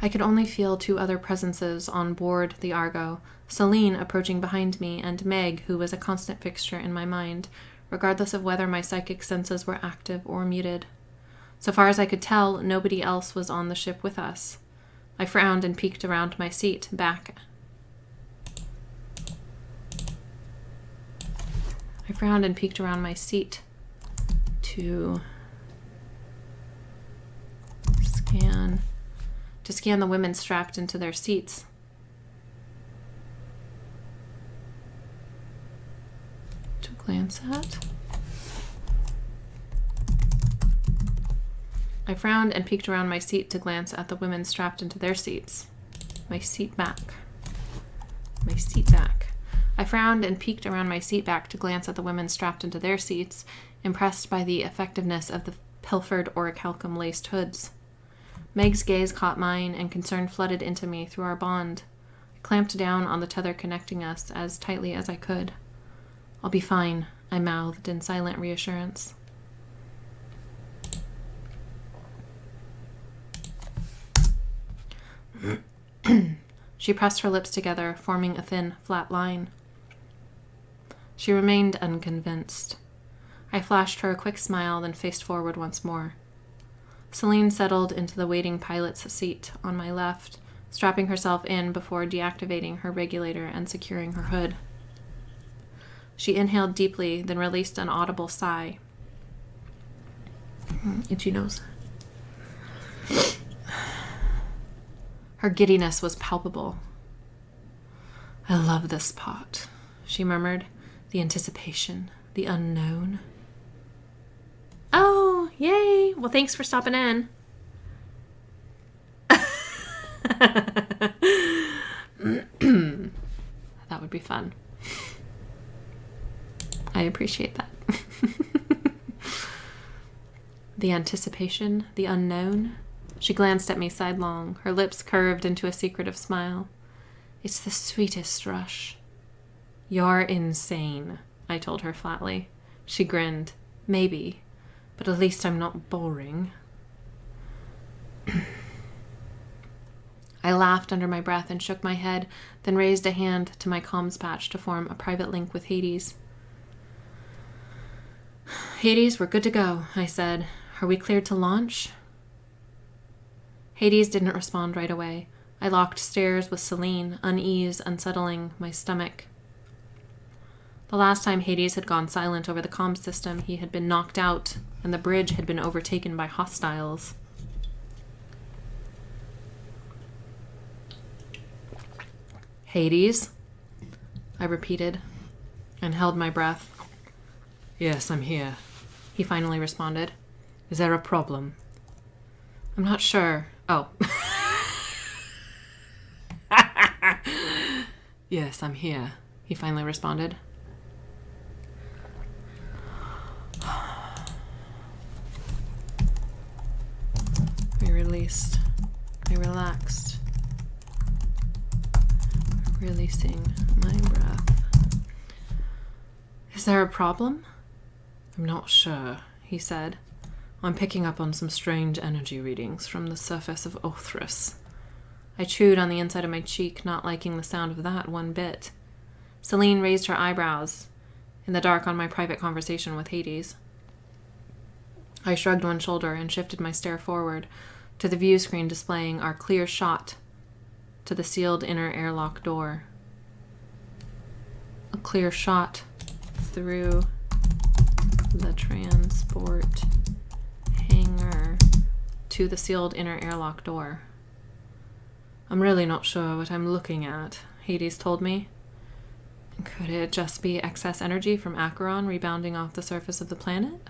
I could only feel two other presences on board the Argo, Celine approaching behind me, and Meg, who was a constant fixture in my mind, regardless of whether my psychic senses were active or muted. So far as I could tell, nobody else was on the ship with us. I frowned and peeked around my seat, to scan the women strapped into their seats. To glance at. I frowned and peeked around my seat to glance at the women strapped into their seats. My seat back. I frowned and peeked around my seat back to glance at the women strapped into their seats, impressed by the effectiveness of the pilfered orichalcum laced hoods. Meg's gaze caught mine, and concern flooded into me through our bond. I clamped down on the tether connecting us as tightly as I could. I'll be fine, I mouthed in silent reassurance. She pressed her lips together, forming a thin, flat line. She remained unconvinced. I flashed her a quick smile, then faced forward once more. Celine settled into the waiting pilot's seat on my left, strapping herself in before deactivating her regulator and securing her hood. She inhaled deeply, then released an audible sigh. Itchy nose. Her giddiness was palpable. I love this part, she murmured. The anticipation, the unknown. Oh, yay! Well, thanks for stopping in. That would be fun. I appreciate that. The anticipation, the unknown. She glanced at me sidelong, her lips curved into a secretive smile. It's the sweetest rush. You're insane, I told her flatly. She grinned. Maybe, but at least I'm not boring. I laughed under my breath and shook my head, then raised a hand to my comms patch to form a private link with Hades. Hades, we're good to go, I said. Are we cleared to launch? Hades didn't respond right away. I locked stares with Celine, unease unsettling my stomach. The last time Hades had gone silent over the comm system, he had been knocked out, and the bridge had been overtaken by hostiles. Hades? I repeated, and held my breath. Yes, I'm here, he finally responded. Is there a problem? I'm not sure. Oh. Yes, I'm here, he finally responded. I released. I relaxed. Releasing my breath. Is there a problem? I'm not sure, he said. I'm picking up on some strange energy readings from the surface of Othrys. I chewed on the inside of my cheek, not liking the sound of that one bit. Celine raised her eyebrows in the dark on my private conversation with Hades. I shrugged one shoulder and shifted my stare forward to the view screen displaying our clear shot to the sealed inner airlock door. A clear shot through the transport hangar to the sealed inner airlock door. I'm really not sure what I'm looking at, Hades told me. Could it just be excess energy from Acheron rebounding off the surface of the planet?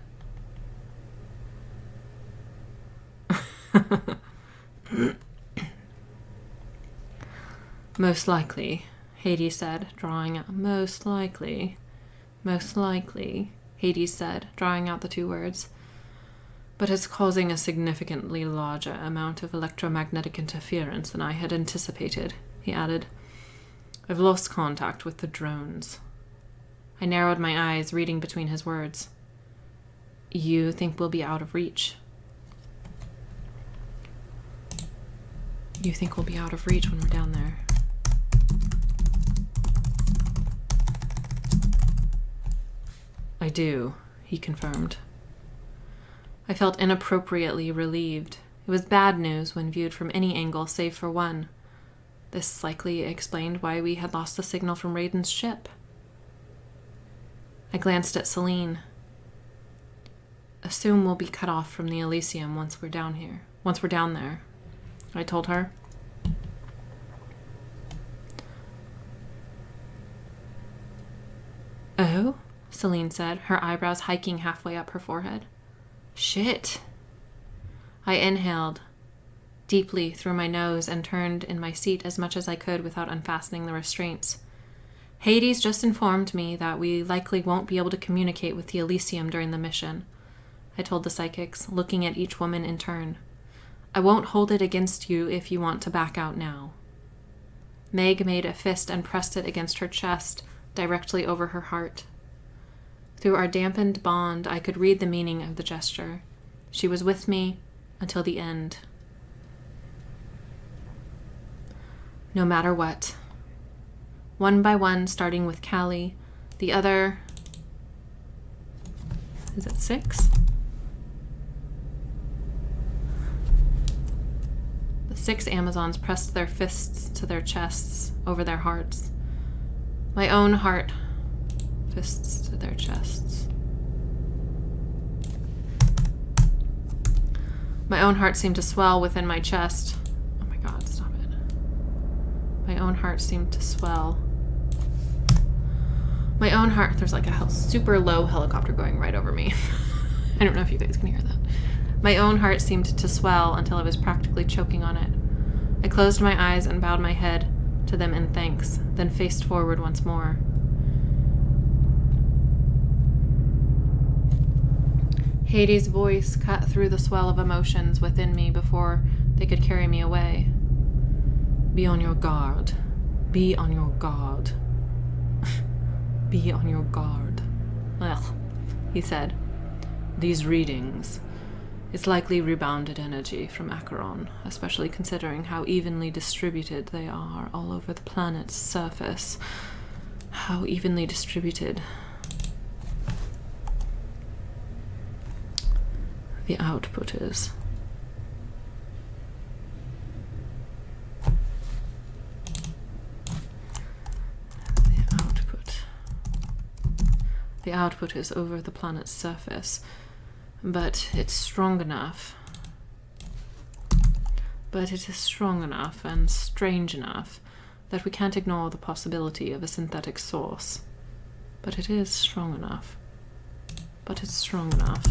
Most likely, Hades said, drawing out. Most likely, Hades said, drawing out the two words. But it's causing a significantly larger amount of electromagnetic interference than I had anticipated, he added. I've lost contact with the drones. I narrowed my eyes, reading between his words. You think we'll be out of reach? You think we'll be out of reach when we're down there? I do, he confirmed. I felt inappropriately relieved. It was bad news when viewed from any angle save for one. This likely explained why we had lost the signal from Raiden's ship. I glanced at Celine. Assume we'll be cut off from the Elysium once we're down there, I told her. Oh? Celine said, her eyebrows hiking halfway up her forehead. Shit. I inhaled deeply through my nose and turned in my seat as much as I could without unfastening the restraints. Hades just informed me that we likely won't be able to communicate with the Elysium during the mission, I told the psychics, looking at each woman in turn. I won't hold it against you if you want to back out now. Meg made a fist and pressed it against her chest, directly over her heart. Through our dampened bond, I could read the meaning of the gesture. She was with me until the end. No matter what. One by one, starting with Callie, the other Is it 6? The 6 Amazons pressed their fists to their chests, over their hearts. My own heart, fists to their chests. My own heart seemed to swell within my chest. Oh my God, stop it. My own heart seemed to swell. My own heart, there's like a super low helicopter going right over me. I don't know if you guys can hear that. My own heart seemed to swell until I was practically choking on it. I closed my eyes and bowed my head to them in thanks, then faced forward once more. Hades' voice cut through the swell of emotions within me before they could carry me away. Be on your guard. Be on your guard. Be on your guard. Ugh, he said. These readings. It's likely rebounded energy from Acheron, especially considering how evenly distributed they are all over the planet's surface. How evenly distributed. The output is. The output is over the planet's surface, but it's strong enough. But it is strong enough and strange enough that we can't ignore the possibility of a synthetic source. But it is strong enough. But it's strong enough.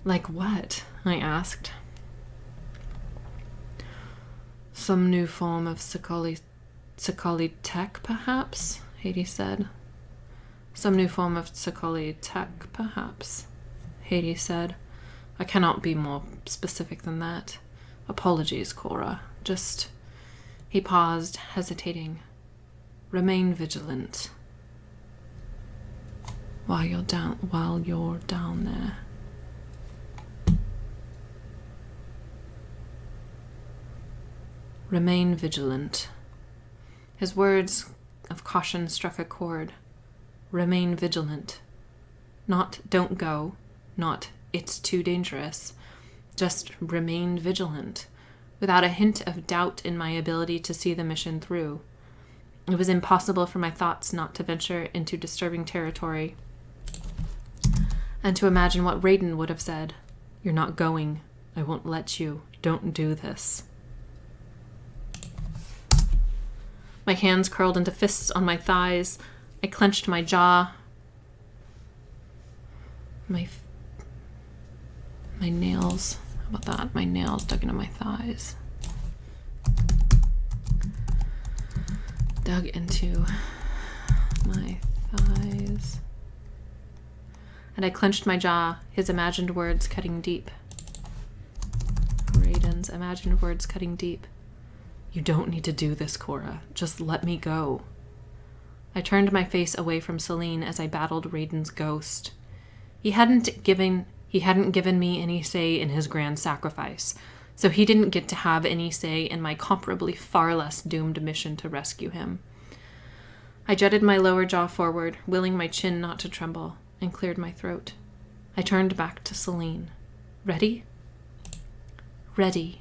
Like what? I asked. Some new form of Sakali tech, perhaps? Hades said. Some new form of Sakali tech, perhaps, Hades said. I cannot be more specific than that. Apologies, Cora. Just... He paused, hesitating. Remain vigilant. While you're down there. Remain vigilant. His words of caution struck a chord. Remain vigilant. Not don't go, not it's too dangerous. Just remain vigilant, without a hint of doubt in my ability to see the mission through. It was impossible for my thoughts not to venture into disturbing territory, and to imagine what Raiden would have said. You're not going. I won't let you. Don't do this. My hands curled into fists on my thighs. I clenched my jaw. My nails. How about that? My nails dug into my thighs. Dug into my thighs. And I clenched my jaw, his imagined words cutting deep. Raiden's imagined words cutting deep. You don't need to do this, Cora. Just let me go. I turned my face away from Celine as I battled Raiden's ghost. He hadn't given me any say in his grand sacrifice, so he didn't get to have any say in my comparably far less doomed mission to rescue him. I jutted my lower jaw forward, willing my chin not to tremble, and cleared my throat. I turned back to Celine. Ready? Ready.